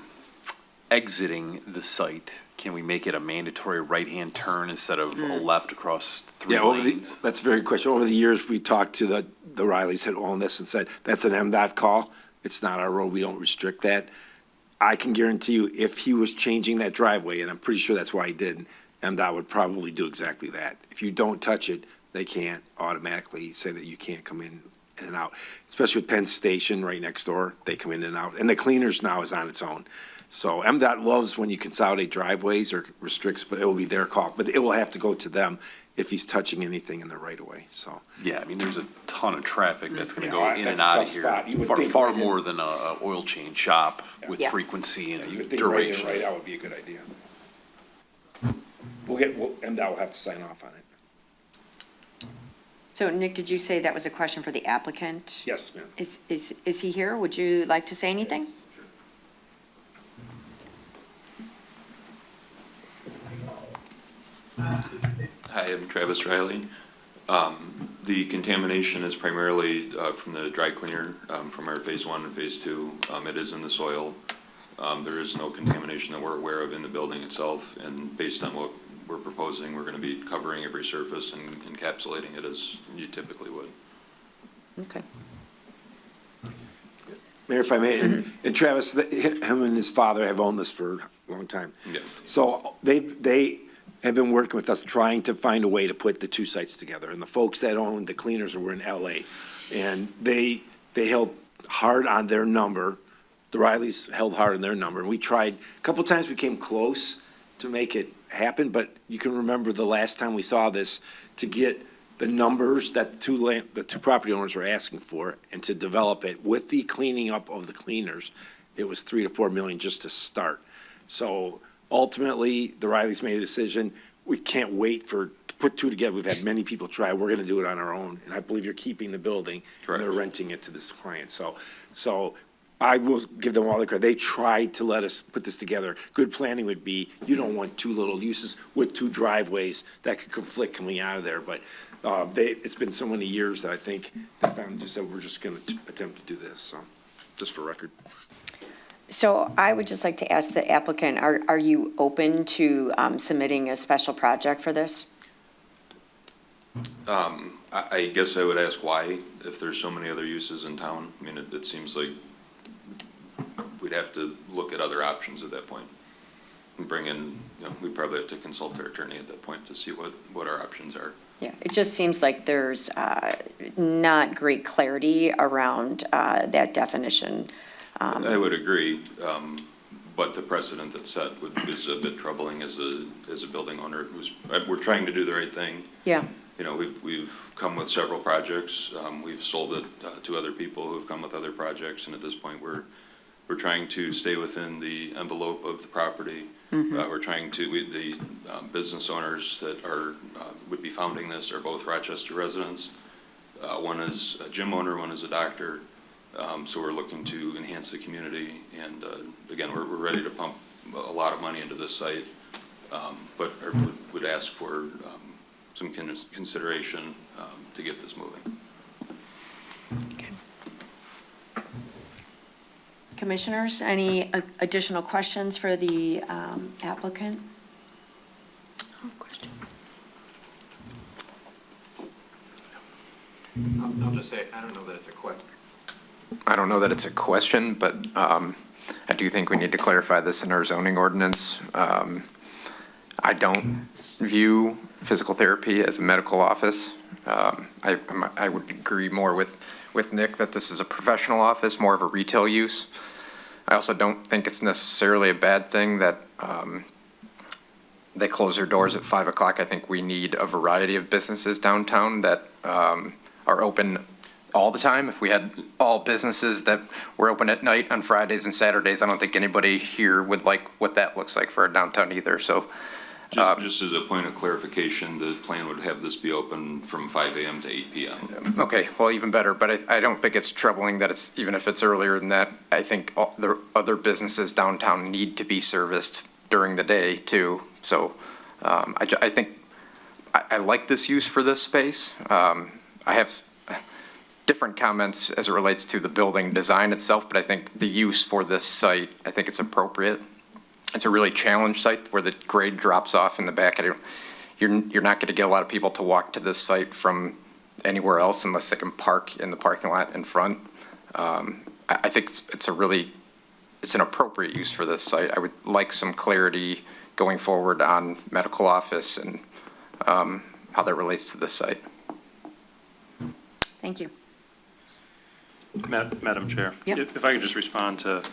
exiting the site? Can we make it a mandatory right-hand turn instead of a left across 3 lanes? That's a very good question. Over the years, we talked to the Rileys that own this and said, that's an MDOT call. It's not our road. We don't restrict that. I can guarantee you, if he was changing that driveway, and I'm pretty sure that's why he did, MDOT would probably do exactly that. If you don't touch it, they can't automatically say that you can't come in and out. Especially with Penn Station right next door, they come in and out. And the cleaners now is on its own. So MDOT loves when you consolidate driveways or restricts, but it will be their call. But it will have to go to them if he's touching anything in the right of way, so. Yeah, I mean, there's a ton of traffic that's gonna go in that's and a out tough of here. spot. You would Far, think far right in- more than a oil change shop with Yeah. frequency and You would think right in, duration. right out would be a good idea. MDOT will have to sign off on it. So Nick, did you say that was a question for the applicant? Yes, ma'am. Is he here? Would you like to say anything? Hi, I'm Travis Riley. The contamination is primarily from the dry cleaner from our phase 1 and phase 2. It is in the soil. There is no contamination that we're aware of in the building itself, and based on what we're proposing, we're going to be covering every surface and encapsulating it as you typically would. Okay. Mayor, if I may, and Travis, him and his father have owned this for a long time. Yeah. So they have been working with us, trying to find a way to put the two sites together. And the folks that owned the cleaners were in LA. And they held hard on their number. The Rileys held hard on their number. And we tried, a couple times we came close to make it happen, but you can remember the last time we saw this, to get the numbers that the two property owners were asking for and to develop it with the cleaning up of the cleaners, it was 3 to 4 million just to start. So ultimately, the Rileys made a decision. We can't wait to put two together. We've had many people try. We're going to do it on our own. And I believe you're keeping the building. Correct. And they're renting it to this client. So I will give them all the credit. They tried to let us put this together. Good planning would be, you don't want two little uses with two driveways that could conflict coming out of there. But it's been so many years that I think they found just that we're just going to attempt to do this. So just for record. So I would just like to ask the applicant, are you open to submitting a special project for this? I guess I would ask why, if there's so many other uses in town. I mean, it seems like we'd have to look at other options at that point. And bring in, we'd probably have to consult our attorney at that point to see what our options are. Yeah, it just seems like there's not great clarity around that definition. I would agree, but the precedent that's set is a bit troubling as a building owner we're trying to do the right thing. Yeah. We've come with several projects. We've sold it to other people who've come with other projects, and at this point, we're trying to stay within the envelope of the property. We're trying to, the business owners that would be founding this are both Rochester residents. One is a gym owner, one is a doctor. So we're looking to enhance the community, and again, we're ready to pump a lot of money into this site, but would ask for some consideration to get this moving. Okay. Commissioners, any additional questions for the applicant? I'll just say, I don't know that it's a question, but I do think we need to clarify this in our zoning ordinance. I don't view physical therapy as a medical office. I would agree more with Nick that this is a professional office, more of a retail use. I also don't think it's necessarily a bad thing that they close their doors at 5 o'clock. I think we need a variety of businesses downtown that are open all the time. If we had all businesses that were open at night on Fridays and Saturdays, I don't think anybody here would like what that looks like for a downtown either. So Just as a point of clarification, the plan would have this be open from 5 a.m. to 8 p.m. okay, well, even better, but I don't think it's troubling that it's, even if it's earlier than that, I think all the other businesses downtown need to be serviced during the day too. So I think I like this use for this space. I have different comments as it relates to the building design itself, but I think the use for this site, I think it's appropriate. It's a really challenged site where the grade drops off in the back. You're not going to get a lot of people to walk to this site from anywhere else unless they can park in the parking lot in front. I think it's an appropriate use for this site. I would like some clarity going forward on medical office and how that relates to this site. Thank you. Madam Chair, Yep. if I could just respond to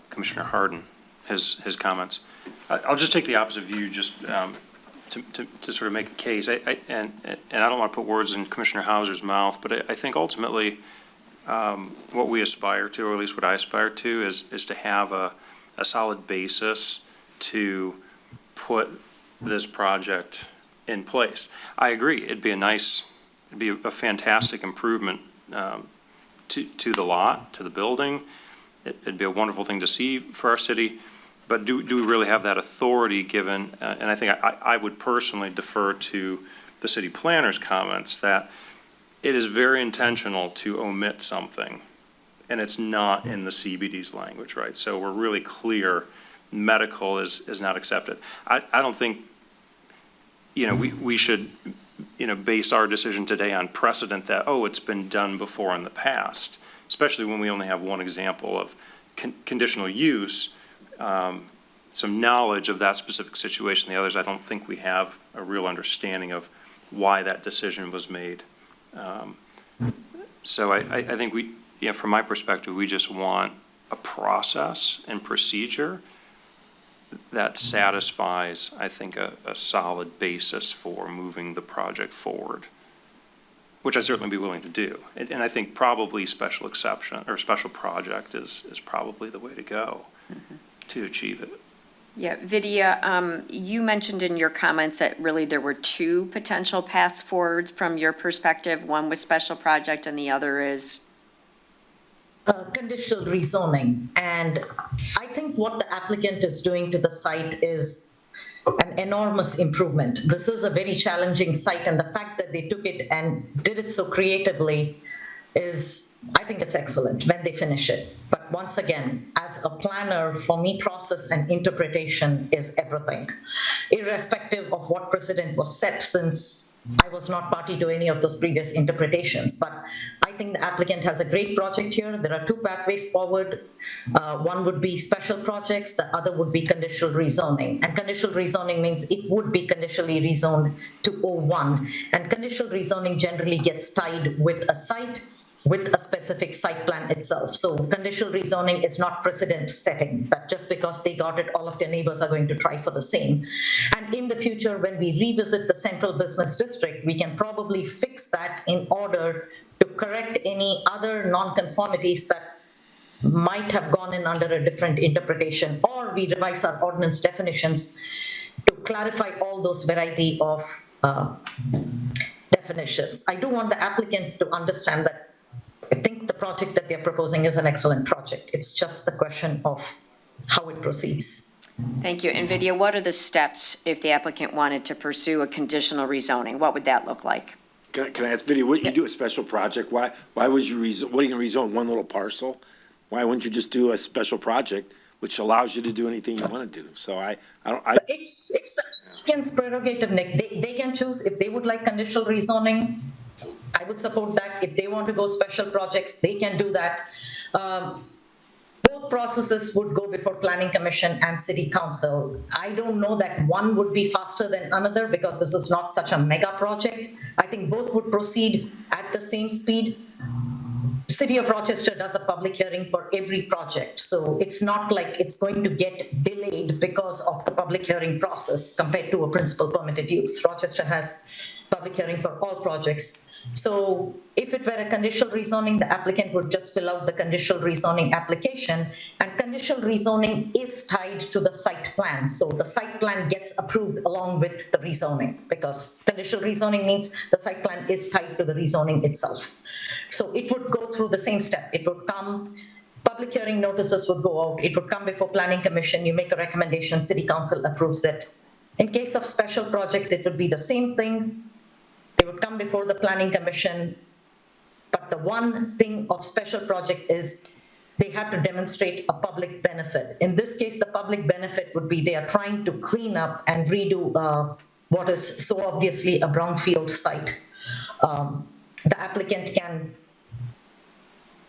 Commissioner Harden, his comments. I'll just take the opposite view, just to sort of make a case. And I don't want to put words in Commissioner Hauser's mouth, but I think ultimately what we aspire to, or at least what I aspire to, is to have a solid basis to put this project in place. I agree, it'd be a fantastic improvement to the lot, to the building. It'd be a wonderful thing to see for our city, but do we really have that authority given? And I think I would personally defer to the city planner's comments that it is very intentional to omit something, and it's not in the CBD's language, right? So we're really clear, medical is not accepted. I don't think, we should, base our decision today on precedent that, it's been done before in the past, especially when we only have one example of conditional use, some knowledge of that specific situation. The others, I don't think we have a real understanding of why that decision was made. So I think from my perspective, we just want a process and procedure that satisfies, I think, a solid basis for moving the project forward, which I'd certainly be willing to do. And I think probably special exception or special project is probably the way to go to achieve it. Yeah, Vidya, you mentioned in your comments that really there were two potential paths forward from your perspective. One was special project and the other is? Conditional rezoning. And I think what the applicant is doing to the site is an enormous improvement. This is a very challenging site, and the fact that they took it and did it so creatively is, I think it's excellent when they finish it. But once again, as a planner, for me, process and interpretation is everything. Irrespective of what precedent was set, since I was not party to any of those previous interpretations. But I think the applicant has a great project here. There are two pathways forward. One would be special projects, the other would be conditional rezoning. And conditional rezoning means it would be conditionally rezoned to O1. And conditional rezoning generally gets tied with a site, with a specific site plan itself. So conditional rezoning is not precedent setting, that just because they got it, all of their neighbors are going to try for the same. And in the future, when we revisit the central business district, we can probably fix that in order to correct any other non-conformities that might have gone in under a different interpretation, or we revise our ordinance definitions to clarify all those variety of definitions. I do want the applicant to understand that I think the project that they're proposing is an excellent project. It's just the question of how it proceeds. Thank you. And Vidya, what are the steps if the applicant wanted to pursue a conditional rezoning? What would that look like? Can I ask Vidya, what you do a special project? Why would you what are you going to rezone one little parcel? Why wouldn't you just do a special project which allows you to do anything you want to do? So It's the applicant's prerogative, Nick. They can choose if they would like conditional rezoning. I would support that. If they want to go special projects, they can do that. Both processes would go before Planning Commission and City Council. I don't know that one would be faster than another because this is not such a mega project. I think both would proceed at the same speed. City of Rochester does a public hearing for every project. So it's not like it's going to get delayed because of the public hearing process compared to a principal permitted use. Rochester has public hearing for all projects. So if it were a conditional rezoning, the applicant would just fill out the conditional rezoning application, and conditional rezoning is tied to the site plan. So the site plan gets approved along with the rezoning, because conditional rezoning means the site plan is tied to the rezoning itself. So it would go through the same step. It would come, public hearing notices would go out, it would come before planning commission, you make a recommendation, city council approves it. In case of special projects, it would be the same thing. They would come before the planning commission, but the one thing of special project is they have to demonstrate a public benefit. In this case, the public benefit would be they are trying to clean up and redo what is so obviously a brownfield site. The applicant can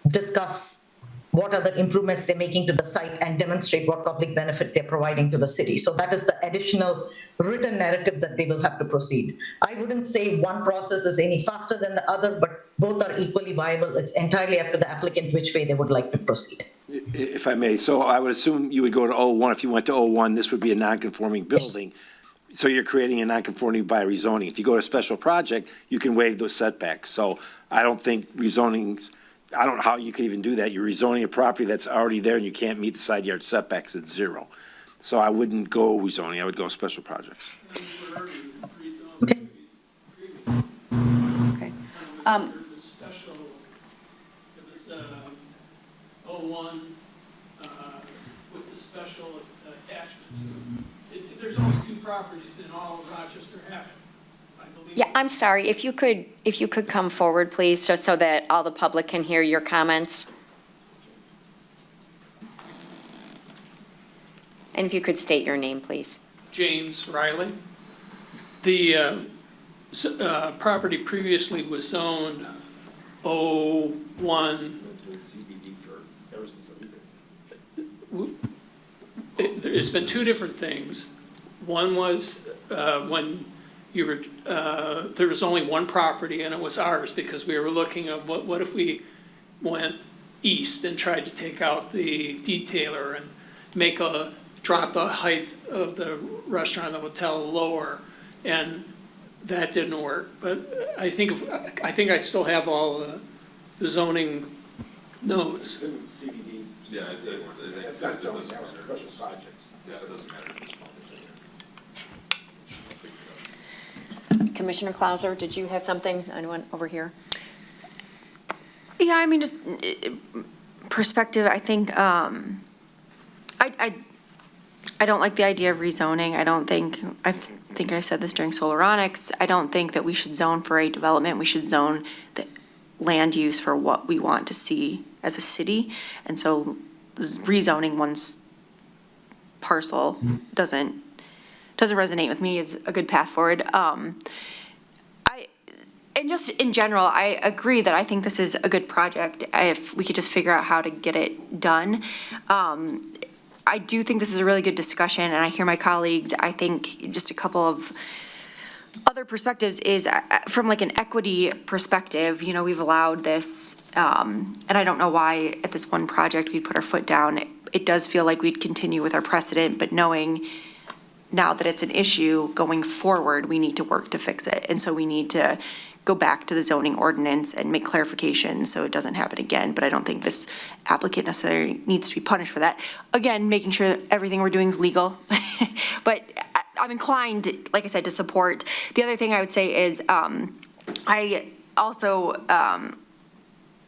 discuss what are the improvements they're making to the site and demonstrate what public benefit they're providing to the city. So that is the additional written narrative that they will have to proceed. I wouldn't say one process is any faster than the other, but both are equally viable. It's entirely up to the applicant which way they would like to proceed. If I may, so I would assume you would go to O1. If you went to O1, this would be a non-conforming building. So you're creating a non-conforming by rezoning. If you go to a special project, you can waive those setbacks. So I don't think rezonings, I don't know how you could even do that. You're rezoning a property that's already there and you can't meet the side yard setbacks at 0. So I wouldn't go rezoning, I would go special projects. Okay. Okay. Special, it was 01 with the special attachment. There's only 2 properties in all of Rochester have it, I believe. Yeah, I'm sorry, if you could come forward, please, just so that all the public can hear your comments. And if you could state your name, please. James Riley. The property previously was zoned 01. It's been 2 different things. One was when you were, there was only 1 property and it was ours because we were looking at what if we went east and tried to take out the detailer and drop the height of the restaurant, the hotel lower, and that didn't work. But I think I still have all the zoning notes. CBD. Yeah, that doesn't matter. Special projects. Yeah, it doesn't matter. Commissioner Clauser, did you have something? Anyone over here? Yeah, I mean, just perspective, I think, I don't like the idea of rezoning. I think I said this during Solaronics. I don't think that we should zone for a development. We should zone the land use for what we want to see as a city. And so rezoning one's parcel doesn't resonate with me as a good path forward. And just in general, I agree that I think this is a good project if we could just figure out how to get it done. I do think this is a really good discussion, and I hear my colleagues. I think just a couple of other perspectives is from like an equity perspective, we've allowed this, and I don't know why at this one project we'd put our foot down. It does feel like we'd continue with our precedent, but knowing now that it's an issue going forward, we need to work to fix it. And so we need to go back to the zoning ordinance and make clarifications so it doesn't happen again. But I don't think this applicant necessarily needs to be punished for that. Again, making sure that everything we're doing is legal. But I'm inclined, like I said, to support. The other thing I would say is I also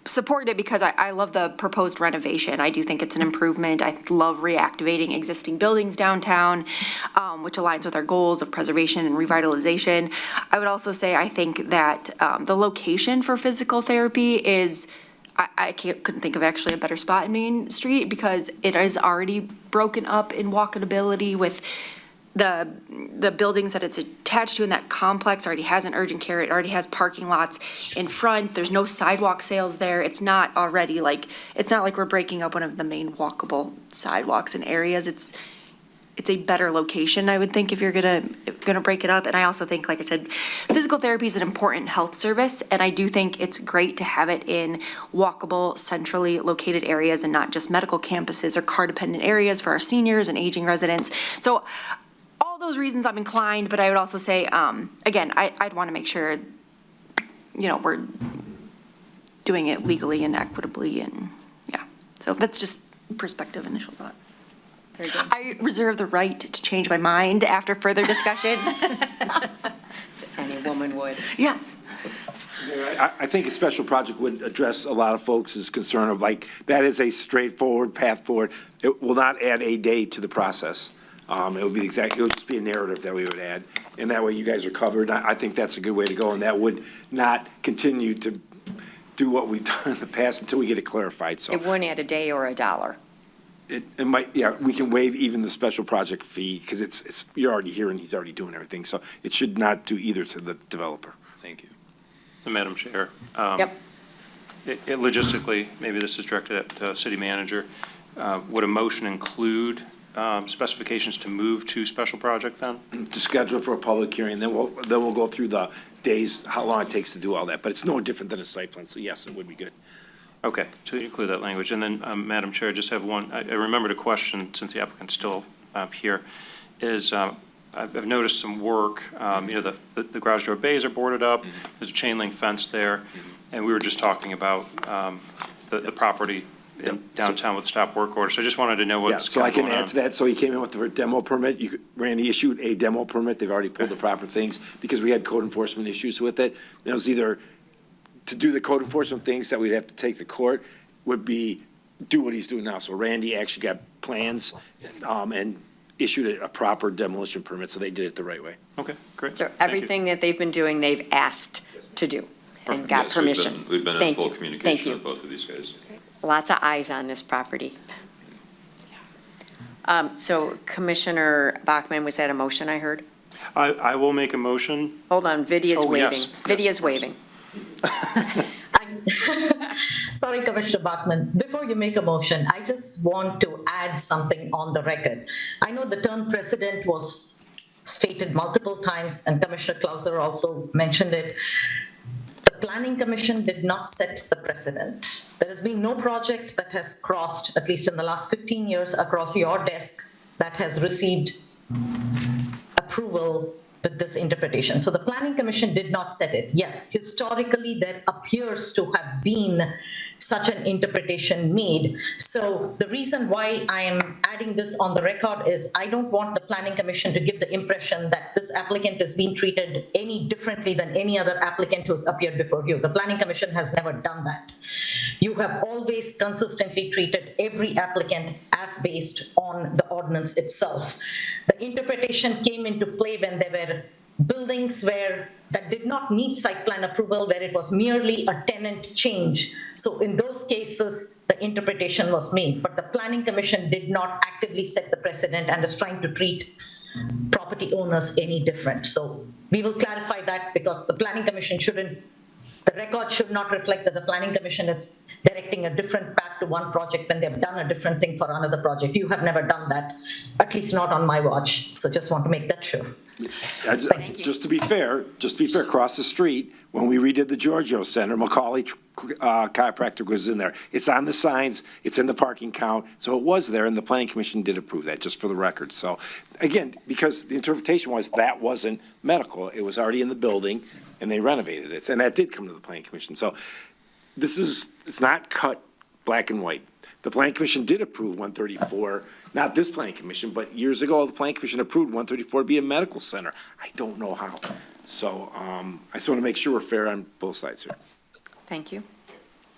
support it because I love the proposed renovation. I do think it's an improvement. I love reactivating existing buildings downtown, which aligns with our goals of preservation and revitalization. I would also say I think that the location for physical therapy is, I couldn't think of actually a better spot in Main Street because it is already broken up in walkability with the buildings that it's attached to in that complex already has an urgent care. It already has parking lots in front. There's no sidewalk sales there. It's not already it's not like we're breaking up one of the main walkable sidewalks in areas. It's it's a better location, I would think, if you're gonna break it up. And I also think, like I said, physical therapy is an important health service, and I do think it's great to have it in walkable, centrally located areas and not just medical campuses or car-dependent areas for our seniors and aging residents. So all those reasons I'm inclined, but I would also say, again, I'd want to make sure, we're doing it legally and equitably, and, yeah. So that's just perspective, initial thought. Very good. I reserve the right to change my mind after further discussion. Any woman would. Yeah. I think a special project would address a lot of folks' concern of like, that is a straightforward path forward. It will not add a day to the process. It would be it would just be a narrative that we would add. And that way you guys are covered. I think that's a good way to go. And that would not continue to do what we've done in the past until we get it clarified, so. It wouldn't add a day or a dollar. It might, yeah, we can waive even the special project fee because you're already here and he's already doing everything. So it should not do either to the developer. Thank you. So, Madam Chair. Yep. Logistically, maybe this is directed at City Manager. Would a motion include specifications to move to special project then? To schedule for a public hearing, then we'll go through the days, how long it takes to do all that. But it's no different than a site plan, so yes, it would be good. Okay, to include that language. And then, Madam Chair, I just have one. I remembered a question, since the applicant's still here, is I've noticed some work, the garage door bays are boarded up, there's a chain link fence there, and we were just talking about the property in downtown with stop work order. So I just wanted to know what's So I can going on. add to that. So he came in with the demo permit. Randy issued a demo permit. They've already pulled the proper things because we had code enforcement issues with it. It was either to do the code enforcement things that we'd have to take to court would be do what he's doing now. So Randy actually got plans and issued a proper demolition permit, so they did it the right way. Okay, great. So everything that they've been doing, they've asked to do and got Yes, permission. We've been in Thank full you. communication Thank you. with both of these guys. Lots of eyes on this property. So Commissioner Bachmann, was that a motion I heard? I will make a motion. Hold on, Vidya's Oh, waving. yes. Vidya's waving. Sorry, Commissioner Bachmann. Before you make a motion, I just want to add something on the record. I know the term precedent was stated multiple times, and Commissioner Clauser also mentioned it. The Planning Commission did not set the precedent. There has been no project that has crossed, at least in the last 15 years, across your desk that has received approval with this interpretation. So the Planning Commission did not set it. Yes, historically, there appears to have been such an interpretation made. So the reason why I am adding this on the record is I don't want the Planning Commission to give the impression that this applicant is being treated any differently than any other applicant who's appeared before you. The Planning Commission has never done that. You have always consistently treated every applicant as based on the ordinance itself. The interpretation came into play when there were buildings that did not need site plan approval, where it was merely a tenant change. So in those cases, the interpretation was made, but the Planning Commission did not actively set the precedent and is trying to treat property owners any different. So we will clarify that because the Planning Commission the record should not reflect that the Planning Commission is directing a different path to one project when they've done a different thing for another project. You have never done that, at least not on my watch. So just want to make that sure. Just to be fair, across the street, when we redid the Giorgio Center, Macaulay Chiropractic was in there. It's on the signs, it's in the parking count, so it was there, and the Planning Commission did approve that, just for the record. So, again, because the interpretation was that wasn't medical, it was already in the building, and they renovated it, and that did come to the Planning Commission. So it's not cut black and white. The Planning Commission did approve 134, not this Planning Commission, but years ago, the Planning Commission approved 134 to be a medical center. I don't know how. So I just want to make sure we're fair on both sides here. Thank you.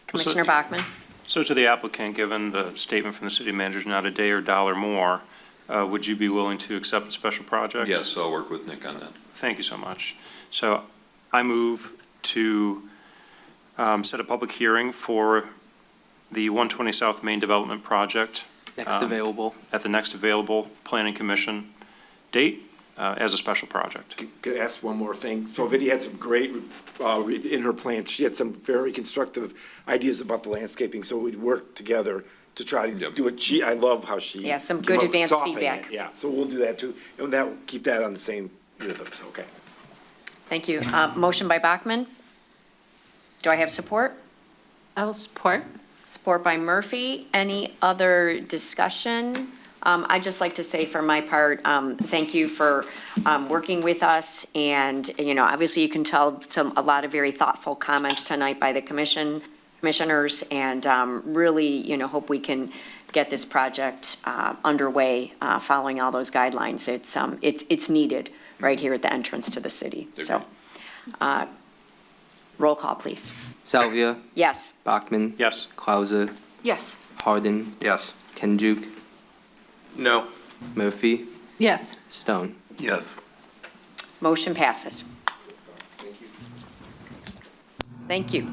Commissioner Bachmann. So to the applicant, given the statement from the city manager, not a day or dollar more, would you be willing to accept a special project? Yes, I'll work with Nick on that. Thank you so much. So I move to set a public hearing for the 120 South Main Development Project. Next available. At the next available Planning Commission date as a special project. Could I ask one more thing? So Vicky had some great, in her plans, she had some very constructive ideas about the landscaping, so we'd work together to try to do it. I love how she. Yeah, some came good up with advanced softening feedback. it. Yeah, so we'll do that too, and that will keep that on the same rhythm, so, okay. Thank you. Motion by Bachman. Do I have support? I will support. Support by Murphy. Any other discussion? I'd just like to say for my part, thank you for working with us. And, obviously you can tell a lot of very thoughtful comments tonight by the commissioners, and really, hope we can get this project underway following all those guidelines. It's needed right here at the entrance to the city. So, roll call, please. Salvia, Yes. Bachman. Yes. Clauser, Yes. Harden, Yes. Kenjuk, No. Murphy, Yes. Stone. Yes. Motion passes. Thank you.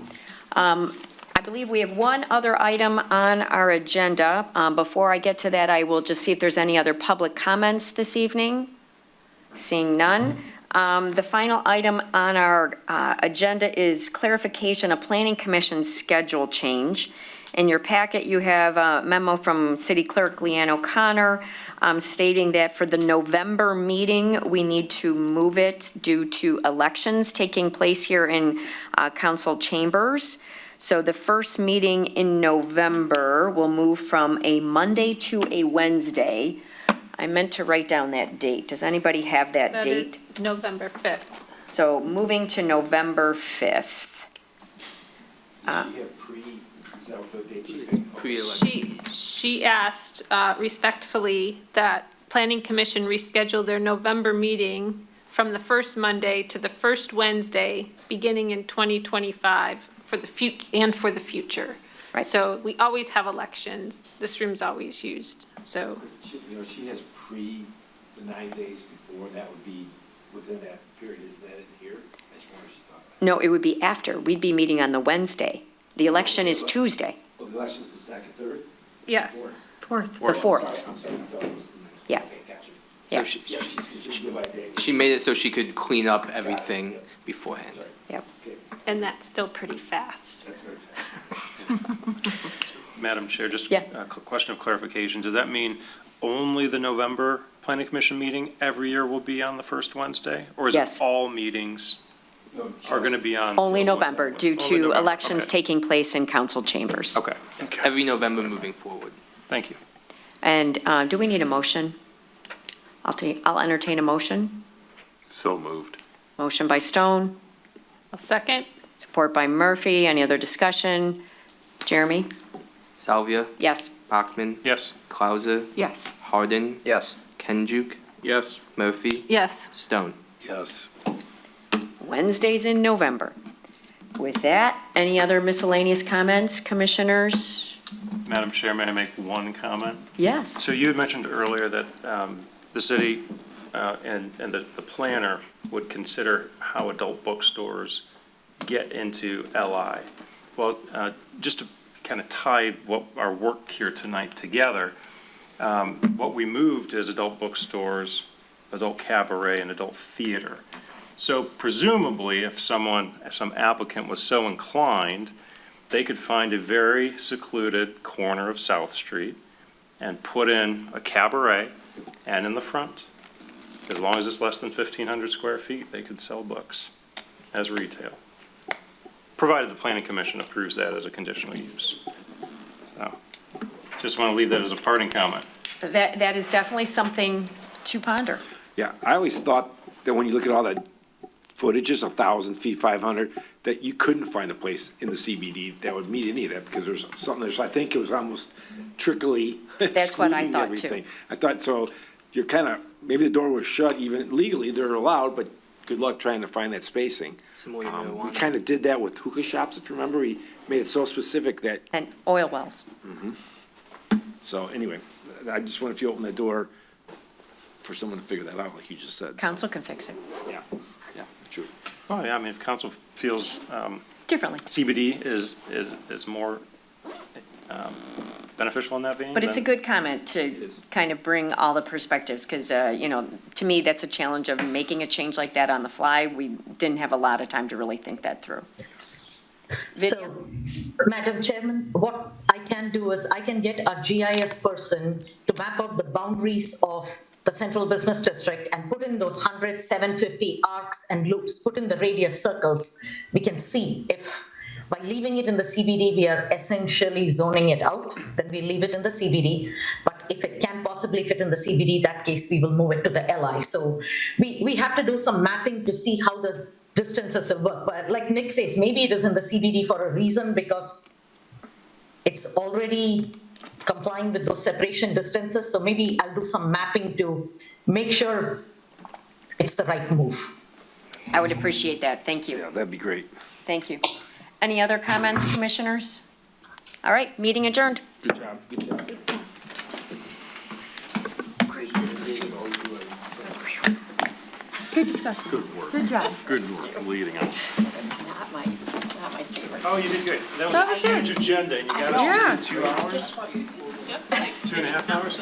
I believe we have one other item on our agenda. Before I get to that, I will just see if there's any other public comments this evening. Seeing none. The final item on our agenda is clarification of Planning Commission schedule change. In your packet, you have a memo from City Clerk Leanne O'Connor stating that for the November meeting, we need to move it due to elections taking place here in council chambers. So the first meeting in November will move from a Monday to a Wednesday. I meant to write down that date. Does anybody have that date? That is November 5th. So moving to November 5th. She asked respectfully that Planning Commission reschedule their November meeting from the first Monday to the first Wednesday, beginning in 2025 for the future. Right. So we always have elections. This room's always used, so. She has the 9 days before, that would be within that period. Is that in here? I just wonder if she thought about No, it would be after. We'd be meeting on the Wednesday. The election is Tuesday. it. The election's the second, third? Yes. The I'm 4th. sorry, I thought it was the next. Yeah. Okay, gotcha. Yeah. So Yeah, she's good by day. she made it so she could clean up everything beforehand. Sorry. Yep. Okay, And that's still pretty fast. that's very fast. Madam Chair, just Yeah. a question of clarification. Does that mean only the November Planning Commission meeting every year will be on the first Wednesday? Or is Yes. it all meetings No, are going to be on? Only November, due Only to November, elections okay. taking place in council chambers. Okay, Every November moving forward. thank you. And do we need a motion? I'll entertain a motion. So moved. Motion by Stone, A second? support by Murphy. Any other discussion? Jeremy? Salvia, Yes. Bachman, Yes. Clauser, Yes. Harden, Yes. Kenjuk, Yes. Murphy, Yes. Stone. Yes. Wednesdays in November. With that, any other miscellaneous comments, commissioners? Madam Chair, may I make one comment? Yes. So you had mentioned earlier that the city and the planner would consider how adult bookstores get into LI. Well, just to kind of tie what our work here tonight together, what we moved is adult bookstores, adult cabaret, and adult theater. So presumably, if some applicant was so inclined, they could find a very secluded corner of South Street and put in a cabaret and in the front. As long as it's less than 1,500 square feet, they could sell books as retail, provided the Planning Commission approves that as a conditional use. So, just want to leave that as a parting comment. That is definitely something to ponder. Yeah, I always thought that when you look at all that footages, 1,000 feet, 500, that you couldn't find a place in the CBD that would meet any of that, because there's something, I think it was almost trickily That's what I excluding thought, too. everything. I thought, so you're kind of, maybe the door was shut, even legally, they're allowed, but good luck trying to find that spacing. Some more We marijuana. kind of did that with hookah shops, if you remember, we made it so specific that, And oil wells. so anyway, I just wonder if you open the door for someone to figure that out, like you just said. so. Council can fix it Yeah, yeah, true. Well, yeah, I mean, if council feels differently. CBD is more beneficial in that vein. But it's a then- good comment to kind of bring all the perspectives, because, to me, that's a challenge of making a change like that on the fly. We didn't have a lot of time to really think that through. So, Madam Chairman, what I can do is I can get a GIS person to map out the boundaries of the central business district and put in those 100, 750 arcs and loops, put in the radius circles. We can see if by leaving it in the CBD, we are essentially zoning it out, then we leave it in the CBD. But if it can possibly fit in the CBD, that case, we will move it to the LI. So we have to do some mapping to see how the distances will work. But like Nick says, maybe it is in the CBD for a reason because it's already complying with those separation distances. So maybe I'll do some mapping to make sure it's the right move. I would appreciate that. Thank you. Yeah, that'd be great. Thank you. Any other comments, commissioners? All right, meeting adjourned. Good job, good job. Good discussion. Good work. Good job. Good work leading us. That's not my favorite. Oh, you did good. That That was was a huge agenda, and you got us Yeah. to 2 hours, 2.5 hours?